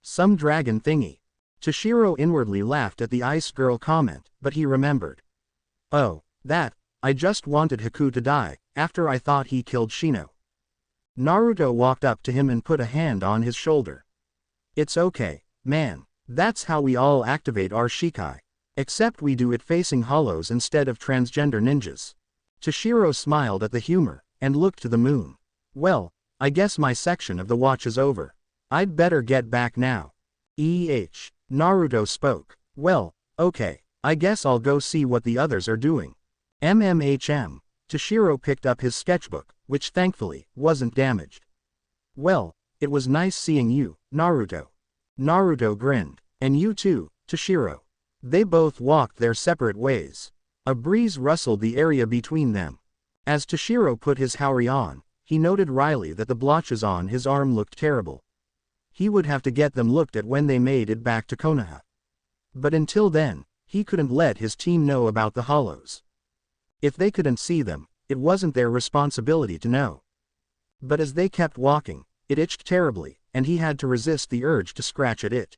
Some dragon thingy. Toshiro inwardly laughed at the ice girl comment, but he remembered. Oh, that, I just wanted Haku to die, after I thought he killed Shino. Naruto walked up to him and put a hand on his shoulder. It's okay, man, that's how we all activate our Shikai. Except we do it facing hollows instead of transgender ninjas. Toshiro smiled at the humor, and looked to the moon. Well, I guess my section of the watch is over. I'd better get back now. Naruto spoke. Well, okay, I guess I'll go see what the others are doing. Toshiro picked up his sketchbook, which thankfully, wasn't damaged. Well, it was nice seeing you, Naruto. Naruto grinned. And you too, Toshiro. They both walked their separate ways. A breeze rustled the area between them. As Toshiro put his Haori on, he noted wryly that the blotches on his arm looked terrible. He would have to get them looked at when they made it back to Konoha. But until then, he couldn't let his team know about the hollows. If they couldn't see them, it wasn't their responsibility to know. But as they kept walking, it itched terribly, and he had to resist the urge to scratch at it.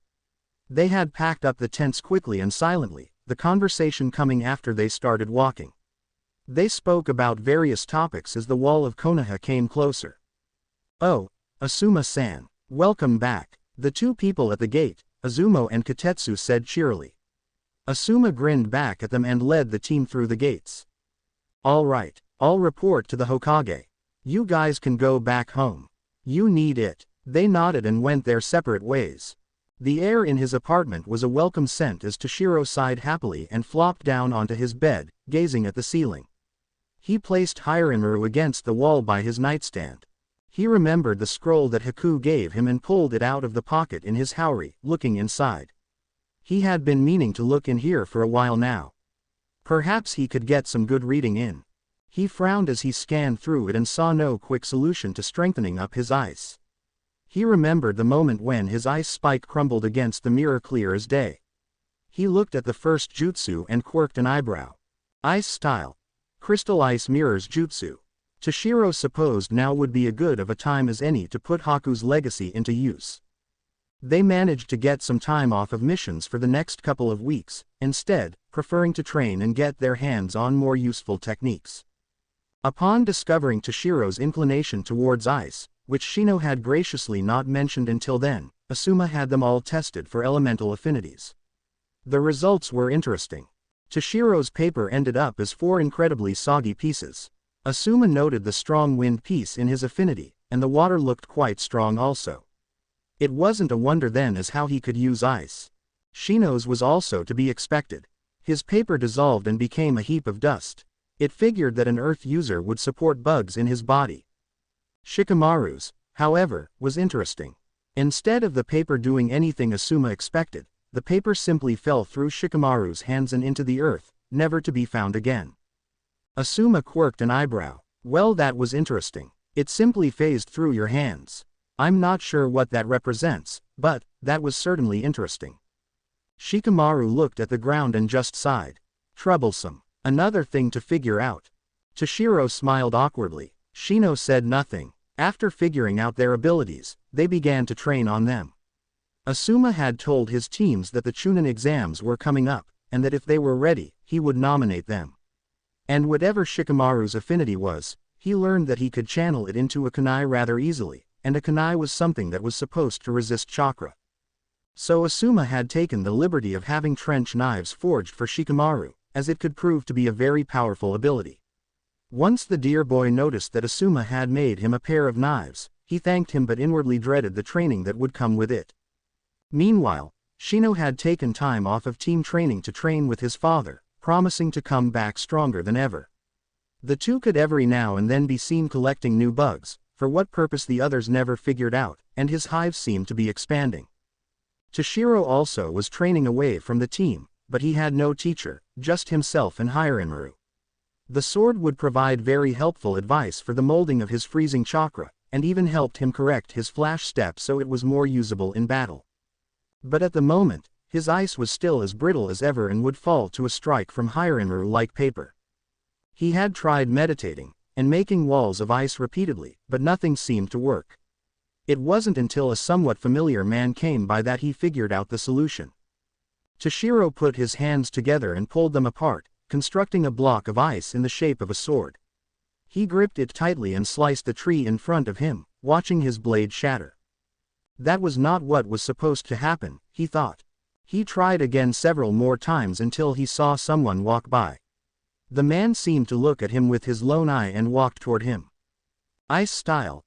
They had packed up the tents quickly and silently, the conversation coming after they started walking. They spoke about various topics as the wall of Konoha came closer. Oh, Asuma-san. Welcome back. The 2 people at the gate, Azumo and Katetsu said cheerily. Asuma grinned back at them and led the team through the gates. All right, I'll report to the Hokage. You guys can go back home. You need it. They nodded and went their separate ways. The air in his apartment was a welcome scent as Toshiro sighed happily and flopped down onto his bed, gazing at the ceiling. He placed Hirenmaru against the wall by his nightstand. He remembered the scroll that Haku gave him and pulled it out of the pocket in his haori, looking inside. He had been meaning to look in here for a while now. Perhaps he could get some good reading in. He frowned as he scanned through it and saw no quick solution to strengthening up his ice. He remembered the moment when his ice spike crumbled against the mirror clear as day. He looked at the first jutsu and quirked an eyebrow. Ice style. Crystal ice mirrors jutsu. Toshiro supposed now would be as good of a time as any to put Haku's legacy into use. They managed to get some time off of missions for the next couple of weeks, instead, preferring to train and get their hands on more useful techniques. Upon discovering Toshiro's inclination towards ice, which Shino had graciously not mentioned until then, Asuma had them all tested for elemental affinities. The results were interesting. Toshiro's paper ended up as 4 incredibly soggy pieces. Asuma noted the strong wind piece in his affinity, and the water looked quite strong also. It wasn't a wonder then as how he could use ice. Shino's was also to be expected. His paper dissolved and became a heap of dust. It figured that an earth user would support bugs in his body. Shikamaru's, however, was interesting. Instead of the paper doing anything Asuma expected, the paper simply fell through Shikamaru's hands and into the earth, never to be found again. Asuma quirked an eyebrow. Well, that was interesting. It simply phased through your hands. I'm not sure what that represents, but that was certainly interesting. Shikamaru looked at the ground and just sighed. Troublesome. Another thing to figure out. Toshiro smiled awkwardly. Shino said nothing. After figuring out their abilities, they began to train on them. Asuma had told his teams that the Chunin exams were coming up, and that if they were ready, he would nominate them. And whatever Shikamaru's affinity was, he learned that he could channel it into a kunai rather easily, and a kunai was something that was supposed to resist chakra. So Asuma had taken the liberty of having trench knives forged for Shikamaru, as it could prove to be a very powerful ability. Once the dear boy noticed that Asuma had made him a pair of knives, he thanked him but inwardly dreaded the training that would come with it. Meanwhile, Shino had taken time off of team training to train with his father, promising to come back stronger than ever. The two could every now and then be seen collecting new bugs, for what purpose the others never figured out, and his hive seemed to be expanding. Toshiro also was training away from the team, but he had no teacher, just himself and Hirenmaru. The sword would provide very helpful advice for the molding of his freezing chakra, and even helped him correct his flash step so it was more usable in battle. But at the moment, his ice was still as brittle as ever and would fall to a strike from Hirenmaru like paper. He had tried meditating, and making walls of ice repeatedly, but nothing seemed to work. It wasn't until a somewhat familiar man came by that he figured out the solution. Toshiro put his hands together and pulled them apart, constructing a block of ice in the shape of a sword. He gripped it tightly and sliced the tree in front of him, watching his blade shatter. That was not what was supposed to happen, he thought. He tried again several more times until he saw someone walk by. The man seemed to look at him with his lone eye and walked toward him. Ice style,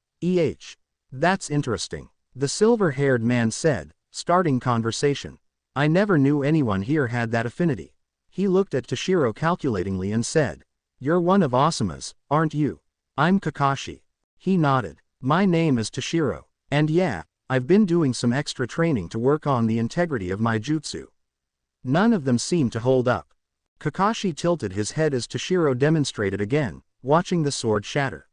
That's interesting, the silver-haired man said, starting conversation. I never knew anyone here had that affinity. He looked at Toshiro calculatingly and said, You're one of Asuma's, aren't you? I'm Kakashi. He nodded. My name is Toshiro, and yeah, I've been doing some extra training to work on the integrity of my jutsu. None of them seemed to hold up. Kakashi tilted his head as Toshiro demonstrated again, watching the sword shatter.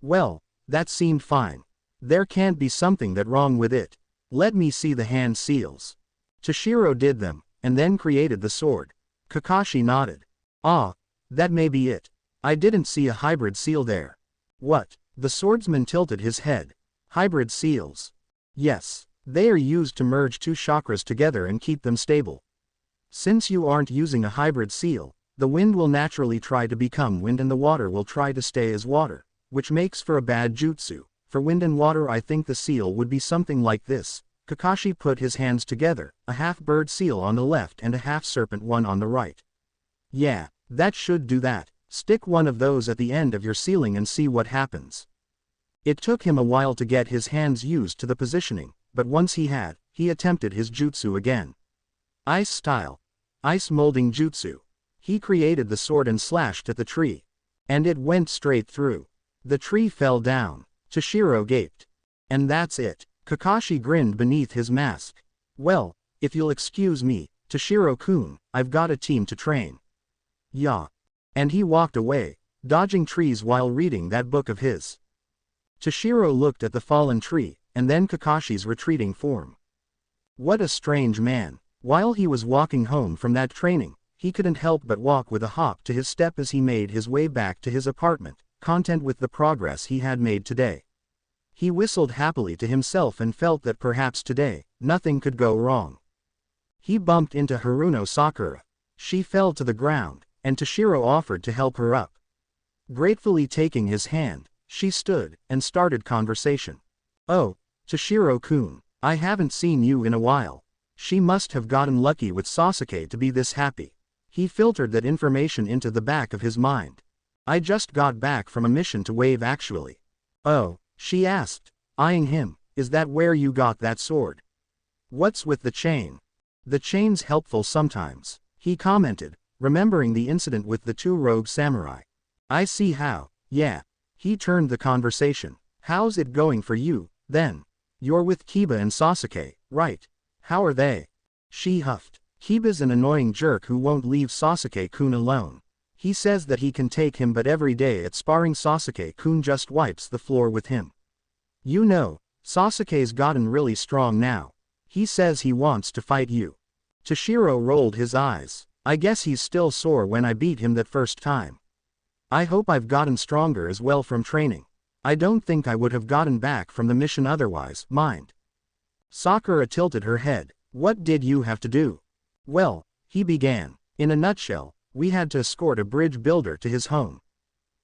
Well, that seemed fine. There can't be something that wrong with it. Let me see the hand seals. Toshiro did them, and then created the sword. Kakashi nodded. Ah, that may be it. I didn't see a hybrid seal there. What? The swordsman tilted his head. Hybrid seals. Yes, they are used to merge two chakras together and keep them stable. Since you aren't using a hybrid seal, the wind will naturally try to become wind and the water will try to stay as water, which makes for a bad jutsu. For wind and water I think the seal would be something like this, Kakashi put his hands together, a half-bird seal on the left and a half-serpent one on the right. Yeah, that should do that. Stick one of those at the end of your ceiling and see what happens. It took him a while to get his hands used to the positioning, but once he had, he attempted his jutsu again. Ice style. Ice molding jutsu. He created the sword and slashed at the tree. And it went straight through. The tree fell down. Toshiro gaped. And that's it. Kakashi grinned beneath his mask. Well, if you'll excuse me, Toshiro-kun, I've got a team to train. Yeah. And he walked away, dodging trees while reading that book of his. Toshiro looked at the fallen tree, and then Kakashi's retreating form. What a strange man. While he was walking home from that training, he couldn't help but walk with a hop to his step as he made his way back to his apartment, content with the progress he had made today. He whistled happily to himself and felt that perhaps today, nothing could go wrong. He bumped into Haruno Sakura. She fell to the ground, and Toshiro offered to help her up. Gratefully taking his hand, she stood and started conversation. Oh, Toshiro-kun, I haven't seen you in a while. She must have gotten lucky with Sasuke to be this happy. He filtered that information into the back of his mind. I just got back from a mission to Wave actually. Oh, she asked, eyeing him, is that where you got that sword? What's with the chain? The chain's helpful sometimes, he commented, remembering the incident with the two rogue samurai. I see how, yeah. He turned the conversation. How's it going for you, then? You're with Kiba and Sasuke, right? How are they? She huffed. Kiba's an annoying jerk who won't leave Sasuke-kun alone. He says that he can take him, but every day at sparring Sasuke-kun just wipes the floor with him. You know, Sasuke's gotten really strong now. He says he wants to fight you. Toshiro rolled his eyes. I guess he's still sore when I beat him that first time. I hope I've gotten stronger as well from training. I don't think I would have gotten back from the mission otherwise, mind. Sakura tilted her head. What did you have to do? Well, he began. In a nutshell, we had to escort a bridge builder to his home.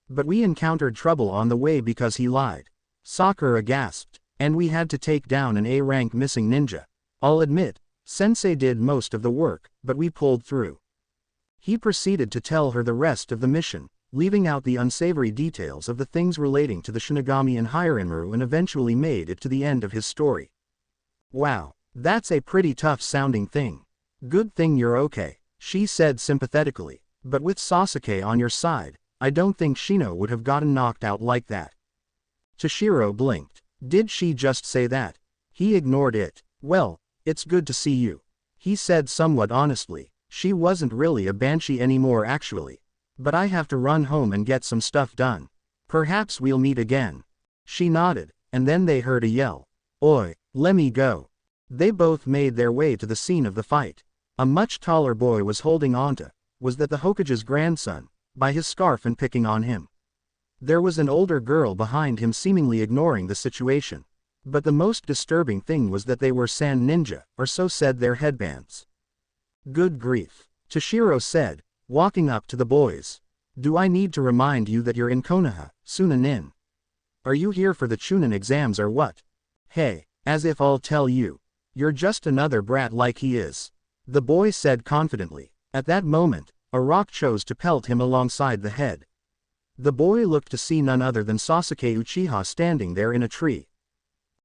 But we encountered trouble on the way because he lied. Sakura gasped. And we had to take down an A-rank missing ninja. I'll admit, Sensei did most of the work, but we pulled through. He proceeded to tell her the rest of the mission, leaving out the unsavory details of the things relating to the Shinigami and Harem, and eventually made it to the end of his story. Wow, that's a pretty tough sounding thing. Good thing you're okay, she said sympathetically, but with Sasuke on your side, I don't think Shino would have gotten knocked out like that. Toshiro blinked. Did she just say that? He ignored it. Well, it's good to see you. He said somewhat honestly. She wasn't really a banshee anymore actually. But I have to run home and get some stuff done. Perhaps we'll meet again. She nodded, and then they heard a yell. Oi, lemme go. They both made their way to the scene of the fight. A much taller boy was holding onto, was that the Hokage's grandson, by his scarf and picking on him. There was an older girl behind him seemingly ignoring the situation. But the most disturbing thing was that they were sand ninja, or so said their headbands. Good grief, Toshiro said, walking up to the boys. Do I need to remind you that you're in Konoha, Sunanin? Are you here for the Chunin exams or what? Hey, as if I'll tell you. You're just another brat like he is. The boy said confidently. At that moment, a rock chose to pelt him alongside the head. The boy looked to see none other than Sasuke Uchiha standing there in a tree.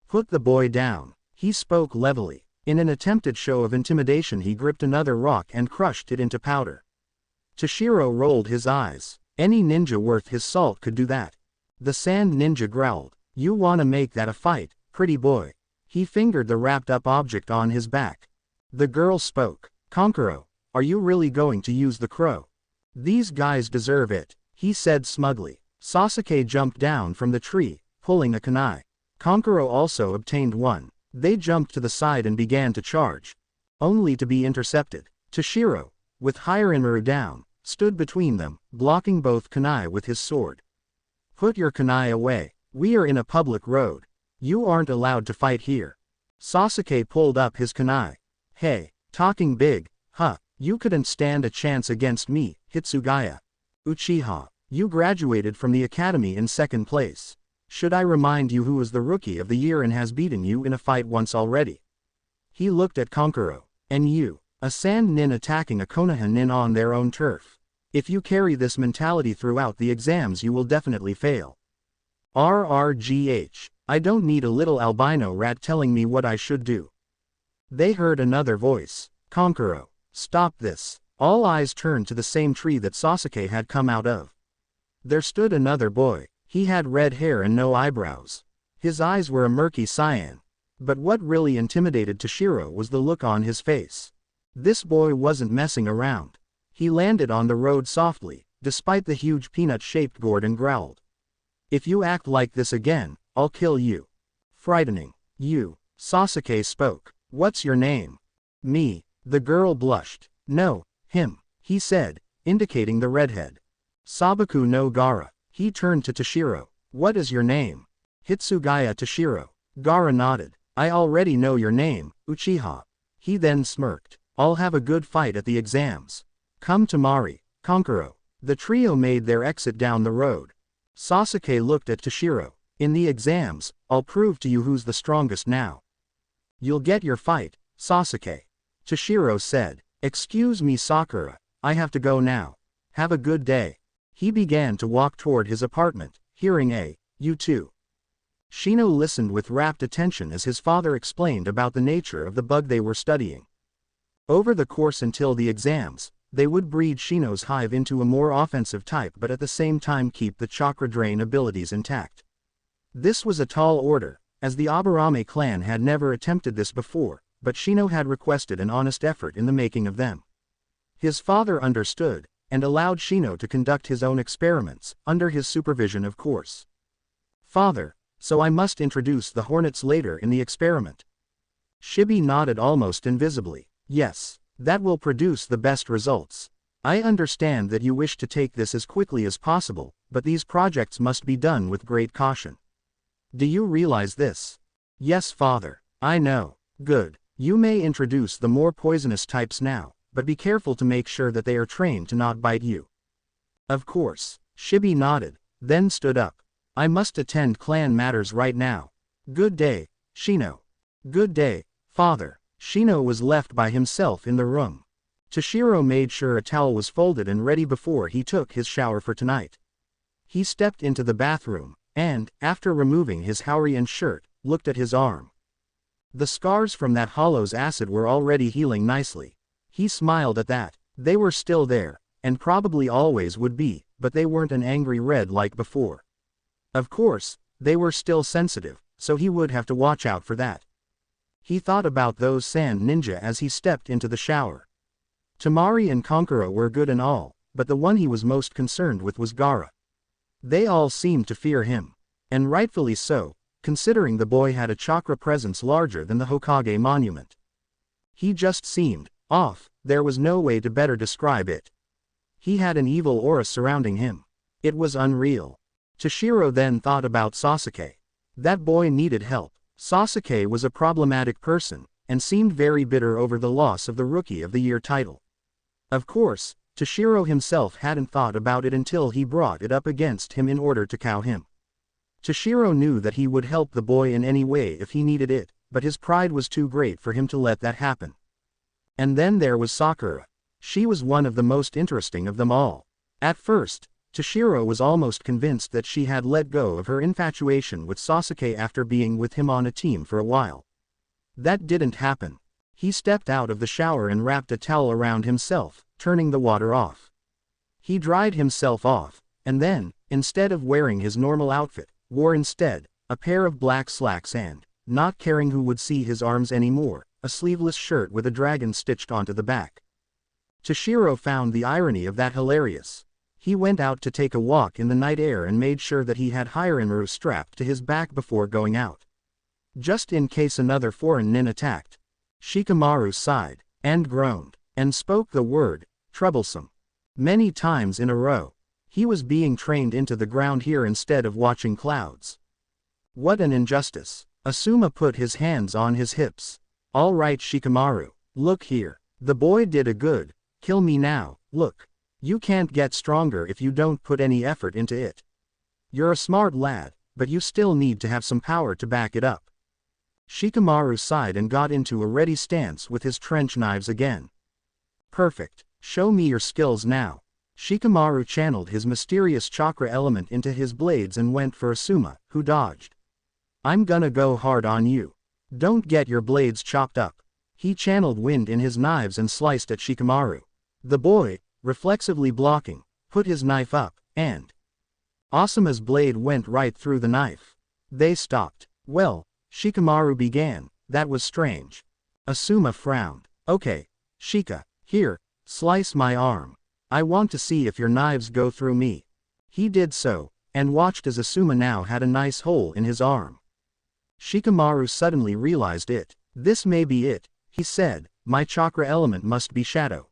Put the boy down, he spoke levelly. In an attempted show of intimidation he gripped another rock and crushed it into powder. Toshiro rolled his eyes. Any ninja worth his salt could do that. The sand ninja growled. You wanna make that a fight, pretty boy? He fingered the wrapped up object on his back. The girl spoke. Kankuro, are you really going to use the crow? These guys deserve it, he said smugly. Sasuke jumped down from the tree, pulling a kunai. Kankuro also obtained one. They jumped to the side and began to charge. Only to be intercepted. Toshiro, with Hirenmaru down, stood between them, blocking both kunai with his sword. Put your kunai away. We are in a public road. You aren't allowed to fight here. Sasuke pulled up his kunai. Hey, talking big, huh? You couldn't stand a chance against me, Hitsugaya. Uchiha, you graduated from the academy in second place. Should I remind you who was the rookie of the year and has beaten you in a fight once already? He looked at Kankuro. And you, a sand nin attacking a Konoha nin on their own turf. If you carry this mentality throughout the exams you will definitely fail. RRGH. I don't need a little albino rat telling me what I should do. They heard another voice. Kankuro. Stop this. All eyes turned to the same tree that Sasuke had come out of. There stood another boy. He had red hair and no eyebrows. His eyes were a murky cyan. But what really intimidated Toshiro was the look on his face. This boy wasn't messing around. He landed on the road softly, despite the huge peanut-shaped gourd, and growled. If you act like this again, I'll kill you. Frightening. You. Sasuke spoke. What's your name? Me. The girl blushed. No, him, he said, indicating the redhead. Sabaku no Gaara. He turned to Toshiro. What is your name? Hitsugaya Toshiro. Gaara nodded. I already know your name, Uchiha. He then smirked. I'll have a good fight at the exams. Come to Mari, Kankuro. The trio made their exit down the road. Sasuke looked at Toshiro. In the exams, I'll prove to you who's the strongest now. You'll get your fight, Sasuke. Toshiro said. Excuse me Sakura, I have to go now. Have a good day. He began to walk toward his apartment, hearing a, you too. Shino listened with rapt attention as his father explained about the nature of the bug they were studying. Over the course until the exams, they would breed Shino's hive into a more offensive type but at the same time keep the chakra drain abilities intact. This was a tall order, as the Aburame clan had never attempted this before, but Shino had requested an honest effort in the making of them. His father understood, and allowed Shino to conduct his own experiments, under his supervision of course. Father, so I must introduce the hornets later in the experiment. Shibi nodded almost invisibly. Yes, that will produce the best results. I understand that you wish to take this as quickly as possible, but these projects must be done with great caution. Do you realize this? Yes, father, I know. Good. You may introduce the more poisonous types now, but be careful to make sure that they are trained to not bite you. Of course. Shibi nodded, then stood up. I must attend clan matters right now. Good day, Shino. Good day, father. Shino was left by himself in the room. Toshiro made sure a towel was folded and ready before he took his shower for tonight. He stepped into the bathroom, and, after removing his Hawaiian shirt, looked at his arm. The scars from that hollow's acid were already healing nicely. He smiled at that. They were still there, and probably always would be, but they weren't an angry red like before. Of course, they were still sensitive, so he would have to watch out for that. He thought about those sand ninja as he stepped into the shower. Temari and Kankuro were good and all, but the one he was most concerned with was Gaara. They all seemed to fear him. And rightfully so, considering the boy had a chakra presence larger than the Hokage monument. He just seemed off, there was no way to better describe it. He had an evil aura surrounding him. It was unreal. Toshiro then thought about Sasuke. That boy needed help. Sasuke was a problematic person, and seemed very bitter over the loss of the Rookie of the Year title. Of course, Toshiro himself hadn't thought about it until he brought it up against him in order to cow him. Toshiro knew that he would help the boy in any way if he needed it, but his pride was too great for him to let that happen. And then there was Sakura. She was one of the most interesting of them all. At first, Toshiro was almost convinced that she had let go of her infatuation with Sasuke after being with him on a team for a while. That didn't happen. He stepped out of the shower and wrapped a towel around himself, turning the water off. He dried himself off, and then, instead of wearing his normal outfit, wore instead a pair of black slacks and, not caring who would see his arms anymore, a sleeveless shirt with a dragon stitched onto the back. Toshiro found the irony of that hilarious. He went out to take a walk in the night air and made sure that he had Harem strapped to his back before going out. Just in case another foreign nin attacked. Shikamaru sighed, and groaned, and spoke the word, troublesome. Many times in a row. He was being trained into the ground here instead of watching clouds. What an injustice. Asuma put his hands on his hips. All right Shikamaru, look here. The boy did a good, kill me now, look. You can't get stronger if you don't put any effort into it. You're a smart lad, but you still need to have some power to back it up. Shikamaru sighed and got into a ready stance with his trench knives again. Perfect. Show me your skills now. Shikamaru channeled his mysterious chakra element into his blades and went for Asuma, who dodged. I'm gonna go hard on you. Don't get your blades chopped up. He channeled wind in his knives and sliced at Shikamaru. The boy, reflexively blocking, put his knife up, and Asuma's blade went right through the knife. They stopped. Well, Shikamaru began, that was strange. Asuma frowned. Okay, Shika, here, slice my arm. I want to see if your knives go through me. He did so, and watched as Asuma now had a nice hole in his arm. Shikamaru suddenly realized it. This may be it, he said, my chakra element must be shadow.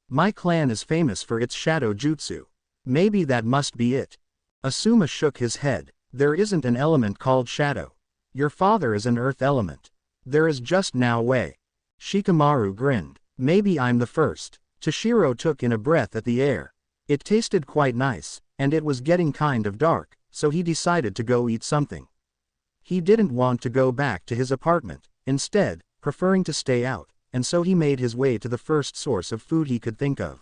My clan is famous for its shadow jutsu. Maybe that must be it. Asuma shook his head. There isn't an element called shadow. Your father is an earth element. There is just no way. Shikamaru grinned. Maybe I'm the first. Toshiro took in a breath at the air. It tasted quite nice, and it was getting kind of dark, so he decided to go eat something. He didn't want to go back to his apartment, instead, preferring to stay out, and so he made his way to the first source of food he could think of.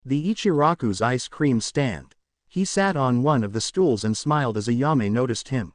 The Ichiraku's ice cream stand. He sat on one of the stools and smiled as Ayame noticed him.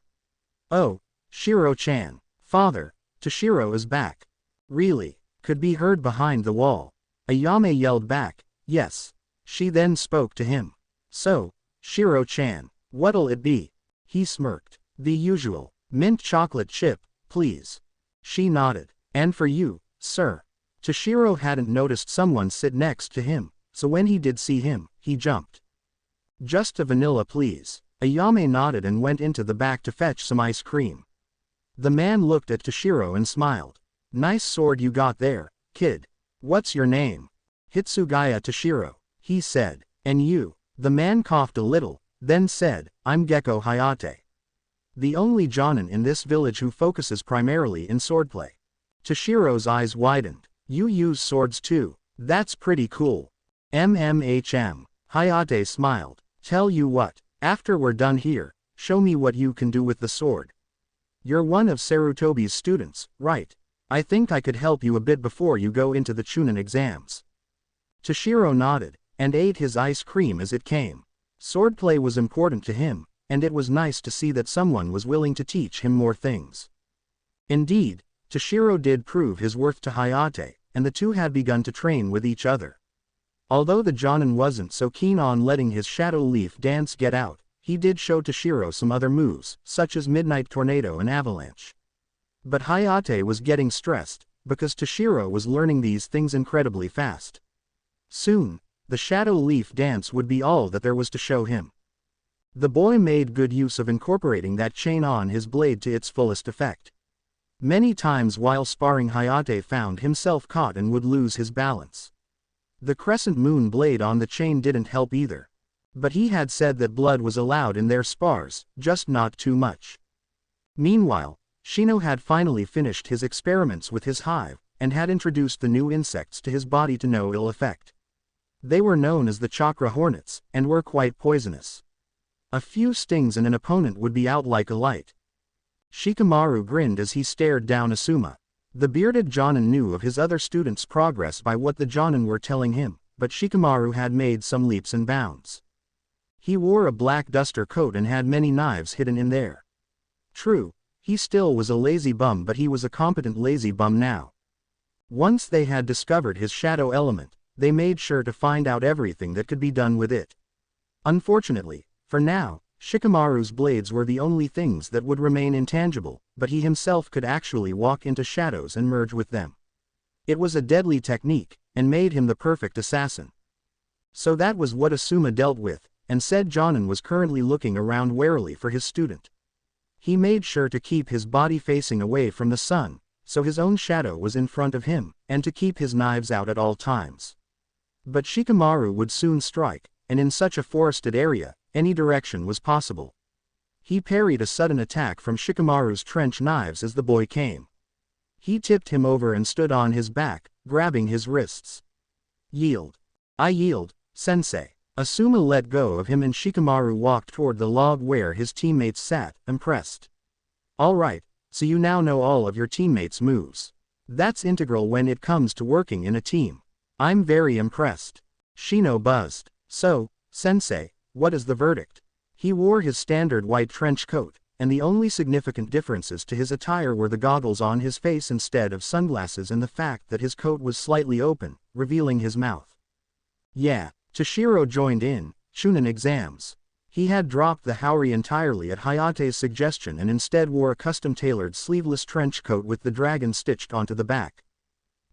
Oh, Shiro-chan. Father, Toshiro is back. Really? Could be heard behind the wall. Ayame yelled back, yes. She then spoke to him. So, Shiro-chan, what'll it be? He smirked. The usual. Mint chocolate chip, please. She nodded. And for you, sir. Toshiro hadn't noticed someone sit next to him, so when he did see him, he jumped. Just a vanilla please. Ayame nodded and went into the back to fetch some ice cream. The man looked at Toshiro and smiled. Nice sword you got there, kid. What's your name? Hitsugaya Toshiro, he said. And you? The man coughed a little, then said, I'm Gecko Hayate. The only jonin in this village who focuses primarily in swordplay. Toshiro's eyes widened. You use swords too. That's pretty cool. MMHM. Hayate smiled. Tell you what, after we're done here, show me what you can do with the sword. You're one of Sarutobi's students, right? I think I could help you a bit before you go into the Chunin exams. Toshiro nodded, and ate his ice cream as it came. Swordplay was important to him, and it was nice to see that someone was willing to teach him more things. Indeed, Toshiro did prove his worth to Hayate, and the two had begun to train with each other. Although the Jonin wasn't so keen on letting his shadow leaf dance get out, he did show Toshiro some other moves, such as Midnight Tornado and Avalanche. But Hayate was getting stressed, because Toshiro was learning these things incredibly fast. Soon, the shadow leaf dance would be all that there was to show him. The boy made good use of incorporating that chain on his blade to its fullest effect. Many times while sparring, Hayate found himself caught and would lose his balance. The crescent moon blade on the chain didn't help either. But he had said that blood was allowed in their spars, just not too much. Meanwhile, Shino had finally finished his experiments with his hive, and had introduced the new insects to his body to no ill effect. They were known as the chakra hornets, and were quite poisonous. A few stings and an opponent would be out like a light. Shikamaru grinned as he stared down Asuma. The bearded Jonin knew of his other students' progress by what the Jonin were telling him, but Shikamaru had made some leaps and bounds. He wore a black duster coat and had many knives hidden in there. True, he still was a lazy bum, but he was a competent lazy bum now. Once they had discovered his shadow element, they made sure to find out everything that could be done with it. Unfortunately, for now, Shikamaru's blades were the only things that would remain intangible, but he himself could actually walk into shadows and merge with them. It was a deadly technique, and made him the perfect assassin. So that was what Asuma dealt with, and said Jonin was currently looking around warily for his student. He made sure to keep his body facing away from the sun, so his own shadow was in front of him, and to keep his knives out at all times. But Shikamaru would soon strike, and in such a forested area, any direction was possible. He parried a sudden attack from Shikamaru's trench knives as the boy came. He tipped him over and stood on his back, grabbing his wrists. Yield. I yield, sensei. Asuma let go of him and Shikamaru walked toward the log where his teammates sat, impressed. All right, so you now know all of your teammates' moves. That's integral when it comes to working in a team. I'm very impressed. Shino buzzed. So, Sensei, what is the verdict? He wore his standard white trench coat, and the only significant differences to his attire were the goggles on his face instead of sunglasses and the fact that his coat was slightly open, revealing his mouth. Yeah, Toshiro joined in, Chunin exams. He had dropped the Haori entirely at Hayate's suggestion and instead wore a custom-tailored sleeveless trench coat with the dragon stitched onto the back.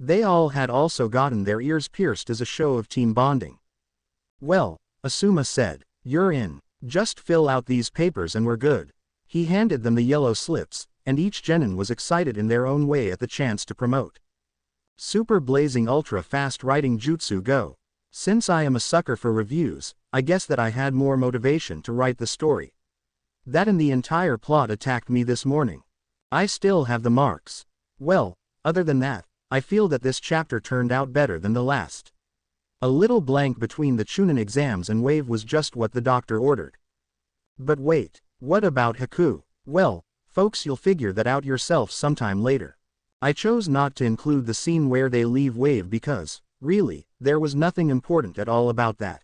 They all had also gotten their ears pierced as a show of team bonding. Well, Asuma said, you're in. Just fill out these papers and we're good. He handed them the yellow slips, and each genin was excited in their own way at the chance to promote. Super blazing ultra fast writing jutsu go. Since I am a sucker for reviews, I guess that I had more motivation to write the story. That and the entire plot attacked me this morning. I still have the marks. Well, other than that, I feel that this chapter turned out better than the last. A little blank between the Chunin exams and wave was just what the doctor ordered. But wait, what about Haku? Well, folks, you'll figure that out yourself sometime later. I chose not to include the scene where they leave wave because, really, there was nothing important at all about that.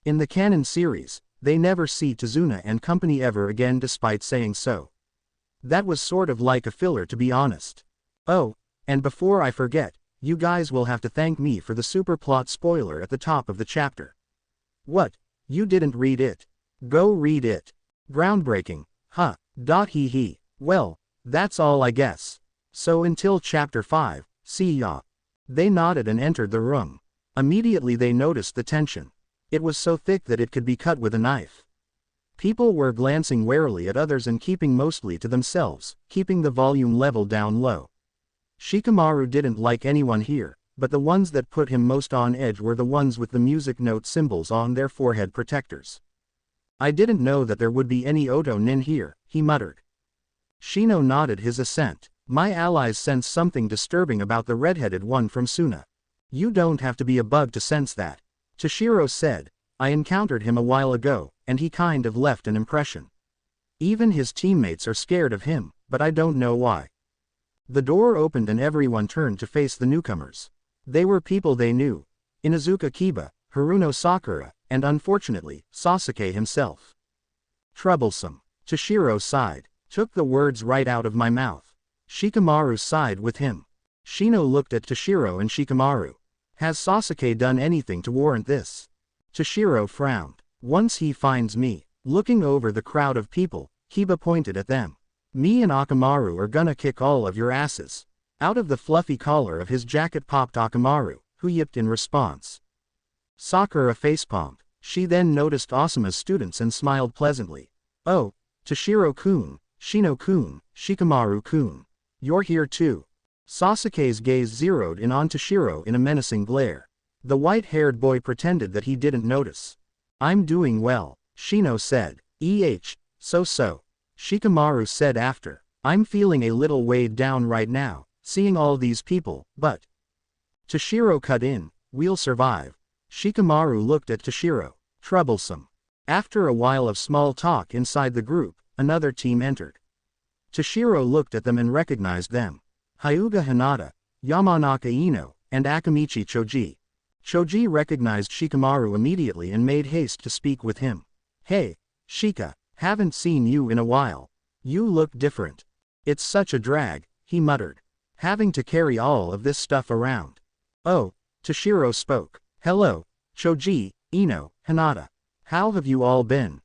In the canon series, they never see Tazuna and company ever again despite saying so. That was sort of like a filler, to be honest. Oh, and before I forget, you guys will have to thank me for the super plot spoiler at the top of the chapter. What? You didn't read it? Go read it. Groundbreaking, huh? Hee hee. Well, that's all I guess. So until chapter 5, see ya. They nodded and entered the room. Immediately they noticed the tension. It was so thick that it could be cut with a knife. People were glancing warily at others and keeping mostly to themselves, keeping the volume level down low. Shikamaru didn't like anyone here, but the ones that put him most on edge were the ones with the music note symbols on their forehead protectors. I didn't know that there would be any Oto nin here, he muttered. Shino nodded his assent. My allies sense something disturbing about the red-headed one from Suna. You don't have to be a bug to sense that. Toshiro said, I encountered him a while ago, and he kind of left an impression. Even his teammates are scared of him, but I don't know why. The door opened and everyone turned to face the newcomers. They were people they knew. Inuzuka Kiba, Haruno Sakura, and unfortunately, Sasuke himself. Troublesome. Toshiro sighed. Took the words right out of my mouth. Shikamaru sighed with him. Shino looked at Toshiro and Shikamaru. Has Sasuke done anything to warrant this? Toshiro frowned. Once he finds me. Looking over the crowd of people, Kiba pointed at them. Me and Akamaru are gonna kick all of your asses. Out of the fluffy collar of his jacket popped Akamaru, who yipped in response. Sakura facepalmed. She then noticed Asuma's students and smiled pleasantly. Oh, Toshiro-kun, Shino-kun, Shikamaru-kun. You're here too. Sasuke's gaze zeroed in on Toshiro in a menacing glare. The white-haired boy pretended that he didn't notice. I'm doing well, Shino said. So. Shikamaru said after. I'm feeling a little weighed down right now, seeing all these people, but... Toshiro cut in, we'll survive. Shikamaru looked at Toshiro. Troublesome. After a while of small talk inside the group, another team entered. Toshiro looked at them and recognized them. Hyuga Hinata, Yamanaka Ino, and Akamichi Choji. Choji recognized Shikamaru immediately and made haste to speak with him. Hey, Shika, haven't seen you in a while. You look different. It's such a drag, he muttered. Having to carry all of this stuff around. Oh, Toshiro spoke. Hello, Choji, Ino, Hinata. How have you all been?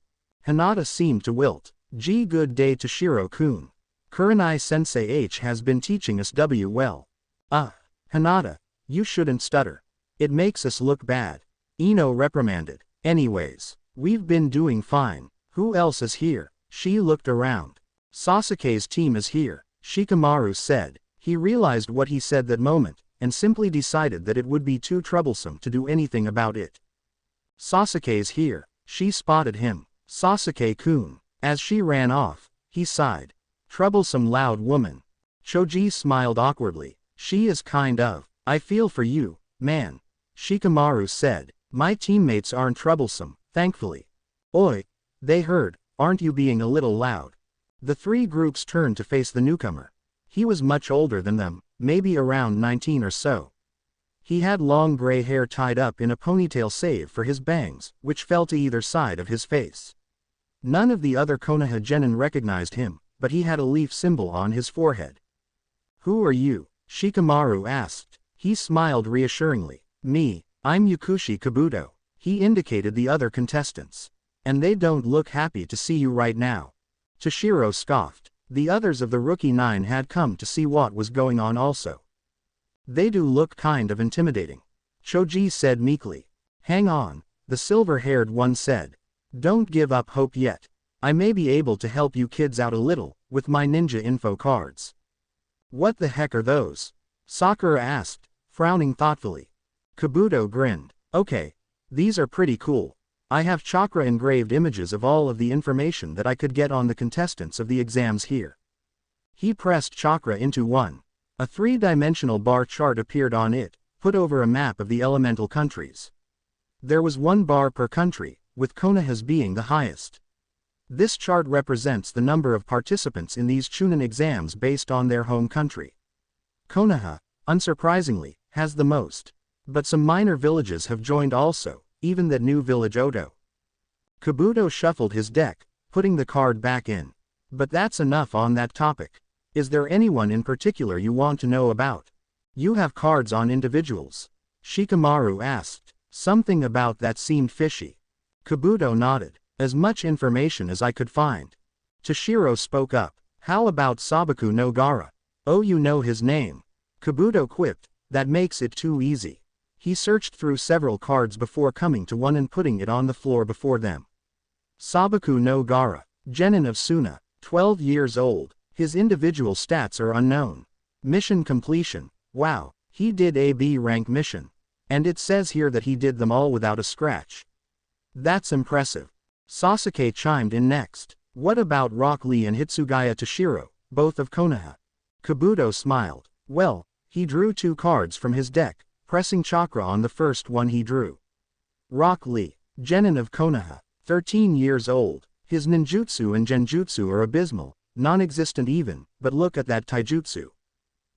Hinata seemed to wilt. Good day Toshiro-kun. Kurenai-sensei has been teaching us well. Hinata, you shouldn't stutter. It makes us look bad. Ino reprimanded. Anyways, we've been doing fine. Who else is here? She looked around. Sasuke's team is here, Shikamaru said. He realized what he said that moment, and simply decided that it would be too troublesome to do anything about it. Sasuke's here. She spotted him. Sasuke-kun. As she ran off, he sighed. Troublesome loud woman. Choji smiled awkwardly. She is kind of. I feel for you, man. Shikamaru said. My teammates aren't troublesome, thankfully. Oi. They heard. Aren't you being a little loud? The three groups turned to face the newcomer. He was much older than them, maybe around 19 or so. He had long gray hair tied up in a ponytail save for his bangs, which fell to either side of his face. None of the other Konoha genin recognized him, but he had a leaf symbol on his forehead. "Who are you?" Shikamaru asked. He smiled reassuringly. "Me, I'm Yakushi Kabuto." He indicated the other contestants. "And they don't look happy to see you right now." Toshiro scoffed. The others of the Rookie Nine had come to see what was going on also. "They do look kind of intimidating," Choji said meekly. "Hang on," the silver-haired one said. "Don't give up hope yet. I may be able to help you kids out a little, with my ninja info cards." "What the heck are those?" Sakura asked, frowning thoughtfully. Kabuto grinned. "Okay. These are pretty cool. I have chakra engraved images of all of the information that I could get on the contestants of the exams here." He pressed chakra into one. A three-dimensional bar chart appeared on it, put over a map of the elemental countries. There was one bar per country, with Konoha's being the highest. This chart represents the number of participants in these Chunin exams based on their home country. Konoha, unsurprisingly, has the most. But some minor villages have joined also, even that new village Oto. Kabuto shuffled his deck, putting the card back in. "But that's enough on that topic. Is there anyone in particular you want to know about?" "You have cards on individuals?" Shikamaru asked. Something about that seemed fishy. Kabuto nodded. "As much information as I could find." Toshiro spoke up. "How about Sabaku no Gara?" "Oh, you know his name," Kabuto quipped. "That makes it too easy." He searched through several cards before coming to one and putting it on the floor before them. Sabaku no Gara, genin of Suna, 12 years old. His individual stats are unknown. Mission completion. Wow, he did a B rank mission. And it says here that he did them all without a scratch. That's impressive. Sasuke chimed in next. "What about Rock Lee and Hitsugaya Toshiro, both of Konoha?" Kabuto smiled. "Well, he drew 2 cards from his deck, pressing chakra on the first one he drew. Rock Lee, genin of Konoha, 13 years old. His ninjutsu and genjutsu are abysmal, non-existent even, but look at that taijutsu.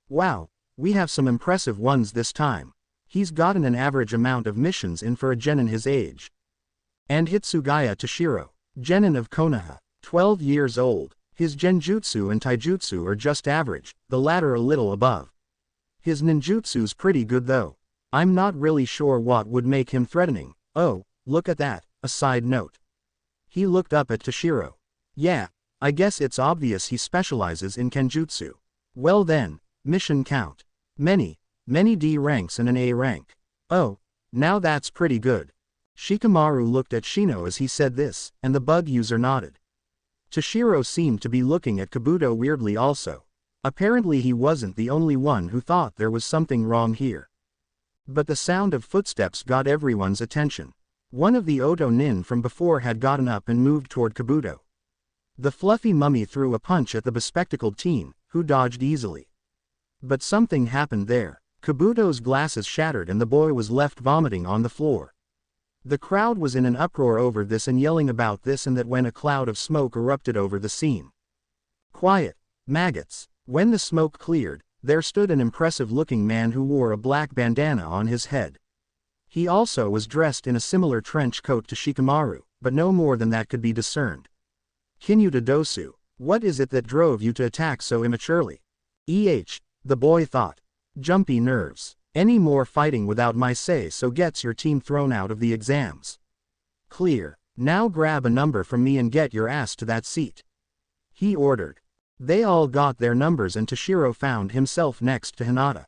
Wow, we have some impressive ones this time. He's gotten an average amount of missions in for a genin his age." And Hitsugaya Toshiro, genin of Konoha, 12 years old. His genjutsu and taijutsu are just average, the latter a little above. His ninjutsu's pretty good though. I'm not really sure what would make him threatening. Oh, look at that, a side note. He looked up at Toshiro. "Yeah, I guess it's obvious he specializes in kenjutsu. Well then, mission count. Many D ranks and an A rank. Oh, now that's pretty good." Shikamaru looked at Shino as he said this, and the bug user nodded. Toshiro seemed to be looking at Kabuto weirdly also. Apparently he wasn't the only one who thought there was something wrong here. But the sound of footsteps got everyone's attention. One of the Oto nin from before had gotten up and moved toward Kabuto. The fluffy mummy threw a punch at the bespectacled teen, who dodged easily. But something happened there. Kabuto's glasses shattered and the boy was left vomiting on the floor. The crowd was in an uproar over this and yelling about this and that when a cloud of smoke erupted over the scene. "Quiet, maggots." When the smoke cleared, there stood an impressive-looking man who wore a black bandana on his head. He also was dressed in a similar trench coat to Shikamaru, but no more than that could be discerned. "Kinyuta Dosu, what is it that drove you to attack so immaturely?" The boy thought. "Jumpy nerves. Any more fighting without my say-so gets your team thrown out of the exams." "Clear. Now grab a number from me and get your ass to that seat," he ordered. They all got their numbers and Toshiro found himself next to Hinata.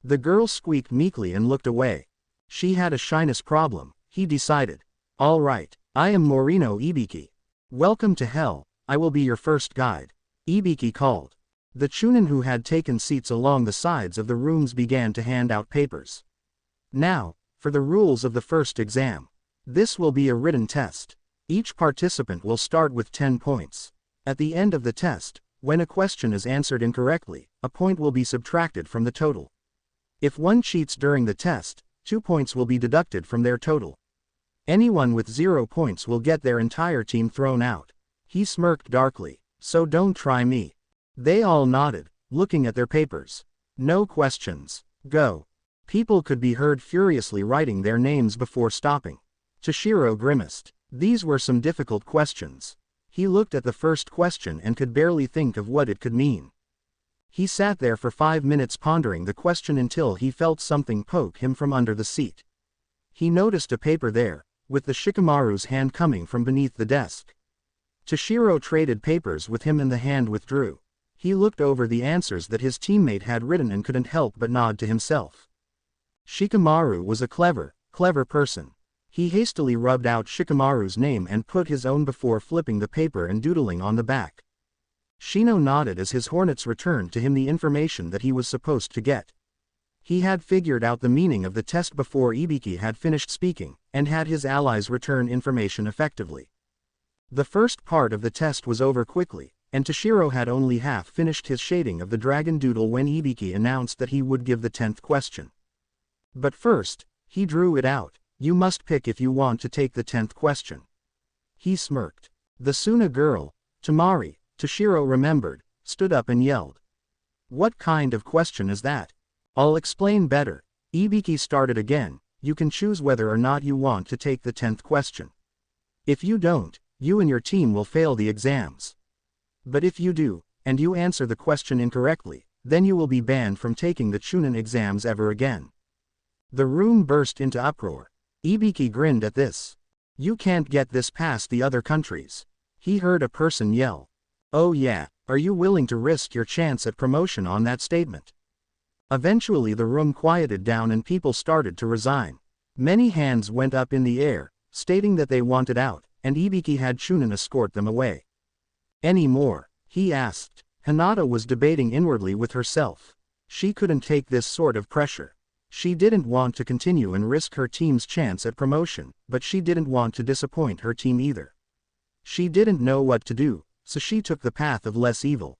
The girl squeaked meekly and looked away. She had a shyness problem, he decided. "All right, I am Morino Ibiki. Welcome to hell, I will be your first guide," Ibiki called. The Chunin who had taken seats along the sides of the rooms began to hand out papers. "Now, for the rules of the first exam. This will be a written test. Each participant will start with 10 points. At the end of the test, when a question is answered incorrectly, a point will be subtracted from the total. If one cheats during the test, 2 points will be deducted from their total. Anyone with 0 points will get their entire team thrown out." He smirked darkly. So don't try me. They all nodded, looking at their papers. No questions. Go. People could be heard furiously writing their names before stopping. Toshiro grimaced. These were some difficult questions. He looked at the first question and could barely think of what it could mean. He sat there for 5 minutes pondering the question until he felt something poke him from under the seat. He noticed a paper there, with the Shikamaru's hand coming from beneath the desk. Toshiro traded papers with him and the hand withdrew. He looked over the answers that his teammate had written and couldn't help but nod to himself. Shikamaru was a clever person. He hastily rubbed out Shikamaru's name and put his own before flipping the paper and doodling on the back. Shino nodded as his hornets returned to him the information that he was supposed to get. He had figured out the meaning of the test before Ibiki had finished speaking, and had his allies return information effectively. The first part of the test was over quickly, and Toshiro had only half finished his shading of the dragon doodle when Ibiki announced that he would give the 10th question. But first, he drew it out. You must pick if you want to take the 10th question. He smirked. The Suna girl, Tamari, Toshiro remembered, stood up and yelled. What kind of question is that? I'll explain better. Ibiki started again. You can choose whether or not you want to take the 10th question. If you don't, you and your team will fail the exams. But if you do, and you answer the question incorrectly, then you will be banned from taking the Chunin exams ever again. The room burst into uproar. Ibiki grinned at this. You can't get this past the other countries. He heard a person yell. Oh yeah, are you willing to risk your chance at promotion on that statement? Eventually the room quieted down and people started to resign. Many hands went up in the air, stating that they wanted out, and Ibiki had Chunin escort them away. Any more? He asked. Hinata was debating inwardly with herself. She couldn't take this sort of pressure. She didn't want to continue and risk her team's chance at promotion, but she didn't want to disappoint her team either. She didn't know what to do, so she took the path of less evil.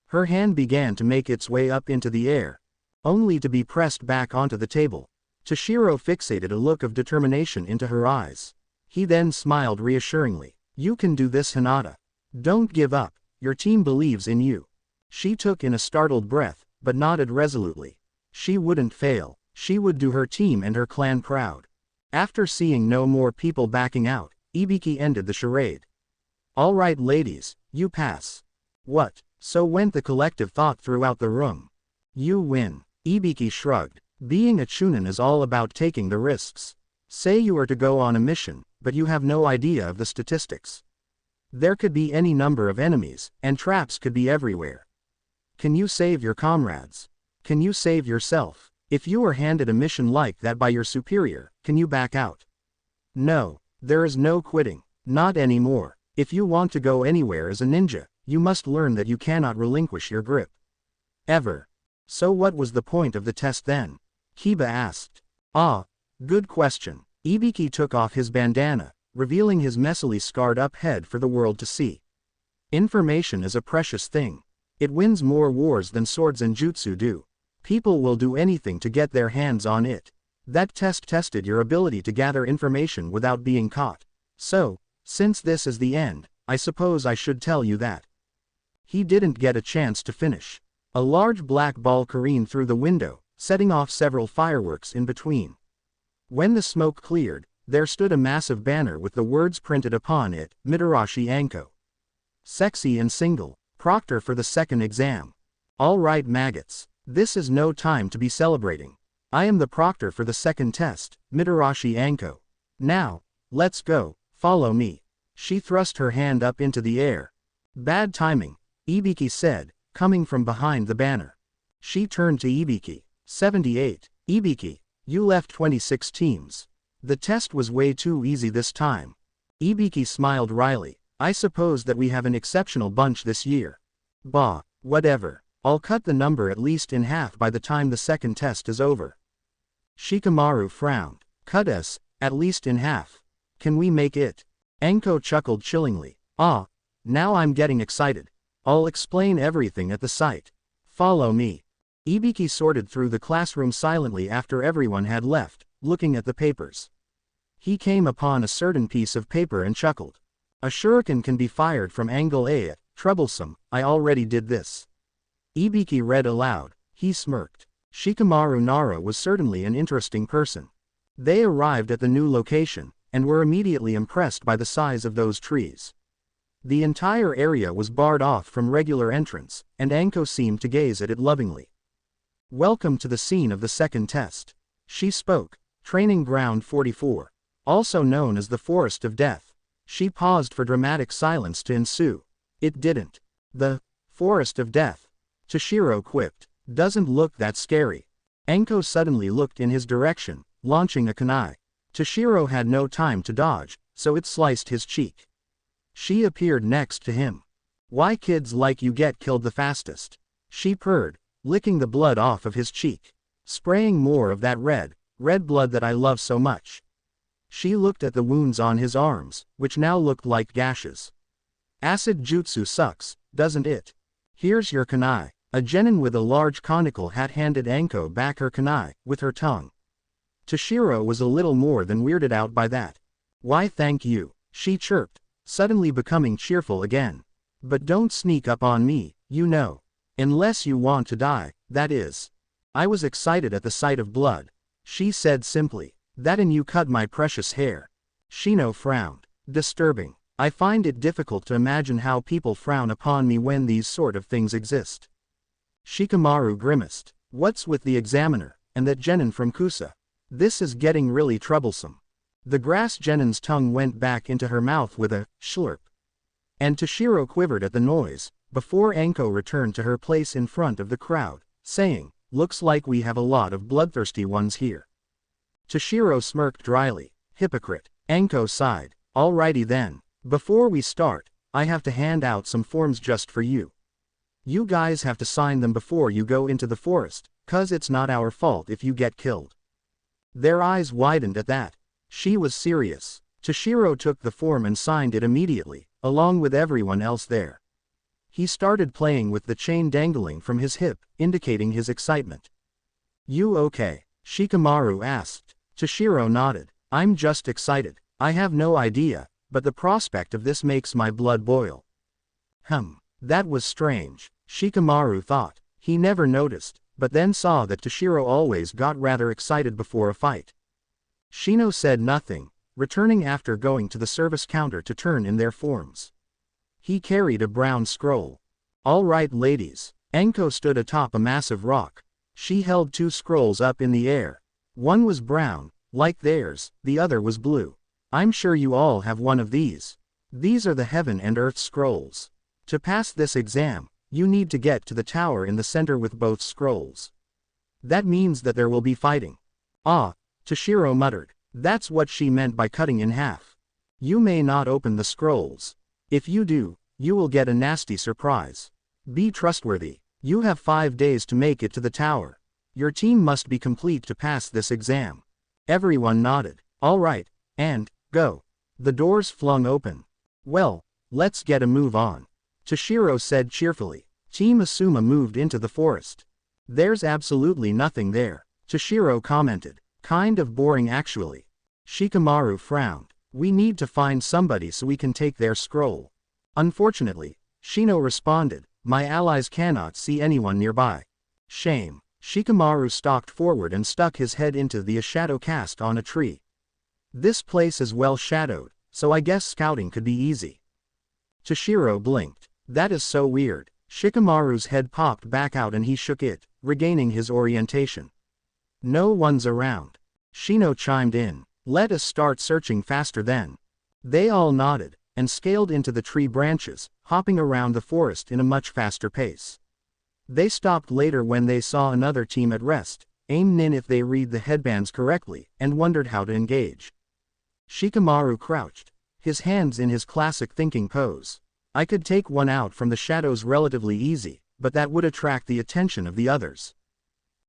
Her hand began to make its way up into the air, only to be pressed back onto the table. Toshiro fixated a look of determination into her eyes. He then smiled reassuringly. You can do this, Hinata. Don't give up, your team believes in you. She took in a startled breath, but nodded resolutely. She wouldn't fail. She would do her team and her clan proud. After seeing no more people backing out, Ibiki ended the charade. All right ladies, you pass. What? So went the collective thought throughout the room. You win. Ibiki shrugged. Being a Chunin is all about taking the risks. Say you are to go on a mission, but you have no idea of the statistics. There could be any number of enemies, and traps could be everywhere. Can you save your comrades? Can you save yourself? If you are handed a mission like that by your superior, can you back out? No, there is no quitting. Not anymore. If you want to go anywhere as a ninja, you must learn that you cannot relinquish your grip. Ever. So what was the point of the test then? Kiba asked. Ah, good question. Ibiki took off his bandana, revealing his messily scarred up head for the world to see. Information is a precious thing. It wins more wars than swords and jutsu do. People will do anything to get their hands on it. That test tested your ability to gather information without being caught. So, since this is the end, I suppose I should tell you that. He didn't get a chance to finish. A large black ball careened through the window, setting off several fireworks in between. When the smoke cleared, there stood a massive banner with the words printed upon it, Mitarashi Anko. Sexy and single, proctor for the second exam. All right maggots. This is no time to be celebrating. I am the proctor for the second test, Mitarashi Anko. Now, let's go, follow me. She thrust her hand up into the air. Bad timing, Ibiki said, coming from behind the banner. She turned to Ibiki. 78. Ibiki, you left 26 teams. The test was way too easy this time. Ibiki smiled wryly. I suppose that we have an exceptional bunch this year. Bah, whatever. I'll cut the number at least in half by the time the second test is over. Shikamaru frowned. Cut us, at least in half. Can we make it? Anko chuckled chillingly. Ah, now I'm getting excited. I'll explain everything at the site. Follow me. Ibiki sorted through the classroom silently after everyone had left, looking at the papers. He came upon a certain piece of paper and chuckled. A shuriken can be fired from angle A at Troublesome, I already did this. Ibiki read aloud. He smirked. Shikamaru Nara was certainly an interesting person. They arrived at the new location, and were immediately impressed by the size of those trees. The entire area was barred off from regular entrance, and Anko seemed to gaze at it lovingly. Welcome to the scene of the second test. She spoke. Training Ground 44. Also known as the Forest of Death. She paused for dramatic silence to ensue. It didn't. The Forest of Death. Toshiro quipped. Doesn't look that scary. Anko suddenly looked in his direction, launching a kunai. Toshiro had no time to dodge, so it sliced his cheek. She appeared next to him. Why kids like you get killed the fastest? She purred, licking the blood off of his cheek. Spraying more of that red blood that I love so much. She looked at the wounds on his arms, which now looked like gashes. Acid jutsu sucks, doesn't it? Here's your kunai. A genin with a large conical hat handed Anko back her kunai, with her tongue. Toshiro was a little more than weirded out by that. Why thank you, she chirped, suddenly becoming cheerful again. But don't sneak up on me, you know. Unless you want to die, that is. I was excited at the sight of blood. She said simply. That and you cut my precious hair. Shino frowned. Disturbing. I find it difficult to imagine how people frown upon me when these sort of things exist. Shikamaru grimaced. What's with the examiner, and that genin from Kusa? This is getting really troublesome. The grass genin's tongue went back into her mouth with a slurp. And Toshiro quivered at the noise, before Anko returned to her place in front of the crowd, saying, looks like we have a lot of bloodthirsty ones here. Toshiro smirked dryly. Hypocrite. Anko sighed. Alrighty then. Before we start, I have to hand out some forms just for you. You guys have to sign them before you go into the forest, 'cause it's not our fault if you get killed. Their eyes widened at that. She was serious. Toshiro took the form and signed it immediately, along with everyone else there. He started playing with the chain dangling from his hip, indicating his excitement. You okay? Shikamaru asked. Toshiro nodded. I'm just excited. I have no idea, but the prospect of this makes my blood boil. That was strange, Shikamaru thought. He never noticed, but then saw that Toshiro always got rather excited before a fight. Shino said nothing, returning after going to the service counter to turn in their forms. He carried a brown scroll. All right ladies. Anko stood atop a massive rock. She held two scrolls up in the air. One was brown, like theirs, the other was blue. I'm sure you all have one of these. These are the Heaven and Earth scrolls. To pass this exam, you need to get to the tower in the center with both scrolls. That means that there will be fighting. Ah, Toshiro muttered. That's what she meant by cutting in half. You may not open the scrolls. If you do, you will get a nasty surprise. Be trustworthy. You have 5 days to make it to the tower. Your team must be complete to pass this exam. Everyone nodded. All right, and, go. The doors flung open. Well, let's get a move on. Toshiro said cheerfully. Team Asuma moved into the forest. There's absolutely nothing there, Toshiro commented. Kind of boring actually. Shikamaru frowned. We need to find somebody so we can take their scroll. Unfortunately, Shino responded, my allies cannot see anyone nearby. Shame. Shikamaru stalked forward and stuck his head into the shadow cast on a tree. This place is well shadowed, so I guess scouting could be easy. Toshiro blinked. That is so weird. Shikamaru's head popped back out and he shook it, regaining his orientation. No one's around. Shino chimed in. Let us start searching faster then. They all nodded, and scaled into the tree branches, hopping around the forest in a much faster pace. They stopped later when they saw another team at rest, aimed in if they read the headbands correctly, and wondered how to engage. Shikamaru crouched, his hands in his classic thinking pose. I could take one out from the shadows relatively easy, but that would attract the attention of the others.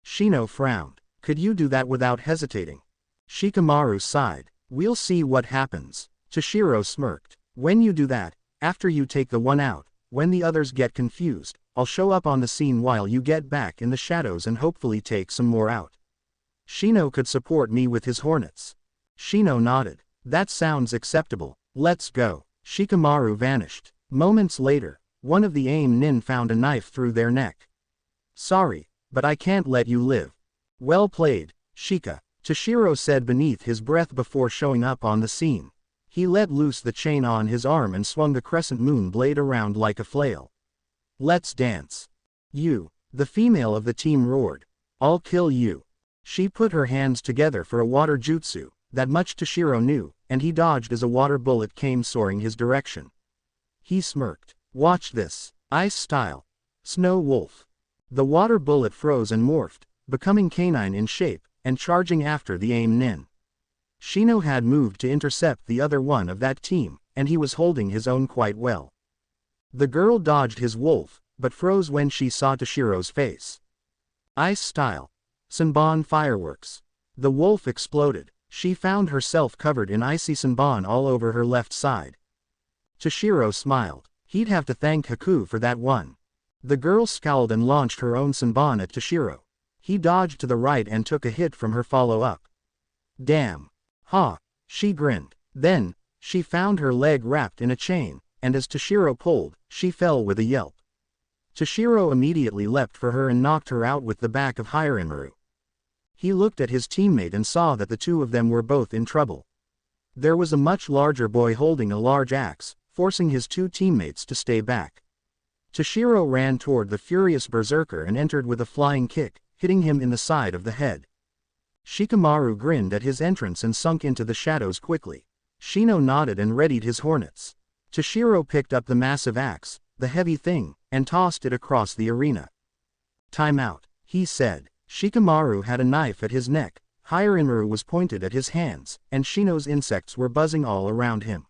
Shino frowned. Could you do that without hesitating? Shikamaru sighed. We'll see what happens. Toshiro smirked. When you do that, after you take the one out, when the others get confused, I'll show up on the scene while you get back in the shadows and hopefully take some more out. Shino could support me with his hornets. Shino nodded. That sounds acceptable. Let's go. Shikamaru vanished. Moments later, One of the AIM nin found a knife through their neck. Sorry, but I can't let you live. Well played, Shika, Toshiro said beneath his breath before showing up on the scene. He let loose the chain on his arm and swung the crescent moon blade around like a flail. Let's dance. You, the female of the team roared. I'll kill you. She put her hands together for a water jutsu, that much Toshiro knew, and he dodged as a water bullet came soaring his direction. He smirked. Watch this. Ice style. Snow wolf. The water bullet froze and morphed, becoming canine in shape, and charging after the AIM nin. Shino had moved to intercept the other one of that team, and he was holding his own quite well. The girl dodged his wolf, but froze when she saw Toshiro's face. Ice style. Senbon fireworks. The wolf exploded. She found herself covered in icy senbon all over her left side. Toshiro smiled. He'd have to thank Haku for that one. The girl scowled and launched her own senbon at Toshiro. He dodged to the right and took a hit from her follow-up. Damn. Ha, she grinned. Then, she found her leg wrapped in a chain, and as Toshiro pulled, she fell with a yelp. Toshiro immediately leapt for her and knocked her out with the back of Harem. He looked at his teammate and saw that the two of them were both in trouble. There was a much larger boy holding a large axe, forcing his two teammates to stay back. Toshiro ran toward the furious berserker and entered with a flying kick, hitting him in the side of the head. Shikamaru grinned at his entrance and sunk into the shadows quickly. Shino nodded and readied his hornets. Toshiro picked up the massive axe, the heavy thing, and tossed it across the arena. Time out, he said. Shikamaru had a knife at his neck, Harem was pointed at his hands, and Shino's insects were buzzing all around him.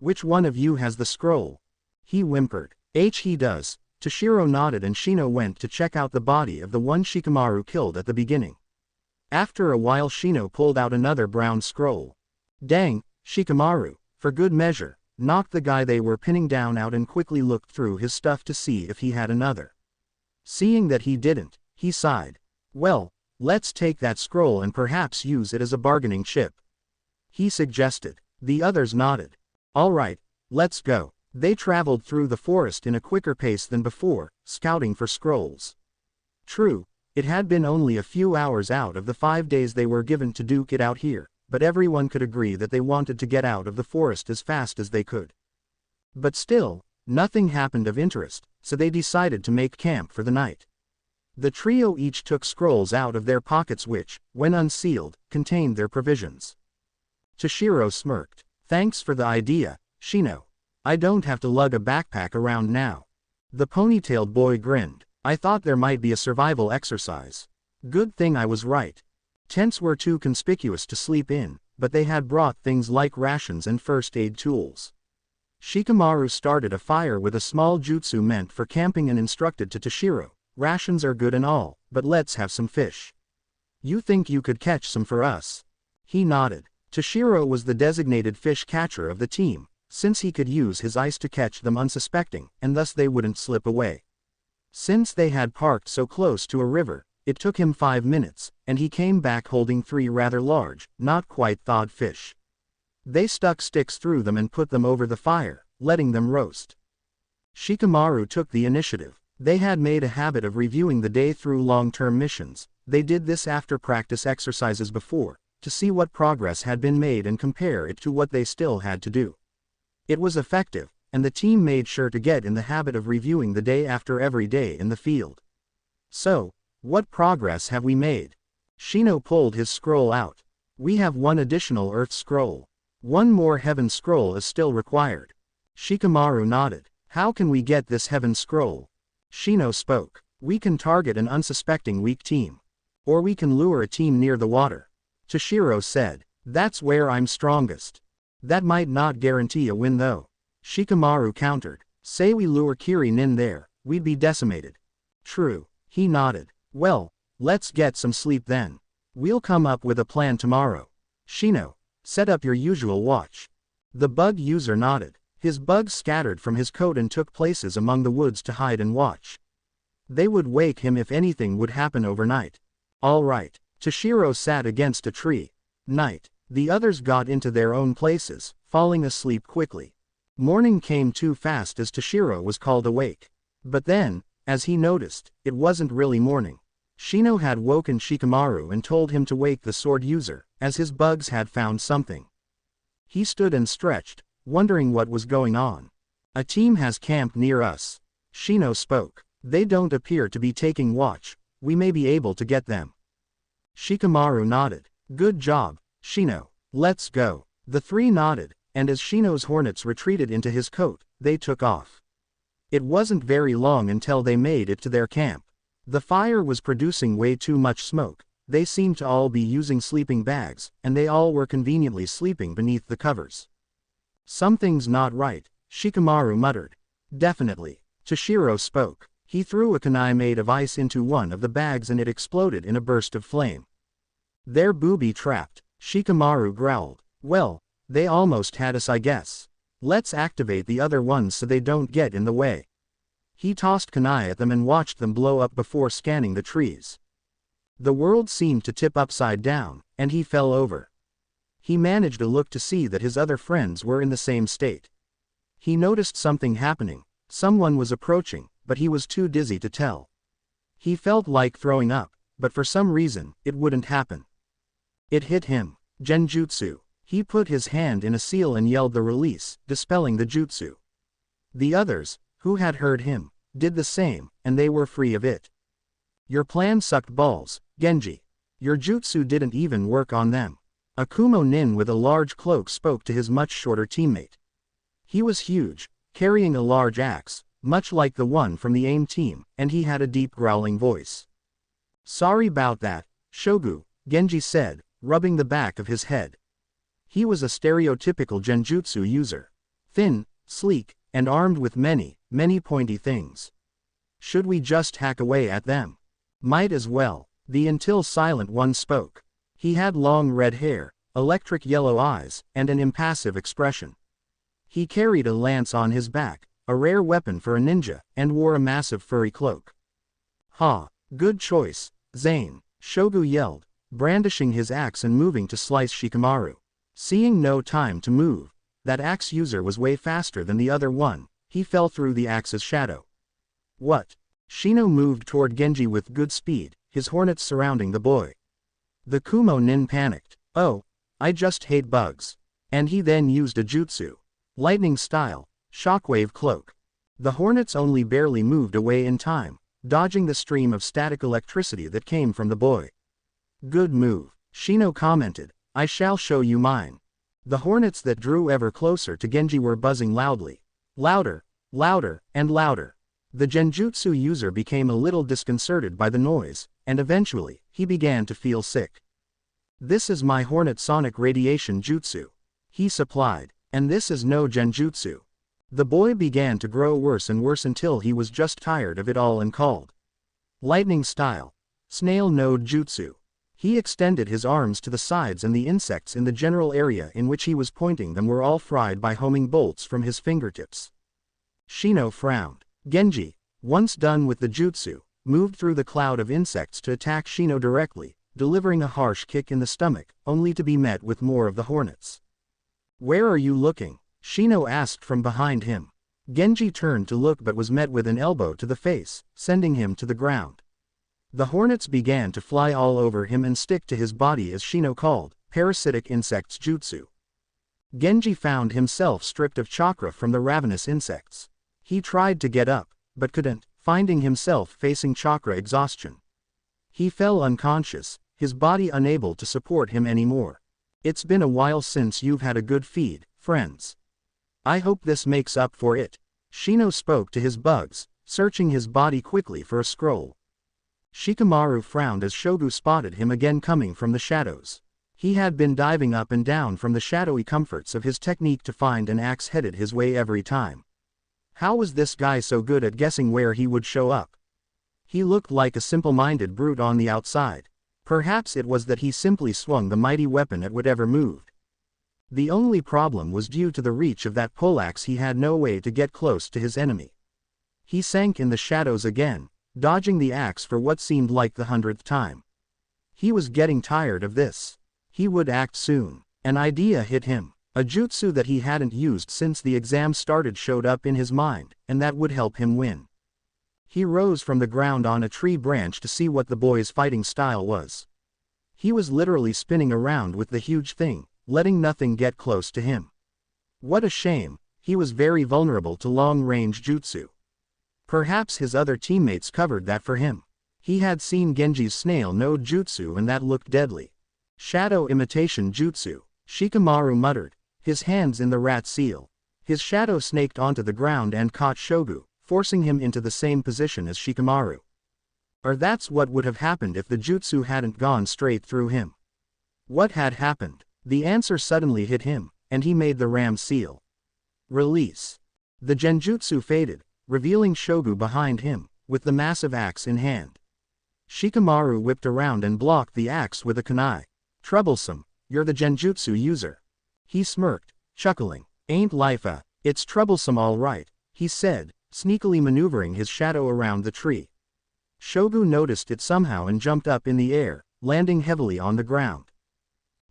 Which one of you has the scroll? He whimpered. He does. Toshiro nodded and Shino went to check out the body of the one Shikamaru killed at the beginning. After a while Shino pulled out another brown scroll. Dang, Shikamaru, for good measure, knocked the guy they were pinning down out and quickly looked through his stuff to see if he had another. Seeing that he didn't, he sighed. Well, let's take that scroll and perhaps use it as a bargaining chip. He suggested. The others nodded. All right, let's go. They traveled through the forest in a quicker pace than before, scouting for scrolls. True, it had been only a few hours out of the 5 days they were given to duke it out here, but everyone could agree that they wanted to get out of the forest as fast as they could. But still, nothing happened of interest, so they decided to make camp for the night. The trio each took scrolls out of their pockets which, when unsealed, contained their provisions. Toshiro smirked. Thanks for the idea, Shino. I don't have to lug a backpack around now. The ponytailed boy grinned. I thought there might be a survival exercise. Good thing I was right. Tents were too conspicuous to sleep in, but they had brought things like rations and first aid tools. Shikamaru started a fire with a small jutsu meant for camping and instructed to Toshiro, rations are good and all, but let's have some fish. You think you could catch some for us? He nodded. Toshiro was the designated fish catcher of the team, since he could use his ice to catch them unsuspecting, and thus they wouldn't slip away. Since they had parked so close to a river, it took him 5 minutes, and he came back holding 3 rather large, not quite thawed fish. They stuck sticks through them and put them over the fire, letting them roast. Shikamaru took the initiative. They had made a habit of reviewing the day through long-term missions. They did this after practice exercises before, to see what progress had been made and compare it to what they still had to do. It was effective, and the team made sure to get in the habit of reviewing the day after every day in the field. So, what progress have we made? Shino pulled his scroll out. We have 1 additional Earth scroll. 1 more Heaven scroll is still required. Shikamaru nodded. How can we get this Heaven scroll? Shino spoke. We can target an unsuspecting weak team. Or we can lure a team near the water. Toshiro said. That's where I'm strongest. That might not guarantee a win though. Shikamaru countered. Say we lure Kirin in there, we'd be decimated. True, he nodded. Well, let's get some sleep then. We'll come up with a plan tomorrow. Shino, set up your usual watch. The bug user nodded. His bugs scattered from his coat and took places among the woods to hide and watch. They would wake him if anything would happen overnight. All right. Toshiro sat against a tree. Night. The others got into their own places, falling asleep quickly. Morning came too fast as Toshiro was called awake. But then, as he noticed, it wasn't really morning. Shino had woken Shikamaru and told him to wake the sword user, as his bugs had found something. He stood and stretched, wondering what was going on. A team has camped near us. Shino spoke. They don't appear to be taking watch. We may be able to get them. Shikamaru nodded. Good job, Shino. Let's go. The three nodded, and as Shino's hornets retreated into his coat, they took off. It wasn't very long until they made it to their camp. The fire was producing way too much smoke. They seemed to all be using sleeping bags, and they all were conveniently sleeping beneath the covers. Something's not right, Shikamaru muttered. Definitely. Toshiro spoke. He threw a kunai made of ice into one of the bags and it exploded in a burst of flame. They're booby-trapped, Shikamaru growled. Well, they almost had us, I guess. Let's activate the other ones so they don't get in the way. He tossed kunai at them and watched them blow up before scanning the trees. The world seemed to tip upside down, and he fell over. He managed to look to see that his other friends were in the same state. He noticed something happening. Someone was approaching, but he was too dizzy to tell. He felt like throwing up, but for some reason, it wouldn't happen. It hit him. Genjutsu. He put his hand in a seal and yelled the release, dispelling the jutsu. The others, who had heard him, did the same, and they were free of it. Your plan sucked balls, Genji. Your jutsu didn't even work on them. A Kumo nin with a large cloak spoke to his much shorter teammate. He was huge, carrying a large axe, much like the one from the AIM team, and he had a deep growling voice. Sorry about that, Shogu, Genji said, rubbing the back of his head. He was a stereotypical genjutsu user. Thin, sleek, and armed with many, many pointy things. Should we just hack away at them? Might as well, the until silent one spoke. He had long red hair, electric yellow eyes, and an impassive expression. He carried a lance on his back, a rare weapon for a ninja, and wore a massive furry cloak. Ha! Good choice, Zane, Shogu yelled, brandishing his axe and moving to slice Shikamaru. Seeing no time to move, that axe user was way faster than the other one, he fell through the axe's shadow. What? Shino moved toward Genji with good speed, his hornets surrounding the boy. The Kumo nin panicked. Oh, I just hate bugs. And he then used a jutsu. Lightning style, shockwave cloak. The hornets only barely moved away in time, dodging the stream of static electricity that came from the boy. Good move, Shino commented. I shall show you mine. The hornets that drew ever closer to Genji were buzzing loudly. Louder, louder, and louder. The genjutsu user became a little disconcerted by the noise, and eventually, he began to feel sick. This is my hornet sonic radiation jutsu. He supplied. And this is no genjutsu. The boy began to grow worse and worse until he was just tired of it all and called. Lightning style. Snail node jutsu. He extended his arms to the sides and the insects in the general area in which he was pointing them were all fried by homing bolts from his fingertips. Shino frowned. Genji, once done with the jutsu, moved through the cloud of insects to attack Shino directly, delivering a harsh kick in the stomach, only to be met with more of the hornets. Where are you looking? Shino asked from behind him. Genji turned to look but was met with an elbow to the face, sending him to the ground. The hornets began to fly all over him and stick to his body as Shino called, parasitic insects jutsu. Genji found himself stripped of chakra from the ravenous insects. He tried to get up, but couldn't, finding himself facing chakra exhaustion. He fell unconscious, his body unable to support him anymore. It's been a while since you've had a good feed, friends. I hope this makes up for it. Shino spoke to his bugs, searching his body quickly for a scroll. Shikamaru frowned as Shogu spotted him again coming from the shadows. He had been diving up and down from the shadowy comforts of his technique to find an axe headed his way every time. How was this guy so good at guessing where he would show up? He looked like a simple-minded brute on the outside. Perhaps it was that he simply swung the mighty weapon at whatever moved. The only problem was due to the reach of that poleaxe. He had no way to get close to his enemy. He sank in the shadows again, dodging the axe for what seemed like the 100th time. He was getting tired of this. He would act soon. An idea hit him. A jutsu that he hadn't used since the exam started showed up in his mind, and that would help him win. He rose from the ground on a tree branch to see what the boy's fighting style was. He was literally spinning around with the huge thing, letting nothing get close to him. What a shame, he was very vulnerable to long-range jutsu. Perhaps his other teammates covered that for him. He had seen Genji's snail node jutsu and that looked deadly. Shadow imitation jutsu, Shikamaru muttered, his hands in the rat seal. His shadow snaked onto the ground and caught Shogu, forcing him into the same position as Shikamaru. Or that's what would have happened if the jutsu hadn't gone straight through him. What had happened? The answer suddenly hit him, and he made the ram seal. Release. The genjutsu faded, revealing Shogu behind him, with the massive axe in hand. Shikamaru whipped around and blocked the axe with a kunai. Troublesome, you're the genjutsu user. He smirked, chuckling. Ain't life it's troublesome all right, he said, sneakily maneuvering his shadow around the tree. Shogu noticed it somehow and jumped up in the air, landing heavily on the ground.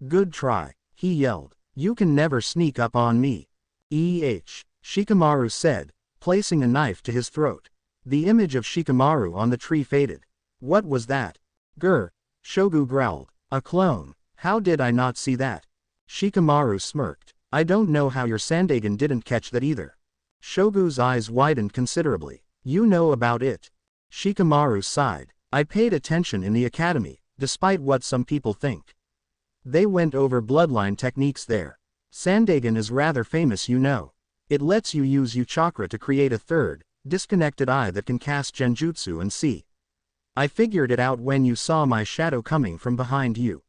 Good try, he yelled. You can never sneak up on me. Shikamaru said, placing a knife to his throat. The image of Shikamaru on the tree faded. What was that? Grr, Shogu growled. A clone, how did I not see that? Shikamaru smirked. I don't know how your Sandagen didn't catch that either. Shogu's eyes widened considerably. You know about it. Shikamaru sighed. I paid attention in the academy, despite what some people think. They went over bloodline techniques there. Sandagen is rather famous, you know. It lets you use U-chakra to create a third, disconnected eye that can cast genjutsu and see. I figured it out when you saw my shadow coming from behind you.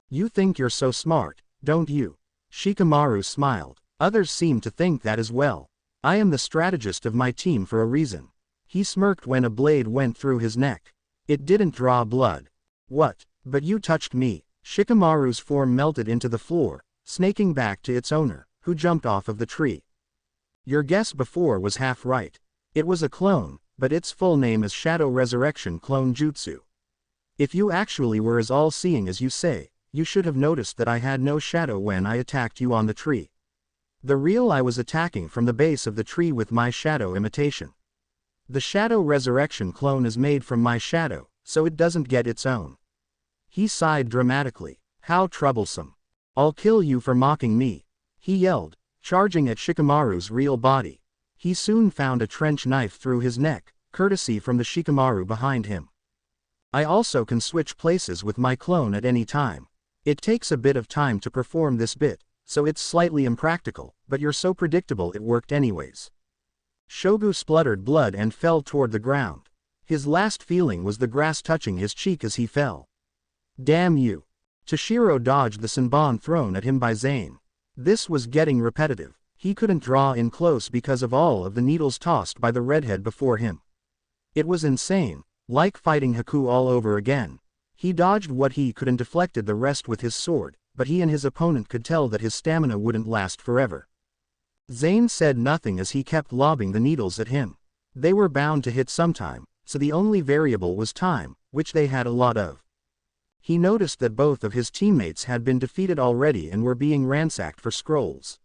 You think you're so smart, don't you? Shikamaru smiled. Others seem to think that as well. I am the strategist of my team for a reason. He smirked when a blade went through his neck. It didn't draw blood. What? But you touched me. Shikamaru's form melted into the floor, snaking back to its owner, who jumped off of the tree. Your guess before was half right. It was a clone, but its full name is Shadow Resurrection Clone Jutsu. If you actually were as all-seeing as you say, you should have noticed that I had no shadow when I attacked you on the tree. The real I was attacking from the base of the tree with my shadow imitation. The Shadow Resurrection clone is made from my shadow, so it doesn't get its own. He sighed dramatically. How troublesome. I'll kill you for mocking me. He yelled, charging at Shikamaru's real body. He soon found a trench knife through his neck, courtesy from the Shikamaru behind him. I also can switch places with my clone at any time. It takes a bit of time to perform this bit, so it's slightly impractical, but you're so predictable it worked anyways. Shogu spluttered blood and fell toward the ground. His last feeling was the grass touching his cheek as he fell. Damn you. Toshiro dodged the senbon thrown at him by Zane. This was getting repetitive. He couldn't draw in close because of all of the needles tossed by the redhead before him. It was insane, like fighting Haku all over again. He dodged what he could and deflected the rest with his sword, but he and his opponent could tell that his stamina wouldn't last forever. Zane said nothing as he kept lobbing the needles at him. They were bound to hit sometime, so the only variable was time, which they had a lot of. He noticed that both of his teammates had been defeated already and were being ransacked for scrolls.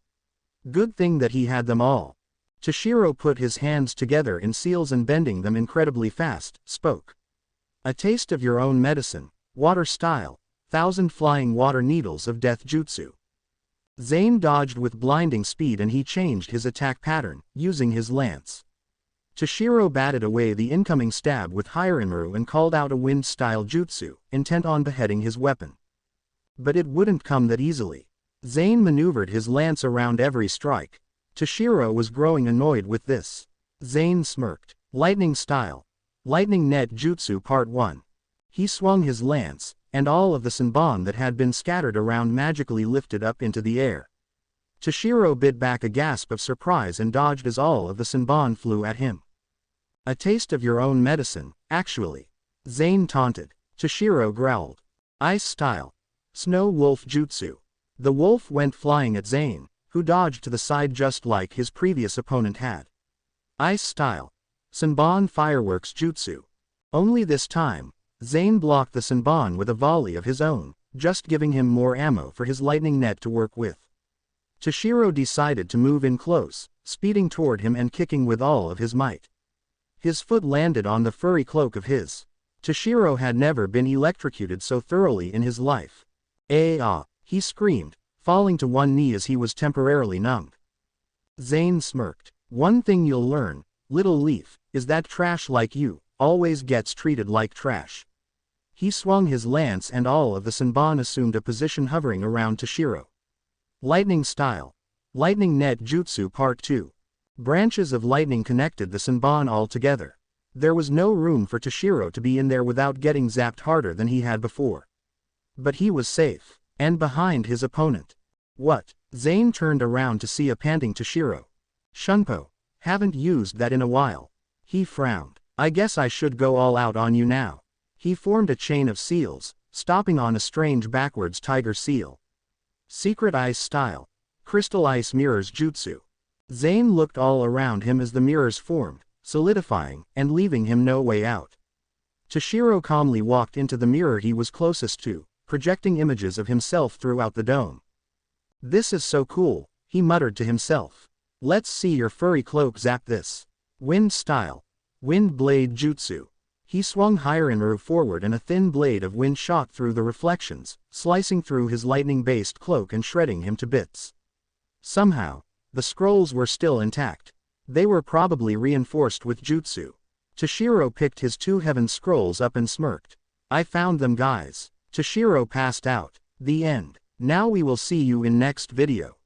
Good thing that he had them all. Toshiro put his hands together in seals and bending them incredibly fast, spoke. A taste of your own medicine, water style, 1,000 flying water needles of death jutsu. Zane dodged with blinding speed and he changed his attack pattern, using his lance. Toshiro batted away the incoming stab with Harem and called out a wind-style jutsu, intent on beheading his weapon. But it wouldn't come that easily. Zane maneuvered his lance around every strike. Toshiro was growing annoyed with this. Zane smirked. Lightning style. Lightning net jutsu part 1. He swung his lance, and all of the senbon that had been scattered around magically lifted up into the air. Toshiro bit back a gasp of surprise and dodged as all of the senbon flew at him. A taste of your own medicine, actually. Zane taunted. Toshiro growled. Ice style. Snow wolf jutsu. The wolf went flying at Zane, who dodged to the side just like his previous opponent had. Ice style. Senbon fireworks jutsu. Only this time, Zane blocked the senbon with a volley of his own, just giving him more ammo for his lightning net to work with. Toshiro decided to move in close, speeding toward him and kicking with all of his might. His foot landed on the furry cloak of his. Toshiro had never been electrocuted so thoroughly in his life. Ah! He screamed, falling to one knee as he was temporarily numbed. Zane smirked. One thing you'll learn, little leaf, is that trash like you always gets treated like trash. He swung his lance and all of the Senbon assumed a position hovering around Toshiro. Lightning Style. Lightning Net Jutsu Part 2. Branches of lightning connected the Senbon all together. There was no room for Toshiro to be in there without getting zapped harder than he had before. But he was safe, and behind his opponent. What? Zane turned around to see a panting Toshiro. Shunpo. Haven't used that in a while. He frowned. I guess I should go all out on you now. He formed a chain of seals, stopping on a strange backwards tiger seal. Secret Ice Style. Crystal Ice Mirrors Jutsu. Zane looked all around him as the mirrors formed, solidifying, and leaving him no way out. Toshiro calmly walked into the mirror he was closest to, projecting images of himself throughout the dome. This is so cool, he muttered to himself. Let's see your furry cloak zap this. Wind Style. Wind Blade Jutsu. He swung Hirenru forward and a thin blade of wind shot through the reflections, slicing through his lightning-based cloak and shredding him to bits. Somehow, the scrolls were still intact. They were probably reinforced with jutsu. Toshiro picked his 2 heaven scrolls up and smirked. I found them, guys. Toshiro passed out. The end. Now we will see you in next video.